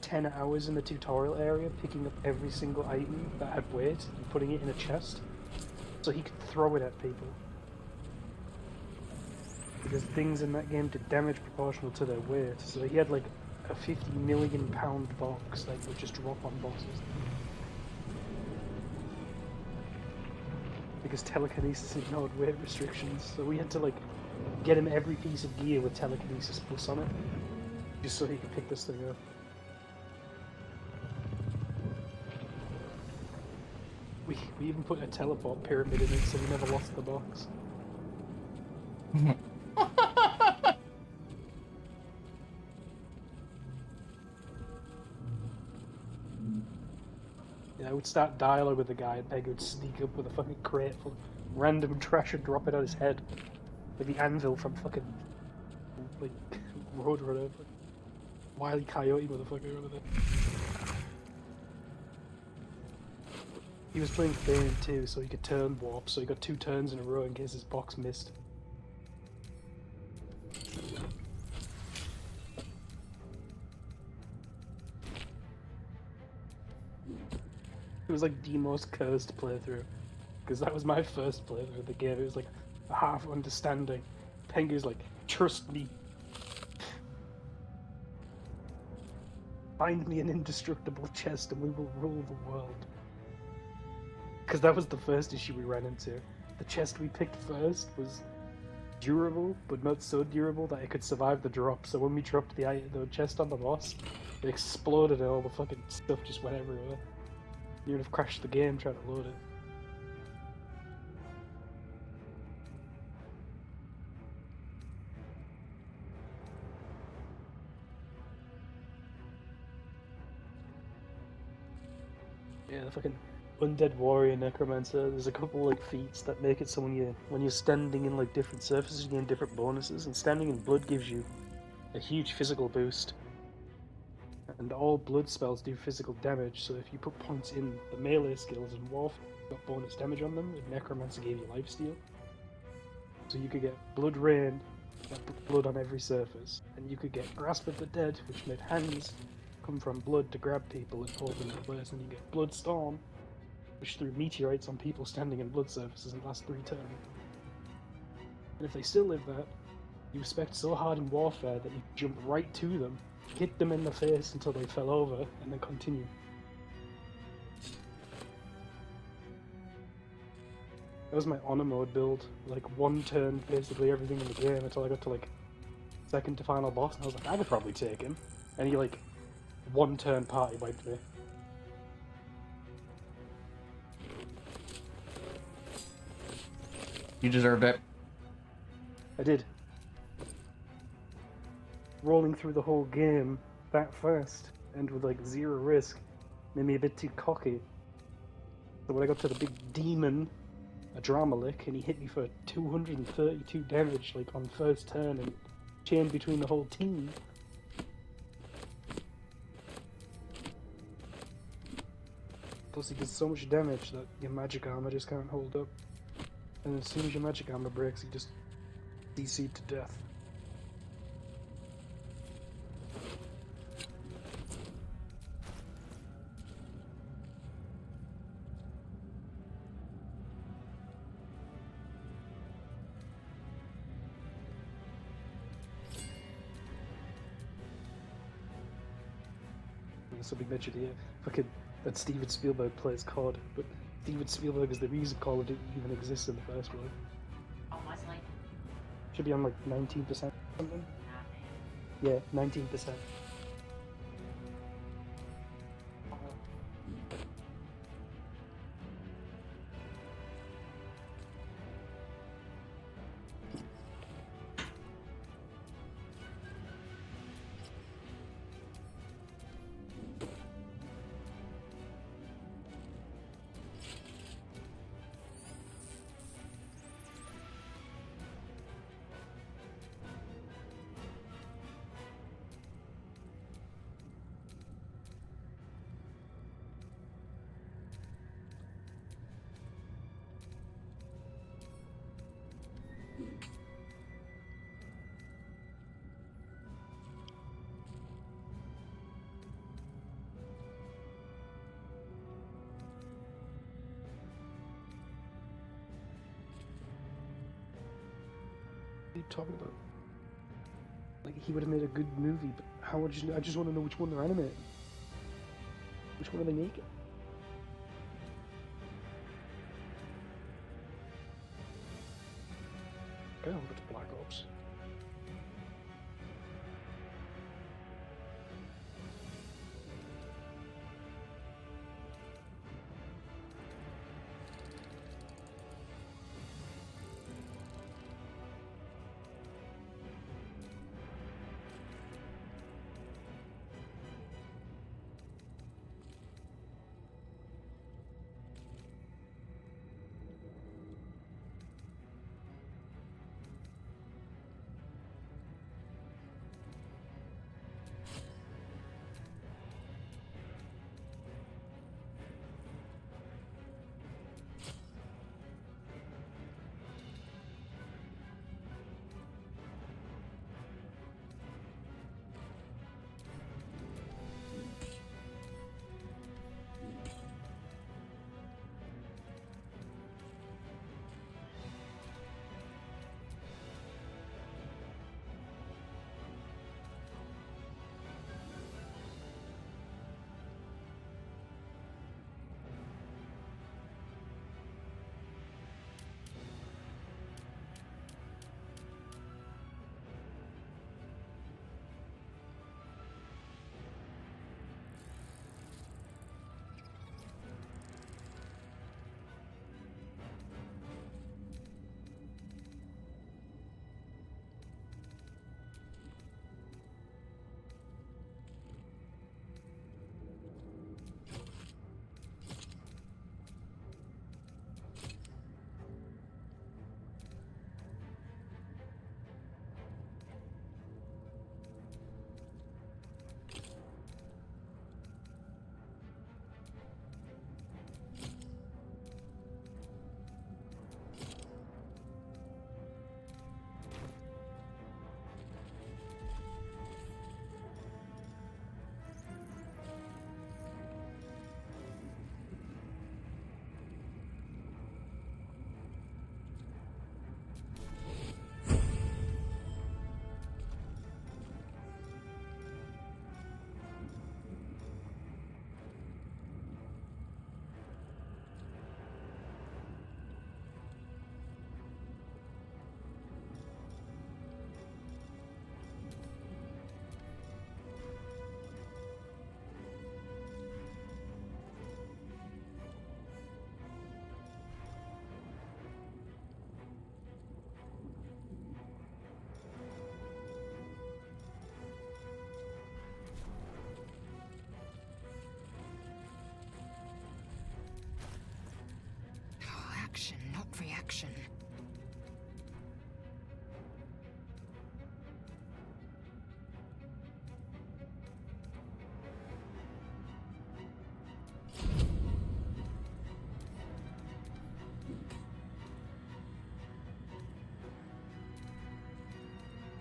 10 hours in the tutorial area picking up every single item that had weight and putting it in a chest so he could throw it at people. Because things in that game did damage proportional to their weight, so he had like a 50 million pound box that would just drop on bosses. Because telekinesis ignored weight restrictions, so we had to like get him every piece of gear with telekinesis plus on it, just so he could pick this thing up. We even put a teleport pyramid in it so we never lost the box. Yeah, I would start dialogue with the guy and Peg would sneak up with a fucking crate full of random trash and drop it on his head. Like the anvil from fucking like Roadrunner. Wile E. Coyote motherfucker over there. He was playing Bane too, so he could turn warp, so he got 2 turns in a row in case his box missed. was like the most cursed playthrough. Because that was my first playthrough of the game. It was like a half understanding. Pengu's like, trust me. Find me an indestructible chest and we will rule the world. Because that was the first issue we ran into. The chest we picked first was durable, but not so durable that it could survive the drop. So when we dropped the chest on the boss, it exploded and all the fucking stuff just went everywhere. You would have crashed the game trying to load it. Yeah, the fucking Undead Warrior Necromancer. There's a couple like feats that make it so when you're standing in like different surfaces, you gain different bonuses. And standing in blood gives you a huge physical boost. And all blood spells do physical damage. So if you put points in the melee skills and Warfare got bonus damage on them, and Necromancer gave you lifesteal. So you could get Blood Rain, get blood on every surface, and you could get Grasp of the Dead, which made hands come from blood to grab people and hold them in place, and you get Blood Storm, which threw meteorites on people standing in blood surfaces and last 3 turns. And if they still live that, you respect so hard in Warfare that you jump right to them, hit them in the face until they fell over, and then continue. That was my honor mode build, like 1 turn basically everything in the game until I got to like second to final boss, and I was like, I could probably take him. And he like 1 turn party wiped me. You deserved it. I did. Rolling through the whole game that fast and with like 0 risk made me a bit too cocky. So when I got to the big demon, a Dramalik, and he hit me for 232 damage like on first turn and chained between the whole team. Plus he does so much damage that your magic armor just can't hold up. And as soon as your magic armor breaks, he just DC'd to death. This will be mentioned here. Fucking that Steven Spielberg plays COD, but Steven Spielberg is the reason Call of Duty even exists in the first place. Should be on like 19% or something. Yeah, 19%. What are you talking about? Like, he would have made a good movie, but how would you... I just want to know which one they're animating. Which one are they making? Okay, I'll go to Black Ops.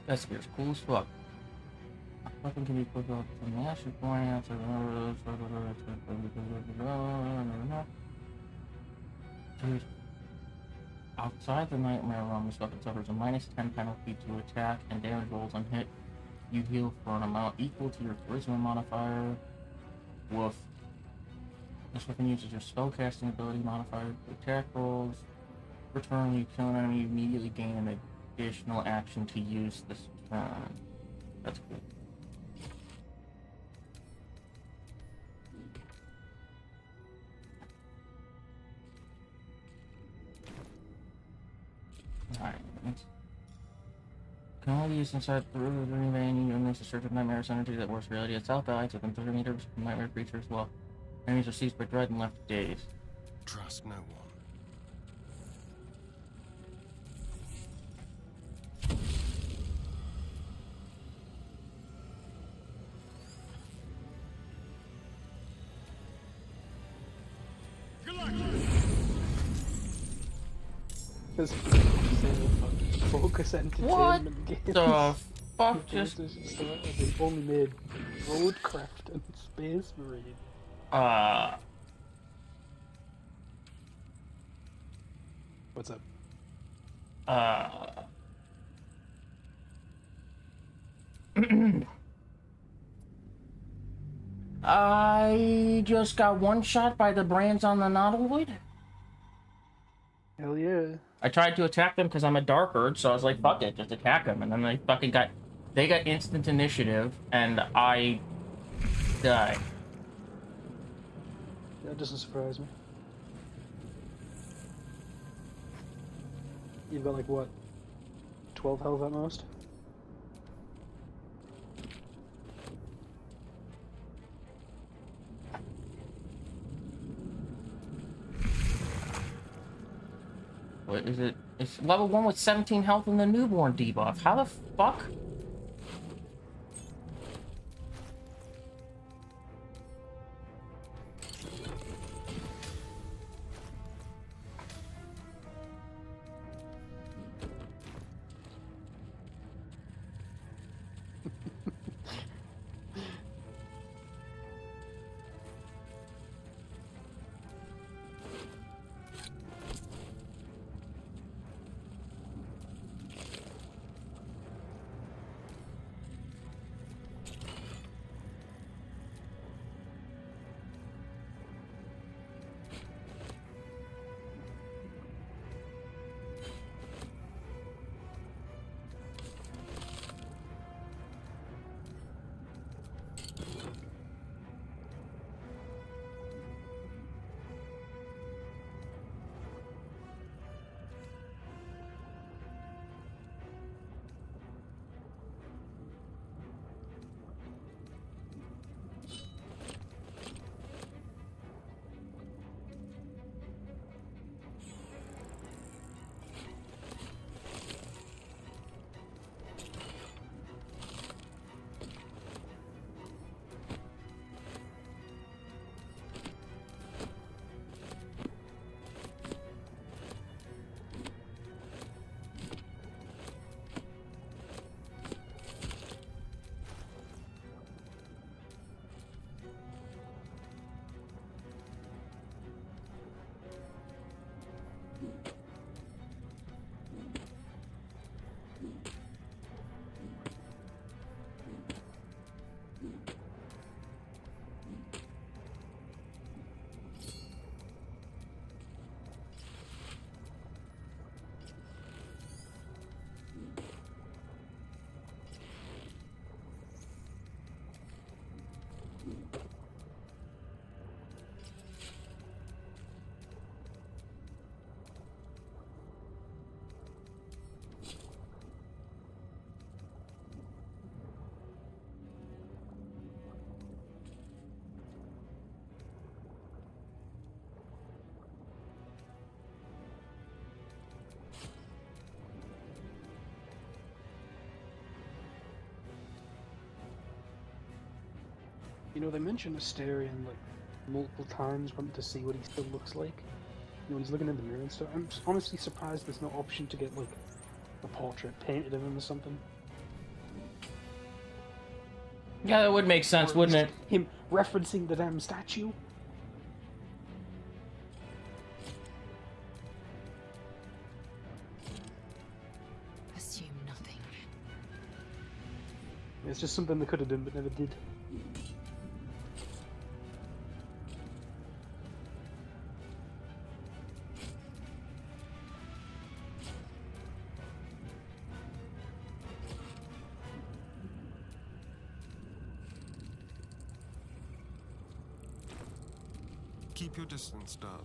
That scare's cool as fuck. Weapon can be put up to mash and point out to outside the nightmare realm, this weapon suffers a -10 penalty to attack and damage rolls on hit. You heal for an amount equal to your charisma modifier. Woof. This weapon uses your spellcasting ability modifier to attack rolls. Return, you kill an enemy, you immediately gain an additional action to use this turn. That's cool. Alright, can only be used inside the vein. You unleash a surge of nightmare's energy that works reality itself. Allies within 30 meters from nightmare creatures. Well, enemies are seized by dread and left dazed. Trust no one. This is focus entertainment What game. the fuck just... They've only made Roadcraft and Space Marine. What's up? I just got one shot by the brands on the Nautiloid. Hell yeah. I tried to attack them because I'm a Dark Urge, so I was like, fuck it, just attack them. And then they fucking got instant initiative, and I died. That doesn't surprise me. You've got like what? 12 health at most? What is it? It's level 1 with 17 health and the newborn debuff. How the fuck? You know, they mention Asterion like multiple times, wanting to see what he still looks like. You know, he's looking in the mirror and stuff. I'm honestly surprised there's no option to get like a portrait painted of him or something. Yeah, that would make sense, Or wouldn't it? just him referencing the damn statue. Assume nothing. It's just something they could have done but never did. Keep your distance, darling.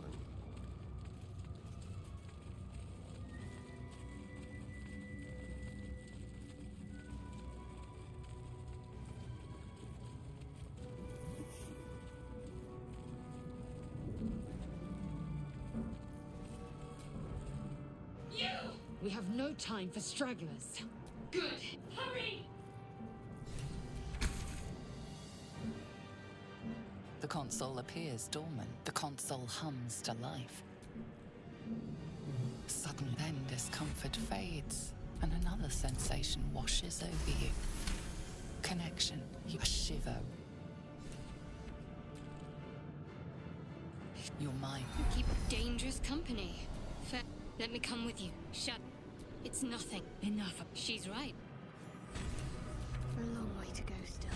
We have no time for stragglers. Good. Hurry! The console appears dormant. The console hums to life. Suddenly, then discomfort fades, and another sensation washes over you. Connection. You shiver. Your mind. You keep dangerous company. Fair. Let me come with you. Shut. It's nothing. Enough. She's right. A long way to go still.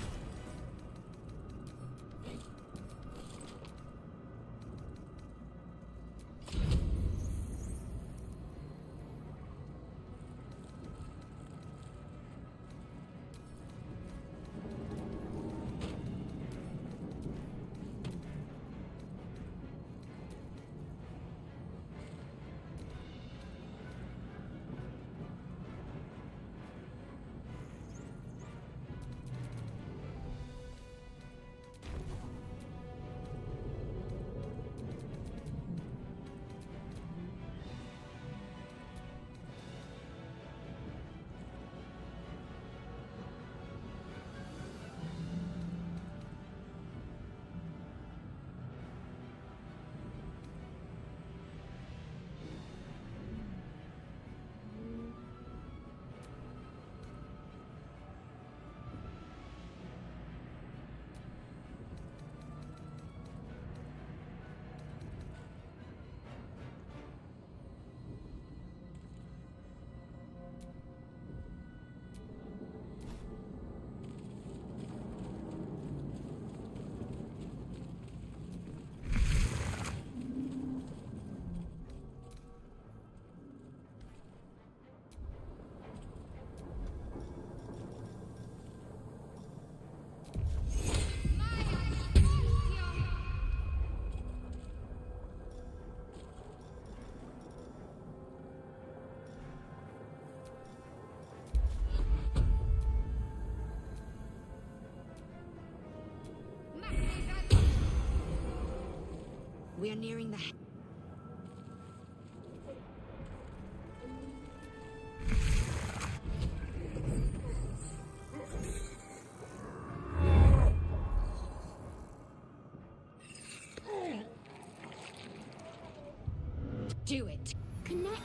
We are nearing the... Do it. Connect.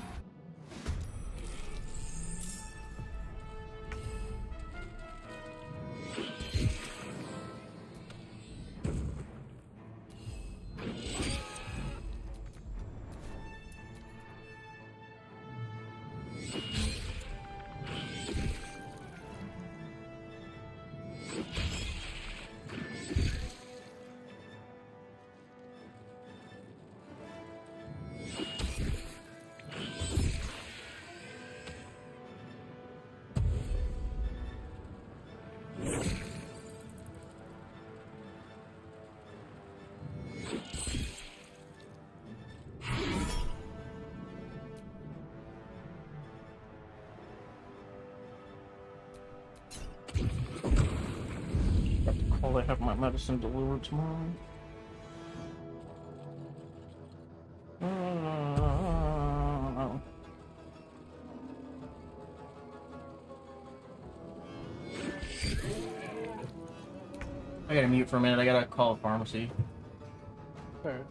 I'll have my medicine delivered tomorrow. I gotta mute for a minute. I gotta call a pharmacy. Alright.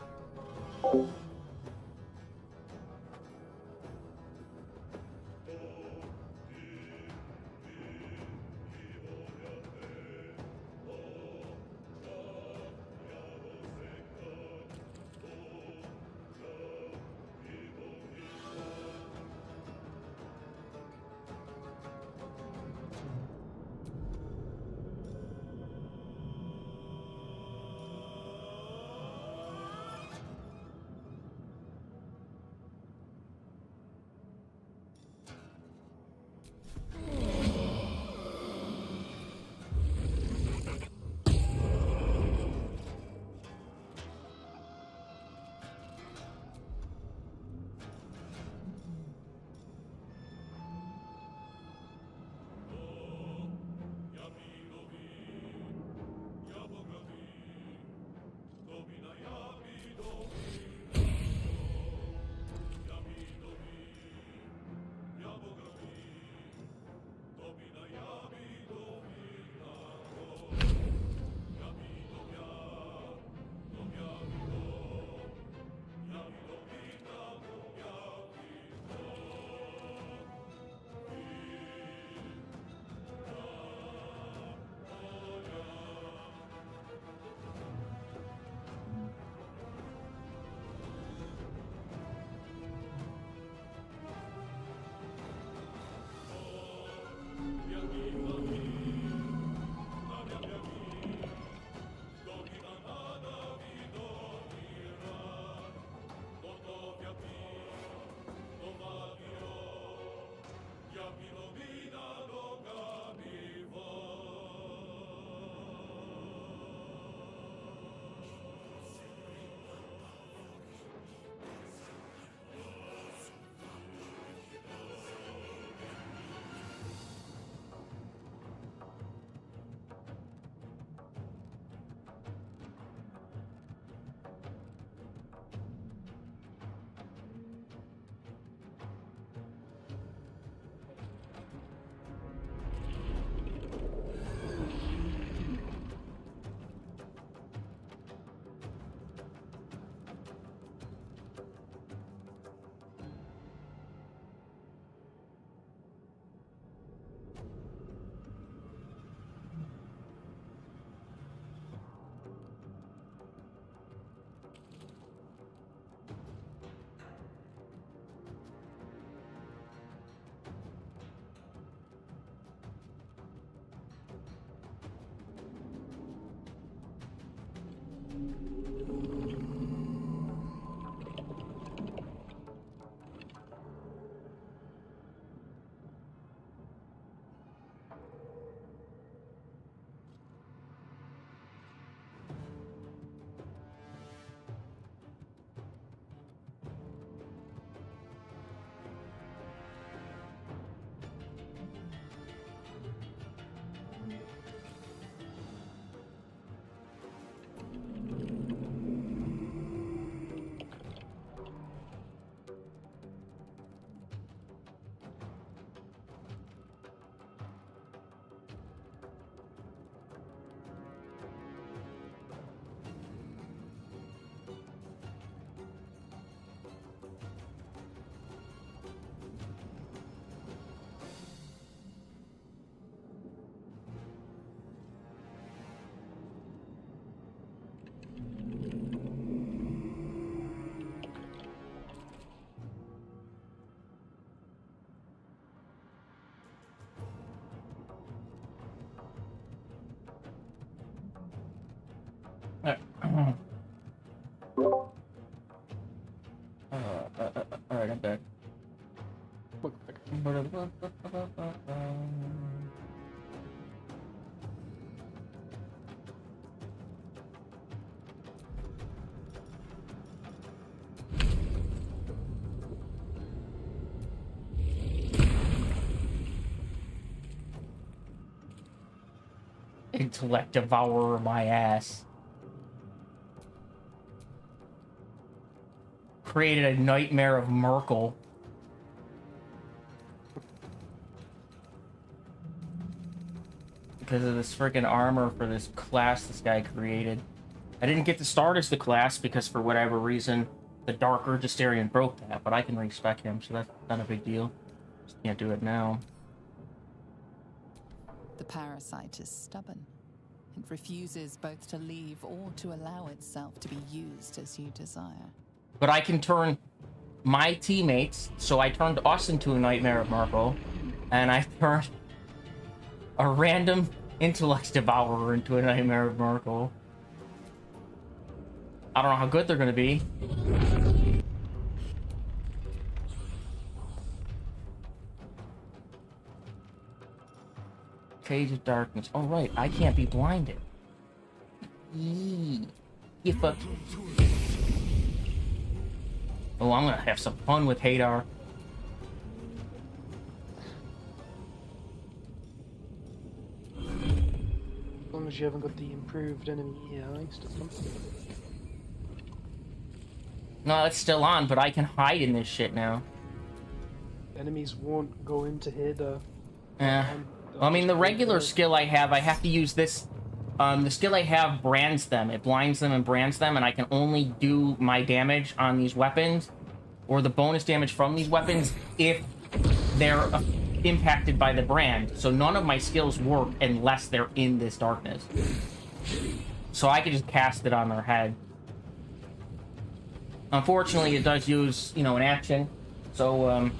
Alright, I'm back. Intellect devourer my ass. Created a nightmare of Merkel. Because of this freaking armor for this class this guy created. I didn't get to start as the class because for whatever reason the Darker Justarian broke that, but I can respec him, so that's not a big deal. Just can't do it now. The parasite is stubborn. It refuses both to leave or to allow itself to be used as you desire. But I can turn my teammates, so I turned us into a Nightmare of Merkel, and I turned a random Intellect Devourer into a Nightmare of Merkel. I don't know how good they're gonna be. Cage of Darkness. Oh right, I can't be blinded. Yee. You fucked. Oh, I'm gonna have some fun with Hadar. As long as you haven't got the improved enemy AI stuff. No, it's still on, but I can hide in this shit now. Enemies won't go into Hadar. Yeah. I mean, the regular skill I have to use this. The skill I have brands them. It blinds them and brands them, and I can only do my damage on these weapons, or the bonus damage from these weapons, if they're impacted by the brand. So none of my skills work unless they're in this darkness. So I could just cast it on their head. Unfortunately, it does use, you know, an action. So,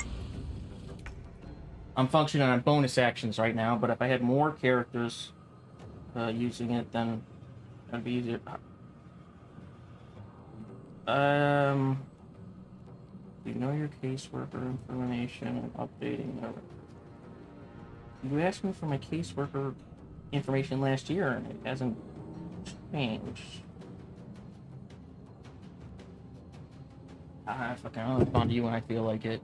I'm functioning on bonus actions right now, but if I had more characters using it, then that'd be easier. You know your caseworker information and updating it. You asked me for my caseworker information last year, and it hasn't changed. I'll respond to you when I feel like it.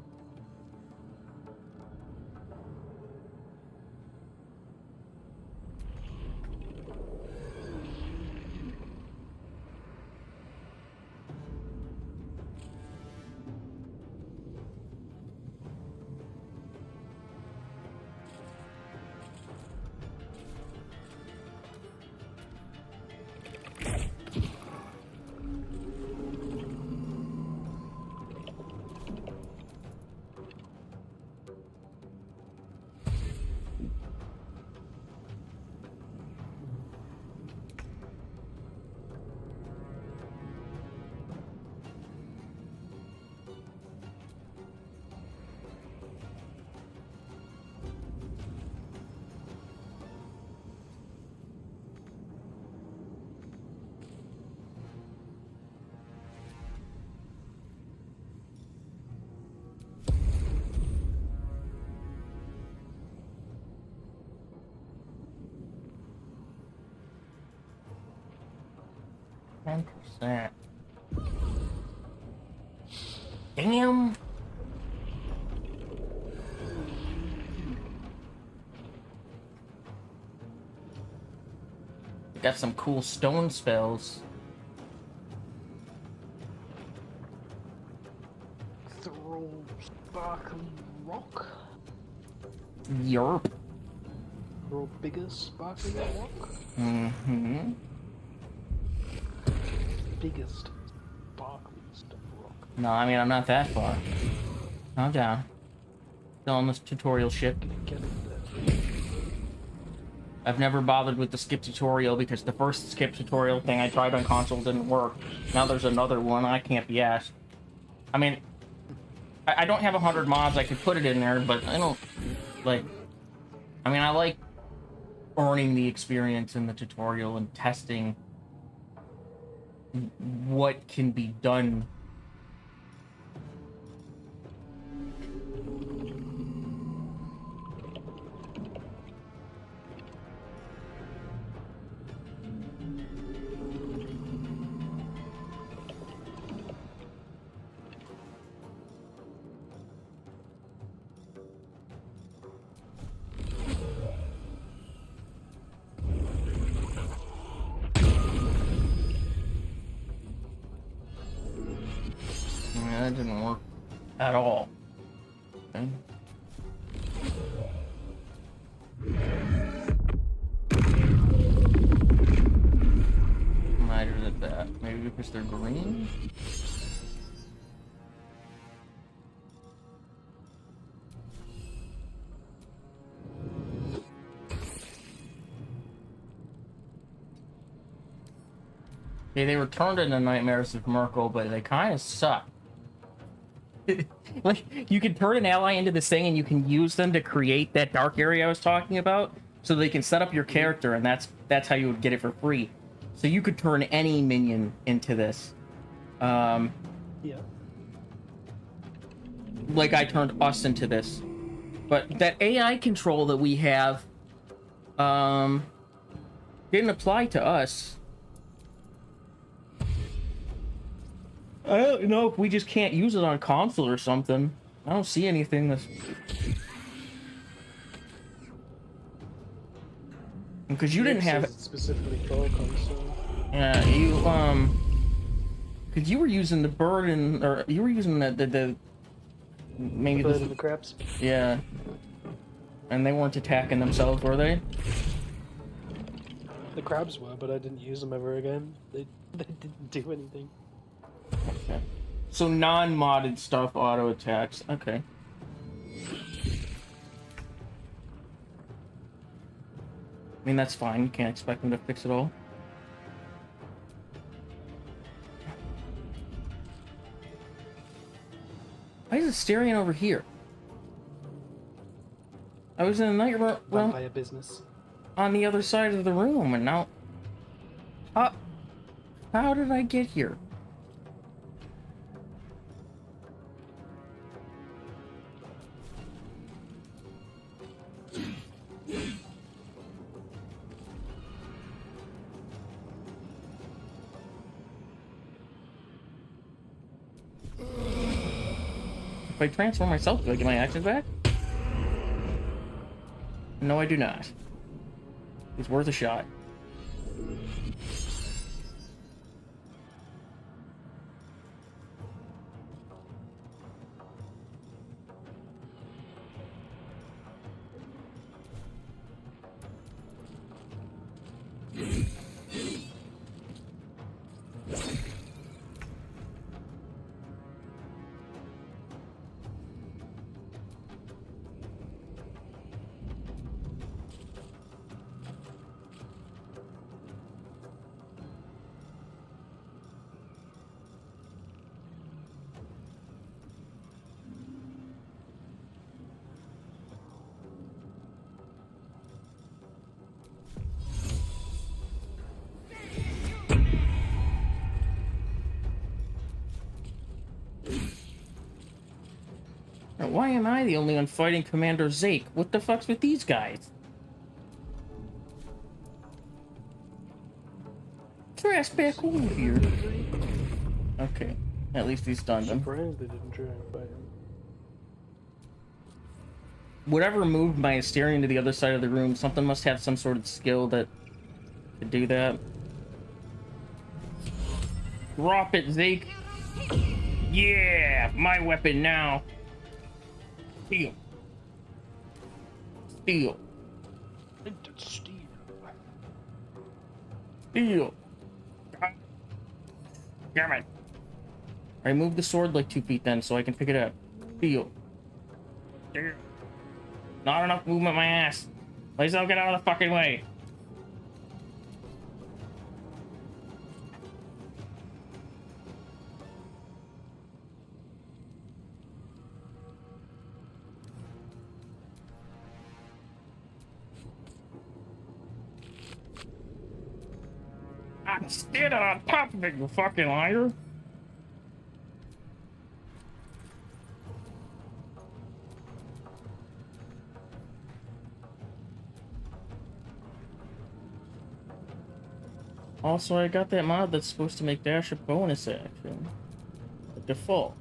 10%. Damn. Got some cool stone spells. Throw sparkly rock. Yerp. Throw bigger sparkly rock. Mm-hmm. Biggest sparkliest rock. No, I mean, I'm not that far. Calm down. Still on this tutorial ship. I've never bothered with the skip tutorial because the first skip tutorial thing I tried on console didn't work. Now there's another one, I can't be asked. I mean, I don't have 100 mods, I could put it in there, but I don't, like... I mean, I like earning the experience in the tutorial and testing what can be done. That didn't work at all. Okay. Why is it that? Maybe because they're green? Okay, they were turned into Nightmares of Merkel, but they kind of suck. Like, you can turn an ally into this thing and you can use them to create that dark area I was talking about, so they can set up your character, and that's how you would get it for free. So you could turn any minion into this. Yeah. Like I turned us into this. But that AI control that we have didn't apply to us. I don't know if we just can't use it on console or something. I don't see anything that's... Because you didn't have... specifically for console. Yeah, you, because you were using the bird and... Or you were using the maybe the bird the... and the crabs. Yeah. And they weren't attacking themselves, were they? The crabs were, but I didn't use them ever again. They didn't do anything. Okay. So non-modded stuff auto attacks. Okay. I mean, that's fine. You can't expect them to fix it all. Why is Asterion over here? I was in a night room Vampire business. on the other side of the room, and now... How did I get here? If I transform myself, do I get my actions back? No, I do not. It's worth a shot. Why am I the only one fighting Commander Zake? What the fuck's with these guys? Get your ass back over here. Okay. At least he stunned him. Surprised they didn't try and fight him. Whatever moved my Asterion to the other side of the room, something must have some sort of skill that could do that. Drop it, Zeke. Yeah! My weapon now. Steal. Steal. Steal. Steal. Damn it. I move the sword like 2 feet then so I can pick it up. Steal. Not enough movement, my ass. Please don't get out of the fucking way. I'm standing on top of it, you fucking liar. Also, I got that mod that's supposed to make dash a bonus action. The default.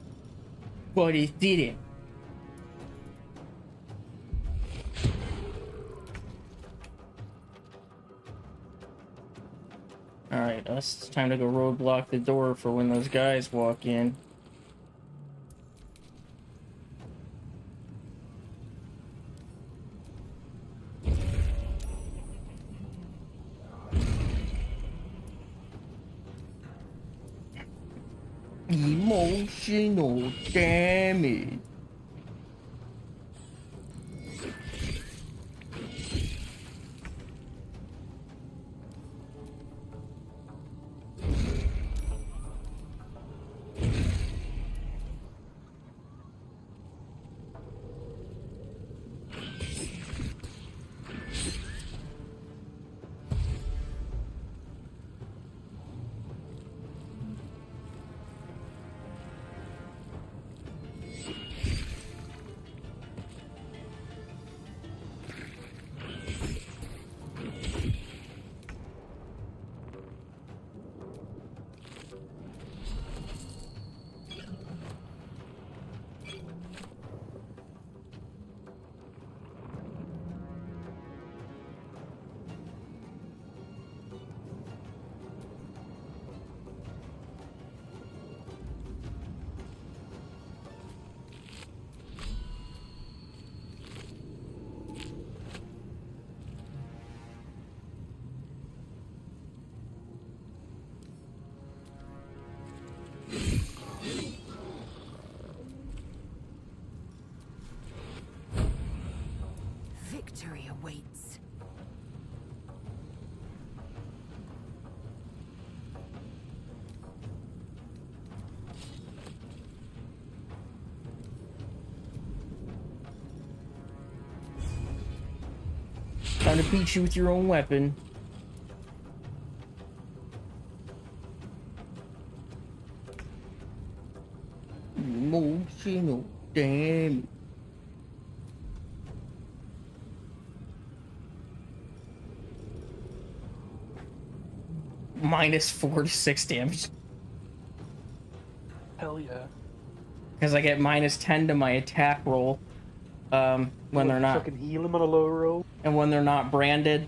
But it didn't. Alright, it's time to go roadblock the door for when those guys walk in. Emotional damage. Victory awaits. Time to beat you with your own weapon. Emotional damage. -4 to 6 damage. Hell yeah. Because I get -10 to my attack roll when they're not. Fucking heal him on a low roll. And when they're not branded.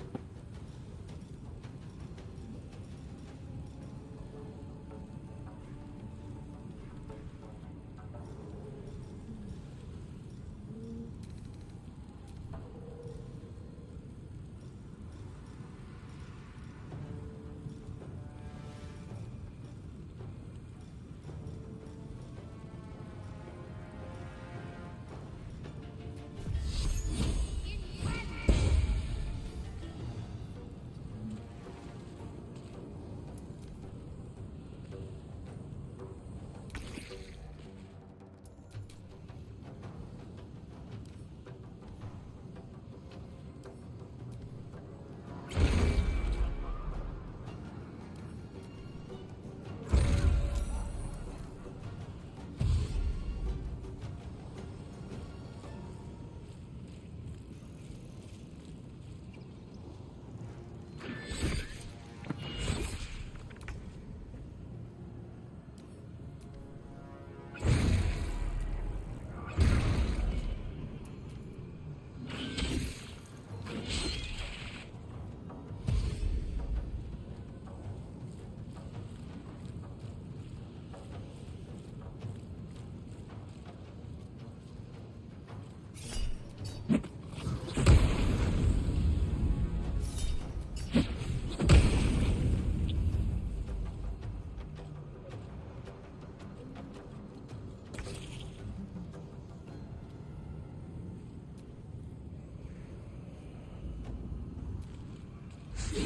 I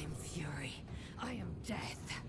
am fury. I am death.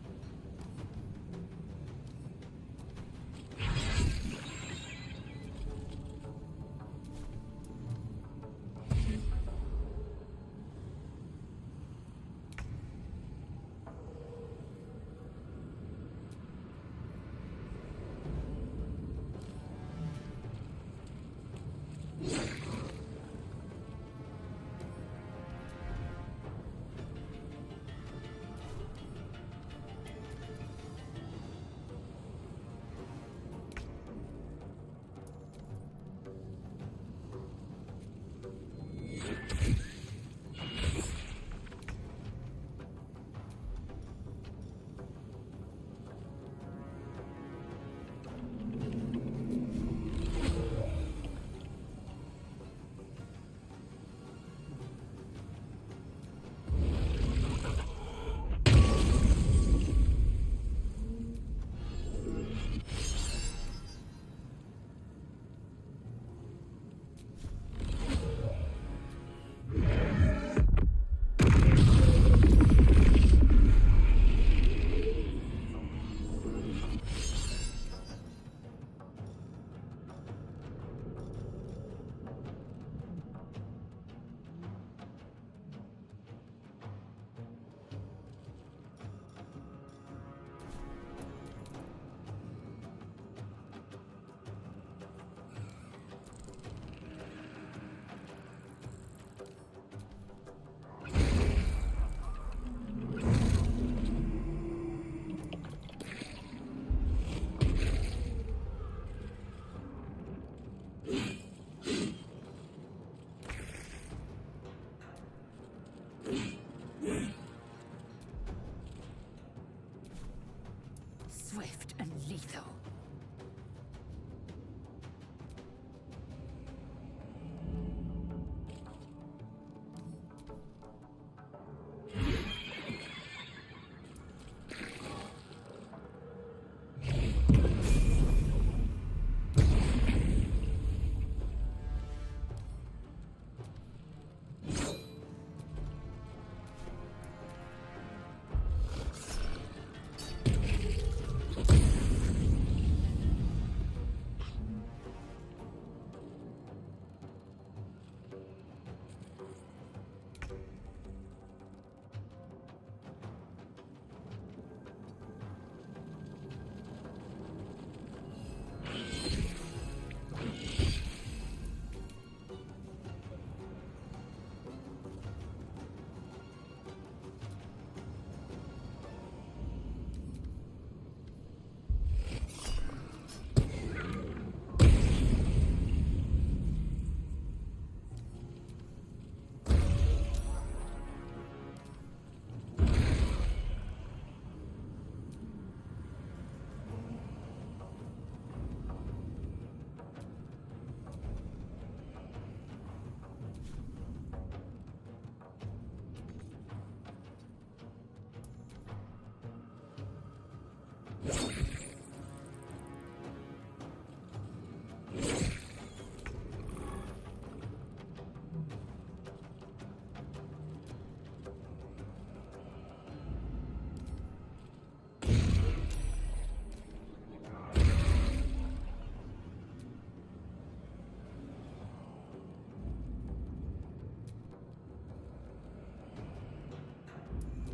Swift and lethal.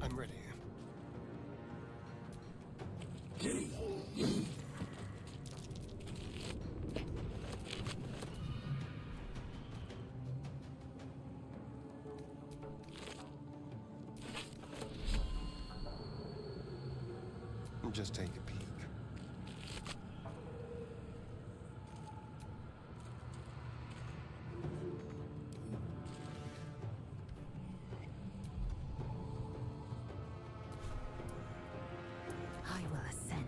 I'm ready. Just take a peek. I will ascend.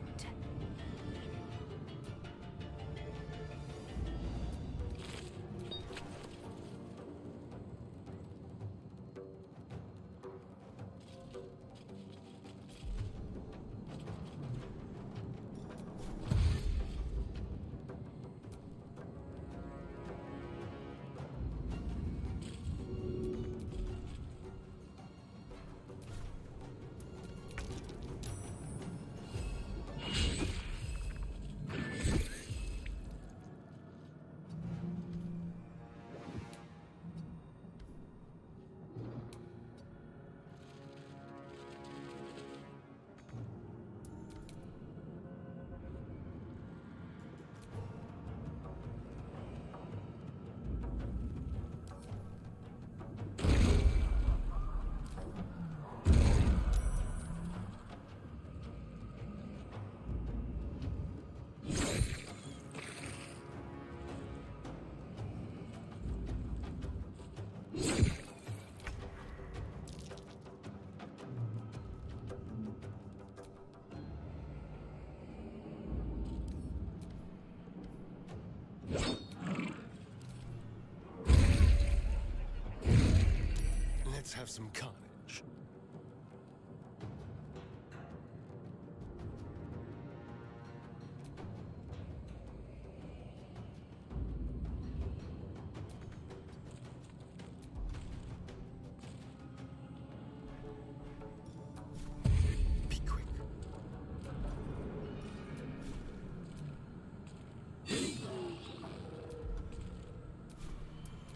have some carnage. Be quick.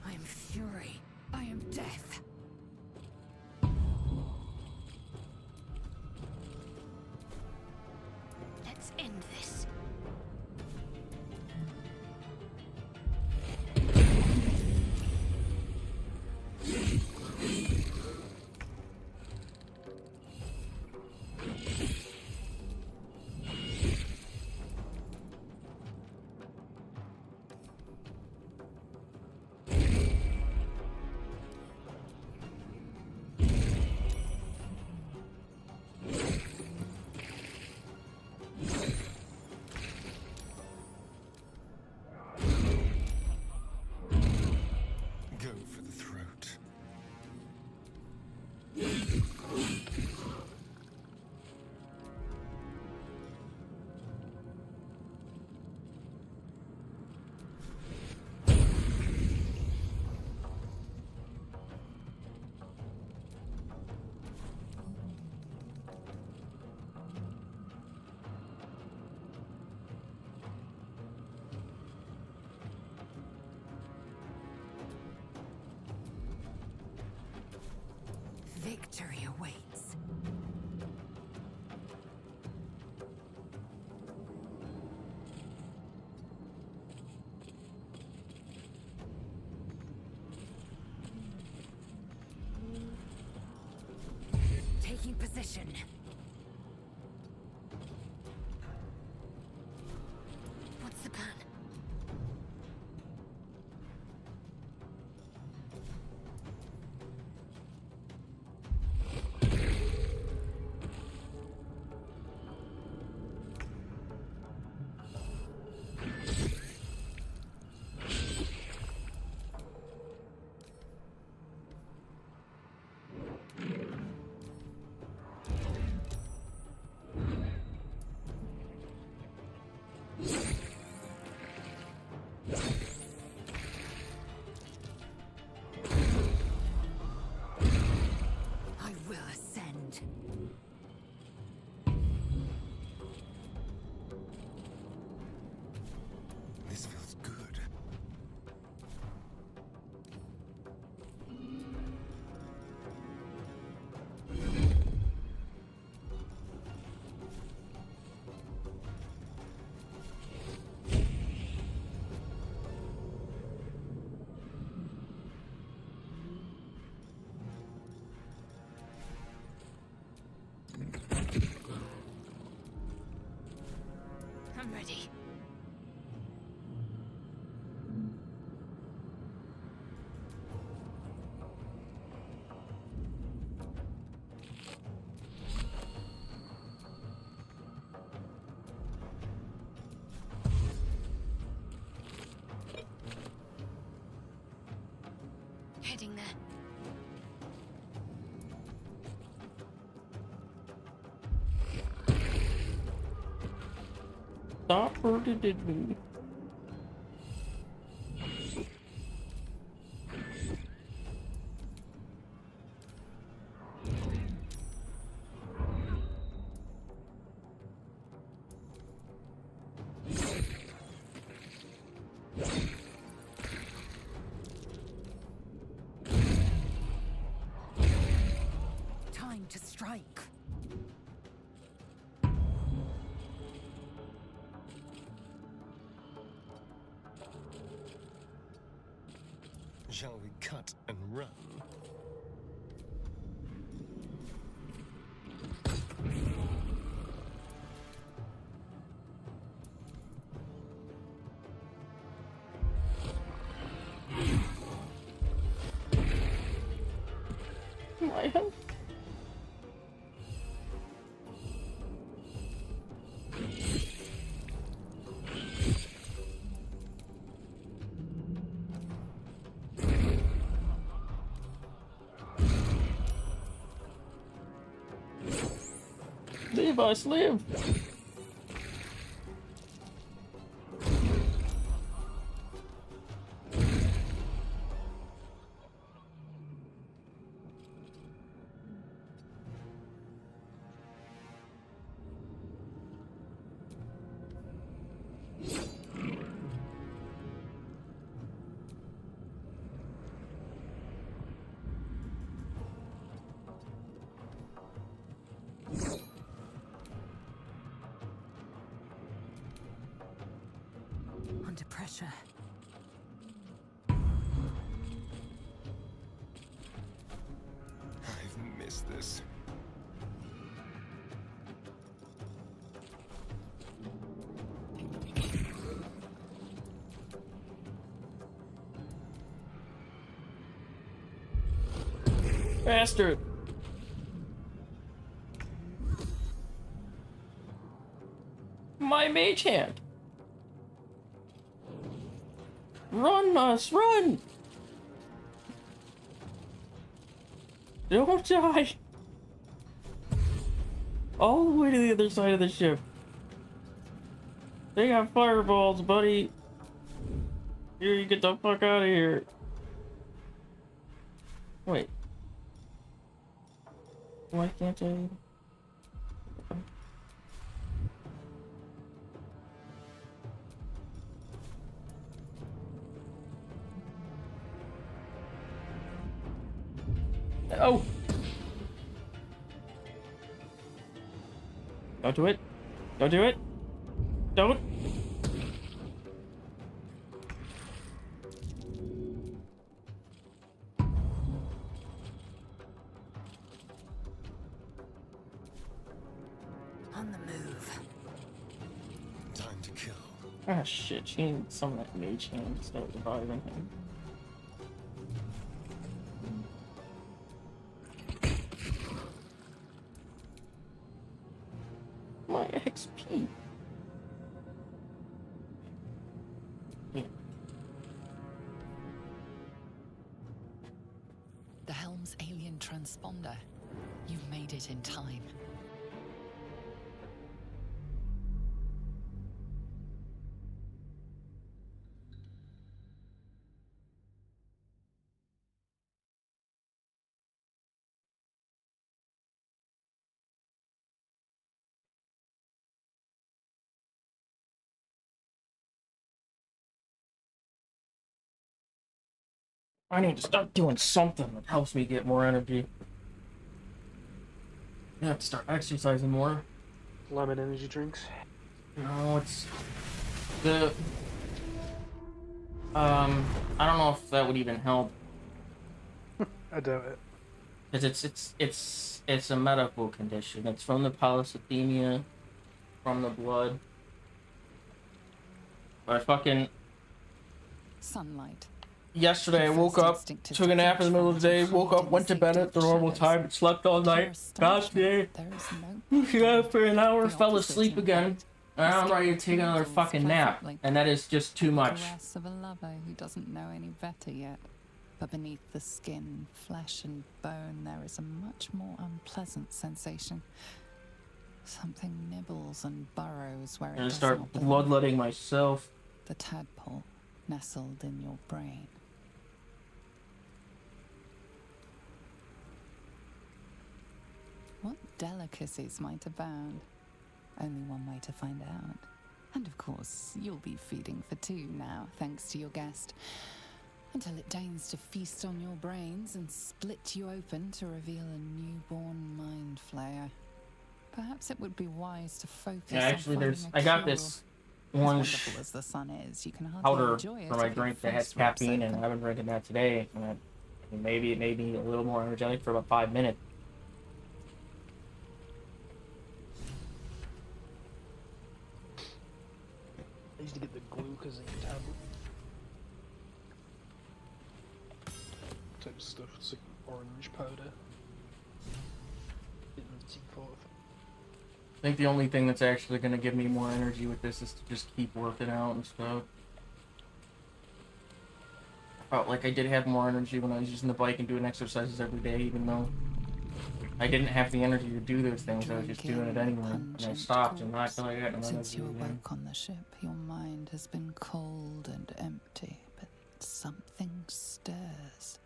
I am fury. I am death. Let's end this. Go for the throat. Victory awaits. Taking position. What's the plan? I will ascend. This feels good. I'm ready. Heading there. Stop hurting me. Time to strike. Shall we cut and run? My health. Leave us, live! Under pressure. I've missed this. Bastard! My mage hand! Run, us, run! Don't die! All the way to the other side of the ship. They got fireballs, buddy. Here, you get the fuck out of here. Wait. Why can't I? Oh! Don't do it. Don't do it. Don't. On the move. Time to kill. Ah, shit. She needs some of that mage hand to start reviving him. My XP. Yeah. The Helm's alien transponder. You've made it in time. I need to start doing something that helps me get more energy. I have to start exercising more. Lemon energy drinks. No, it's the I don't know if that would even help. I doubt it. Cause it's a medical condition. It's from the polycythemia, from the blood. But I fucking Sunlight. yesterday I woke up, took a nap in the middle of the day, woke up, went to bed at the normal time, slept all night, got there, got up for an hour, fell asleep again, and I'm ready to take another fucking nap. And that is just too much. Caress of a lover who doesn't know any better yet. But beneath the skin, flesh and bone, there is a much more unpleasant sensation. Something nibbles and burrows where I'm it gonna does start not belong. bloodletting myself. The tadpole nestled in your brain. What delicacies might abound? Only one way to find out. And of course, you'll be feeding for two now, thanks to your guest. Until it deigns to feast on your brains and split you open to reveal a newborn mind flayer. Perhaps it would be wise to focus Yeah, actually, on there's finding a I got cure. this As orange wonderful as the sun is, you can hardly powder enjoy it for my if your drink that has face rips caffeine, and open. I've been drinking that today. And maybe it made me a little more energetic for about 5 minutes. I used to get the glucosine tablet. Type of stuff. It's like orange powder. I think the only thing that's actually going to give me more energy with this is to just keep working out and stuff. I felt like I did have more energy when I was using the bike and doing exercises every day, even though I didn't have the energy to do those things. I was just doing it anyway. And I Pungent stopped and corpse. not till I got no Since you energy again. awoke on the ship, your mind has been cold and empty, but something stirs.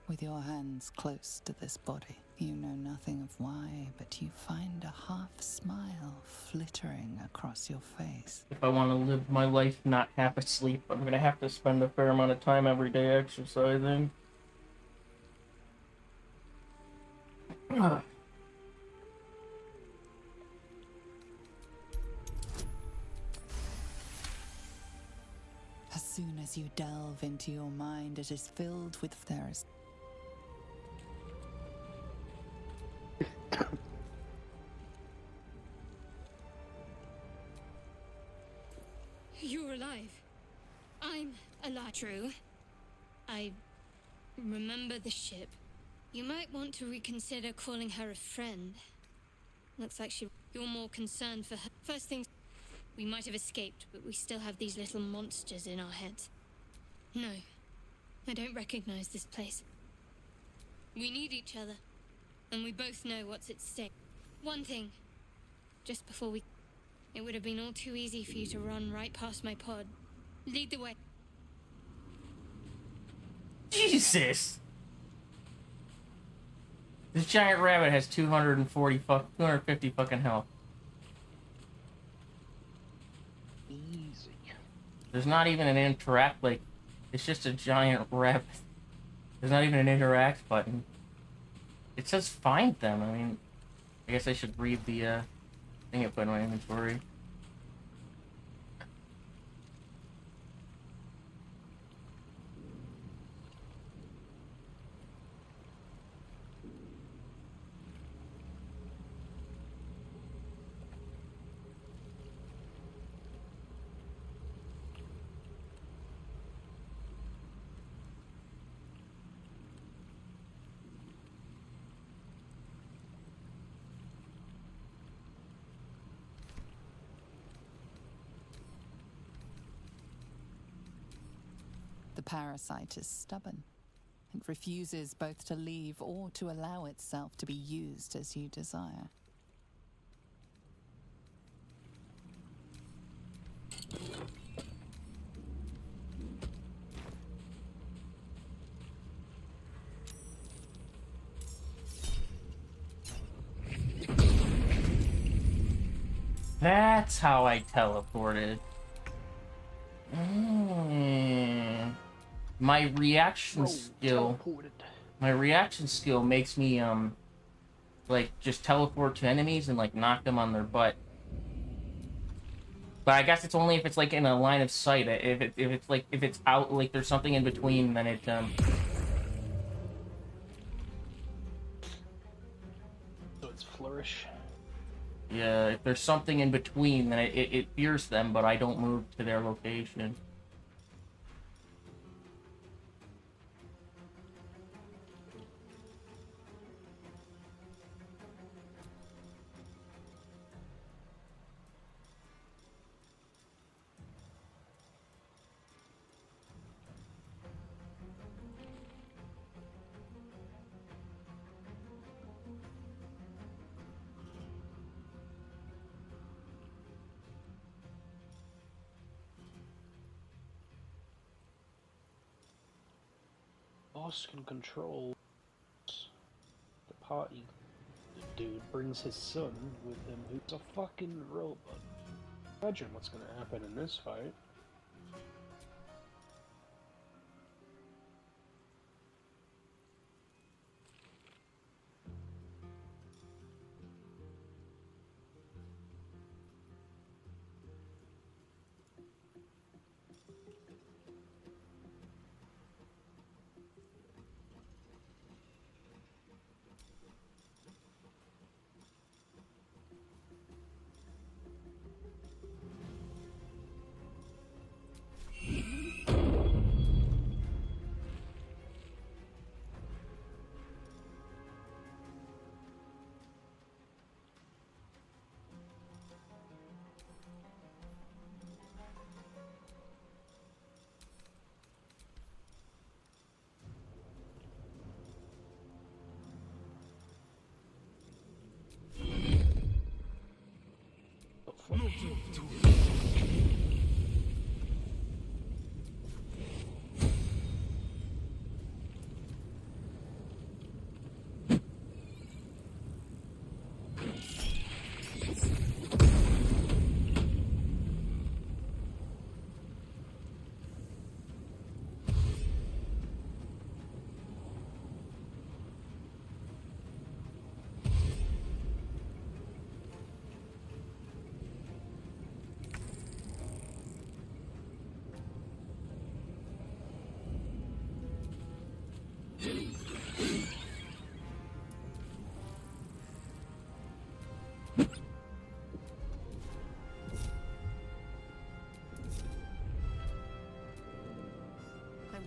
With your hands close to this body, you know nothing of why, but you find a half smile flittering across your face. If I want to live my life not half asleep, I'm gonna have to spend a fair amount of time every day exercising. As soon as you delve into your mind, it is filled with thirst. You're alive. I'm alive. True. I remember the ship. You might want to reconsider calling her a friend. Looks like you're more concerned for her. First things, we might have escaped, but we still have these little monsters in our heads. No, I don't recognize this place. We need each other, and we both know what's at stake. One thing, just before we... It would have been all too easy for you to run right past my pod. Lead the way. Jesus! This giant rabbit has 250 fucking health. Easy. There's not even an interact, like, it's just a giant rabbit. There's not even an interact button. It says find them. I mean, I guess I should read the thing I put in my inventory. The parasite is stubborn. It refuses both to leave or to allow itself to be used as you desire. That's how I teleported. My reaction skill. My reaction skill makes me like just teleport to enemies and like knock them on their butt. But I guess it's only if it's like in a line of sight. If it's out, like there's something in between, then it So it's flourish. Yeah, if there's something in between, then it fears them, but I don't move to their location. Boss can control the party. The dude brings his son with him, who's a fucking robot. Imagine what's gonna happen in this fight.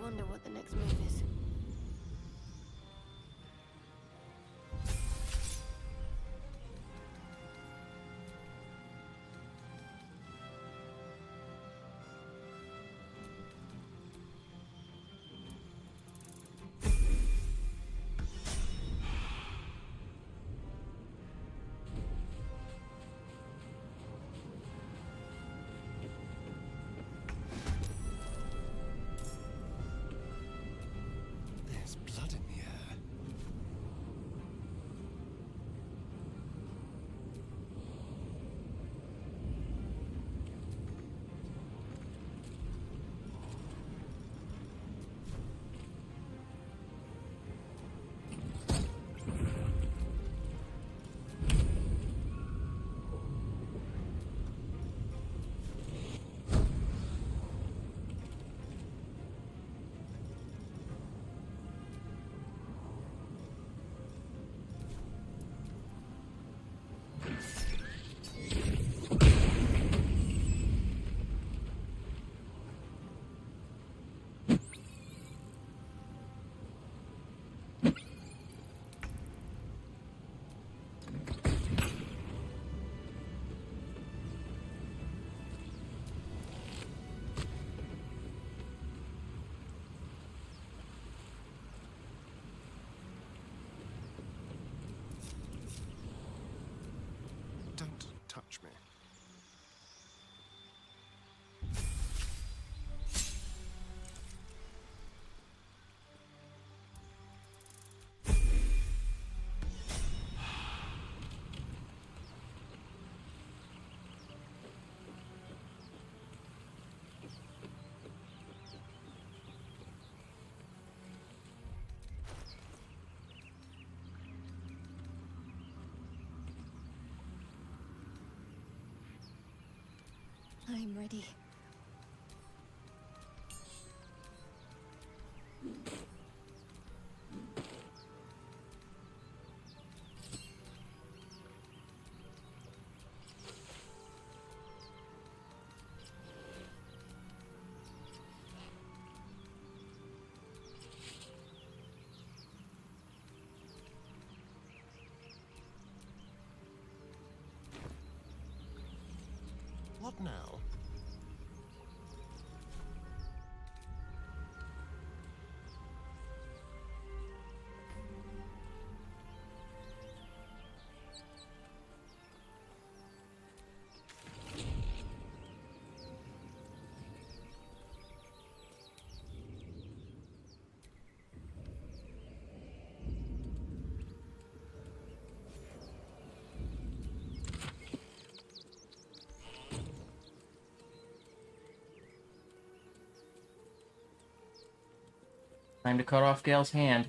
wonder what the next move is. There's blood in the air. Don't touch me. I'm ready. What now? Time to cut off Gale's hand.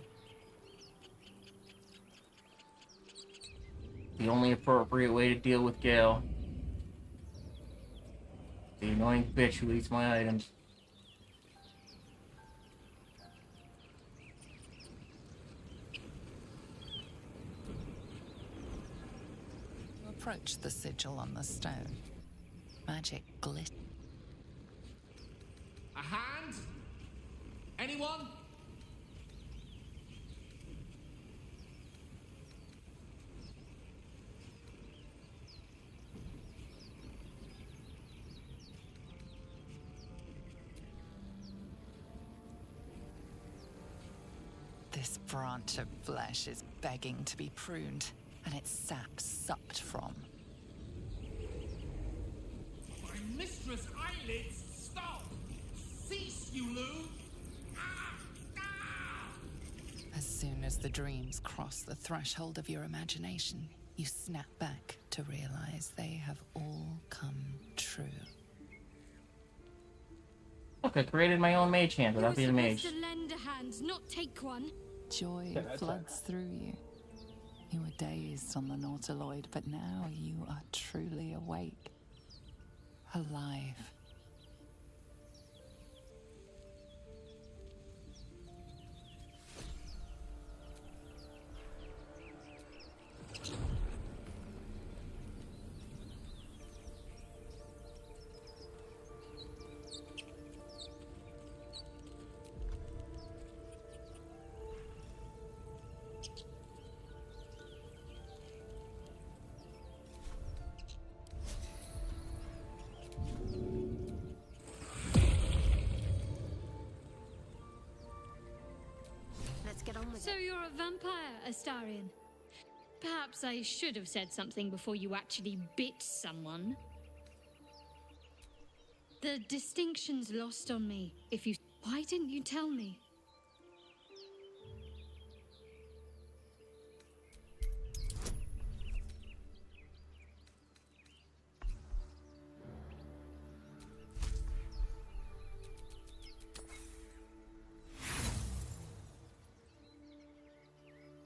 The only appropriate way to deal with Gale. The annoying bitch who eats my items. Approach the sigil on the stone. Magic glitter. A hand? Anyone? This branch of flesh is begging to be pruned, and its sap sucked from. My mistress' eyelids! Stop! Cease, you loon! As soon as the dreams cross the threshold of your imagination, you snap back to realize they have all come true. Look, I created my own mage hand without being a mage. To lend a hand, not take one. Joy floods through you. You were dazed on the Nautiloid, but now you are truly awake. Alive. a vampire, Astarion. Perhaps I should have said something before you actually bit someone. The distinction's lost on me. If you... Why didn't you tell me?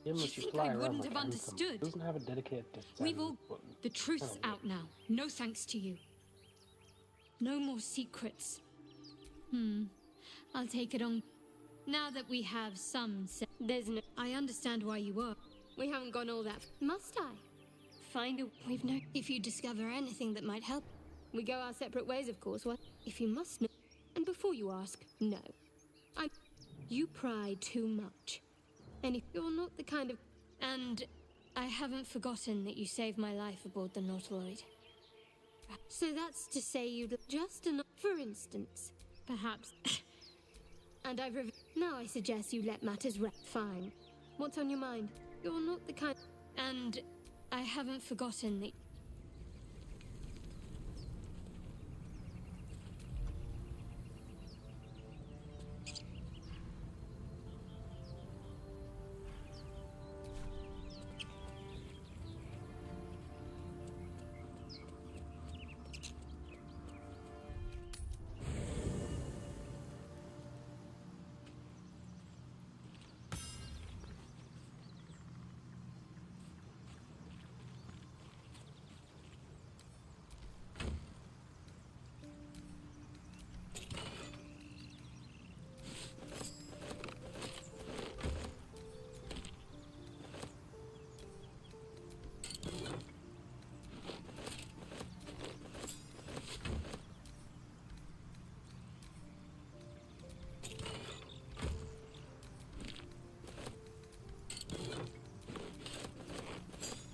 Unless You you think fly I around wouldn't like have Anthem. understood? Doesn't have a dedicated We've send all... button. The truth's Kinda weird. out now. No thanks to you. No more secrets. I'll take it on. Now that we have some there's no... I understand why you are. We haven't gone all that... Must I? Find a... We've no... If you discover anything that might help... We go our separate ways, of course. What? If you must know... And before you ask, no. You pry too much. And if you're not the kind of... And I haven't forgotten that you saved my life aboard the Nautiloid. So that's to say you'd just enough, for instance, perhaps. And now I suggest you let matters rest. Fine. What's on your mind? You're not the kind... And I haven't forgotten that...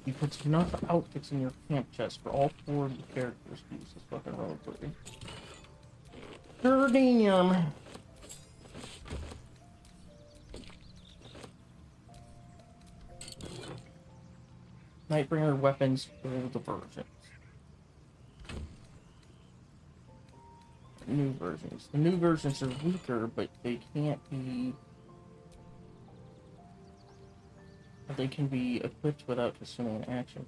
You put enough outfits in your camp chest for all 4 of the characters to use this fucking reliquary. Damn! Nightbringer weapons, all the versions. New versions. The new versions are weaker, but they can't be... They can be equipped without consuming an action.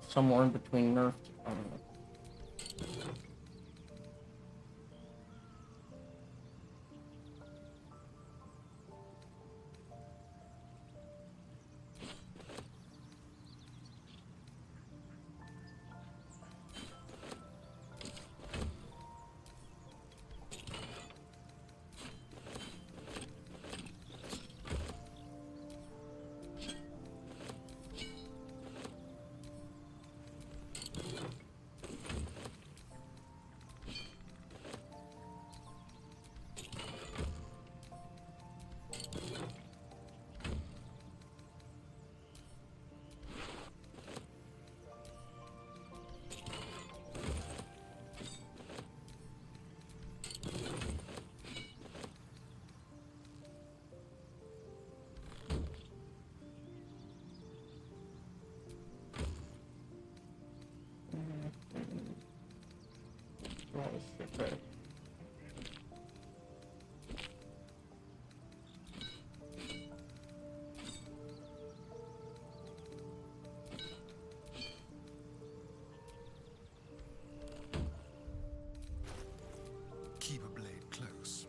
Somewhere in between nerfed. Okay. Keep a blade close.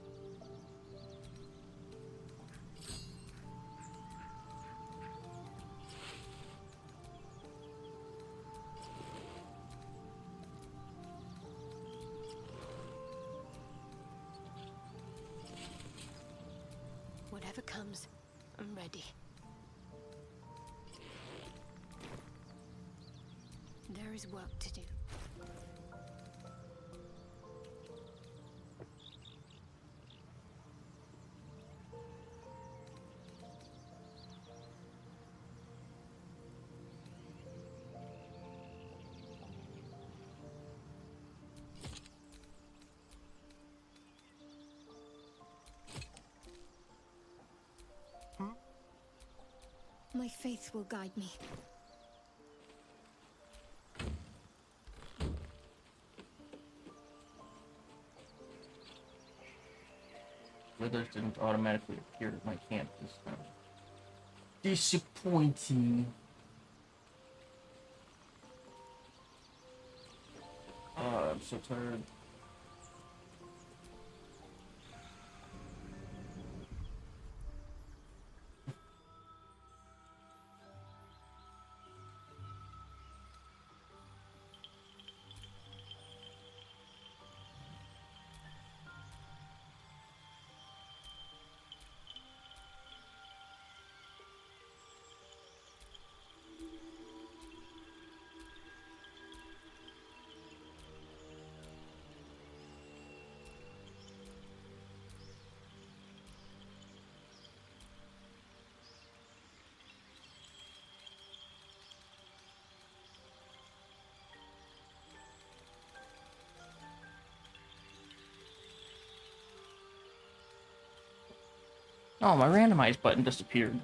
Whatever comes, I'm ready. There is work to do. My faith will guide me. Withers didn't automatically appear at my camp this time. Disappointing. Oh, I'm so tired. Oh, my randomize button disappeared.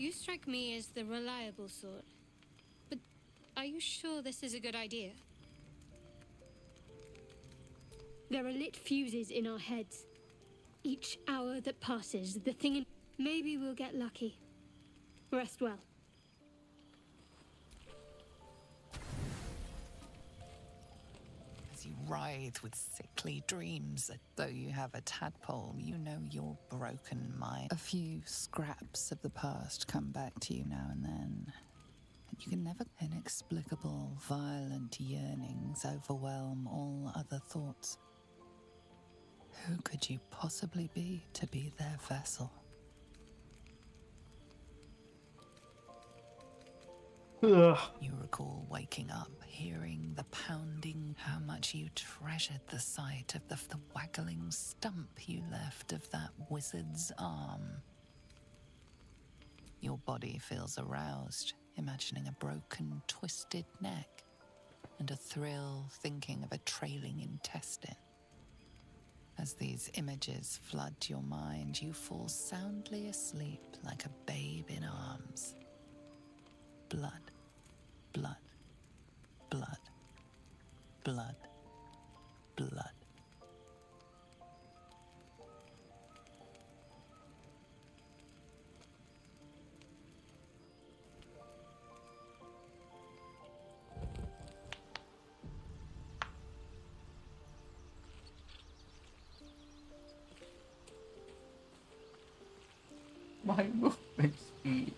You strike me as the reliable sort. But are you sure this is a good idea? There are lit fuses in our heads. Each hour that passes, the thing in... Maybe we'll get lucky. Rest well. As you writhe with sickly dreams, though you have a tadpole, you know your broken mind. A few scraps of the past come back to you now and then. And you can never... Inexplicable, violent yearnings overwhelm all other thoughts. Who could you possibly be to be their vessel? You recall waking up, hearing the pounding, how much you treasured the sight of the waggling stump you left of that wizard's arm. Your body feels aroused, imagining a broken, twisted neck, and a thrill thinking of a trailing intestine. As these images flood your mind, you fall soundly asleep like a babe in arms. Blood, blood, blood, blood, blood. My movement speed.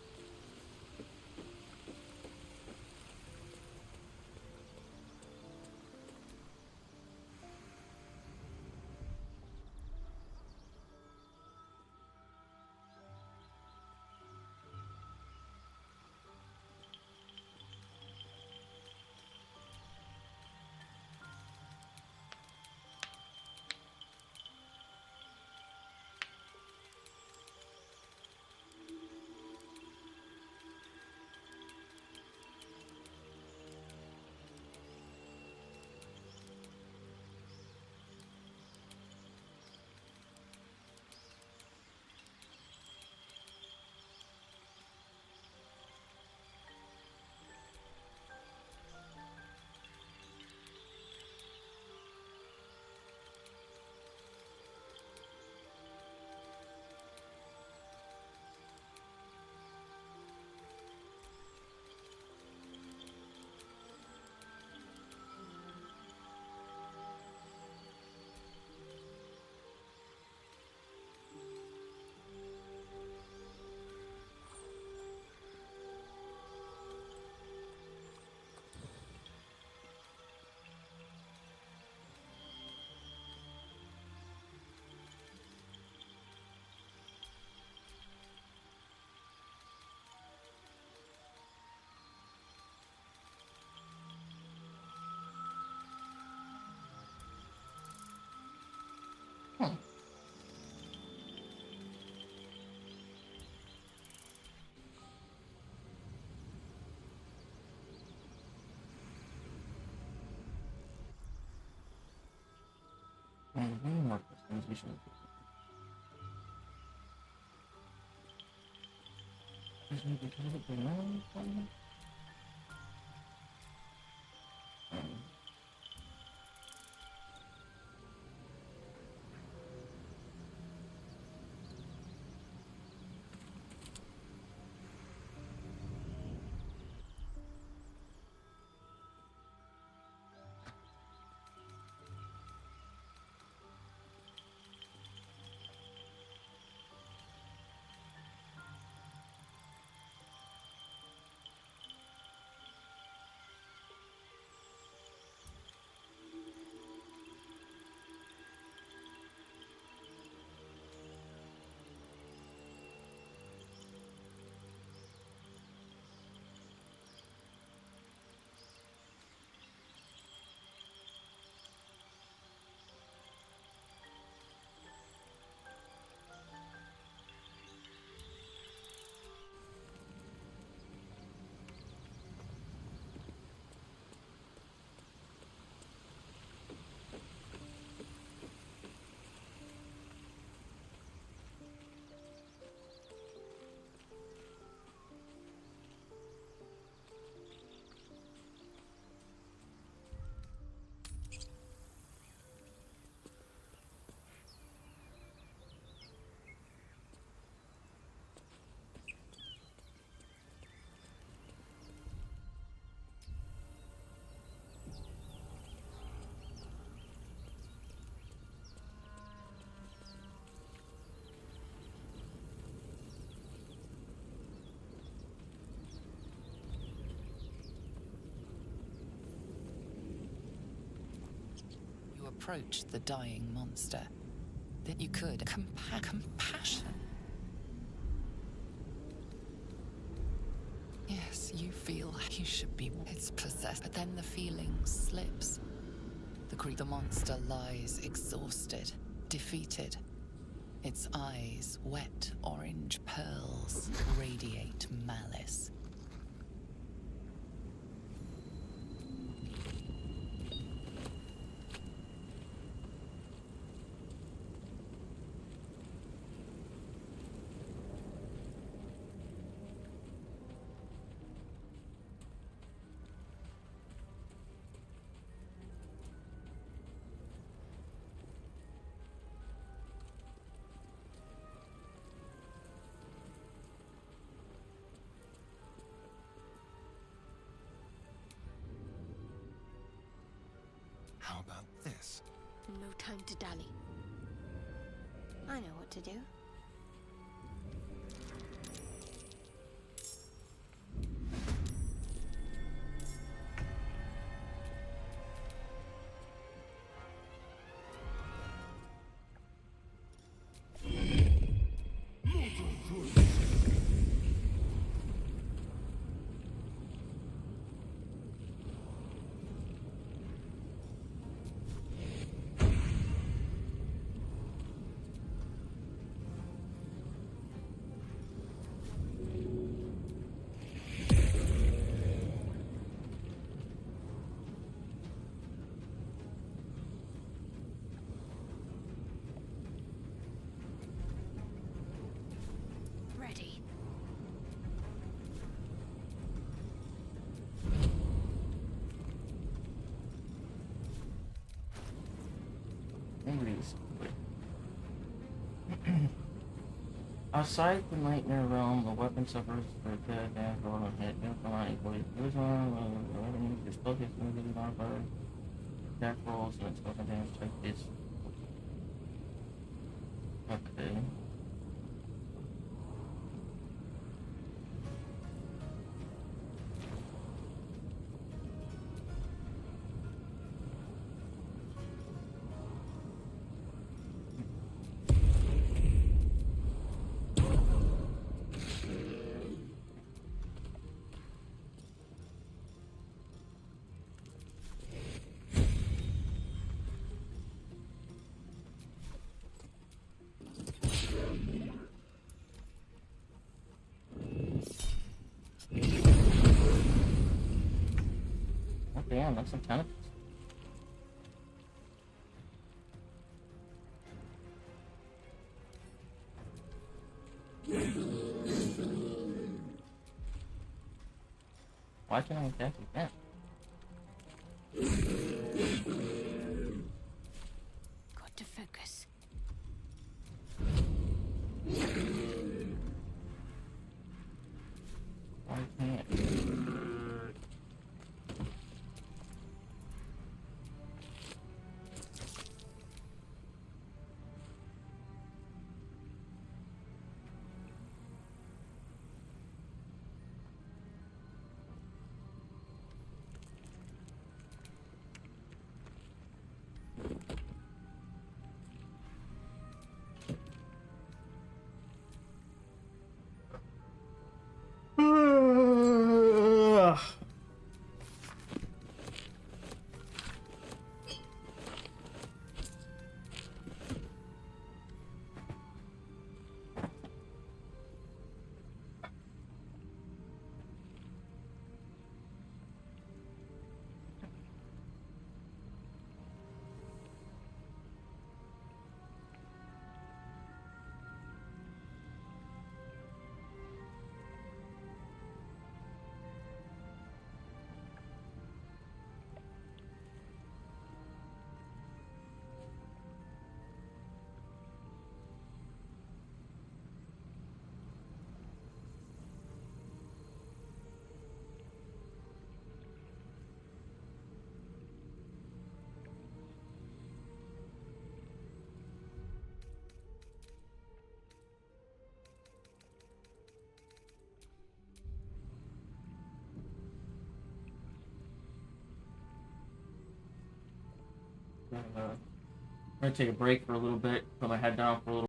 approach the dying monster, that you could compassion. Yes, you feel you should be. It's possessed, but then the feeling slips. The monster lies exhausted, defeated. Its eyes, wet orange pearls, radiate malice. How about this? No time to dally. I know what to do. Ready. Anyways. Outside the nightmare realm, the weapon suffers for dead and roll on hit. No come on equally. Lose on your spell hits moving modifier. Attack rolls and spell damage type is. Okay. Oh, damn, that's some tentacles. Why can't I attack you then? Got to focus. Why can't? gonna take a break for a little bit, put my head down for a little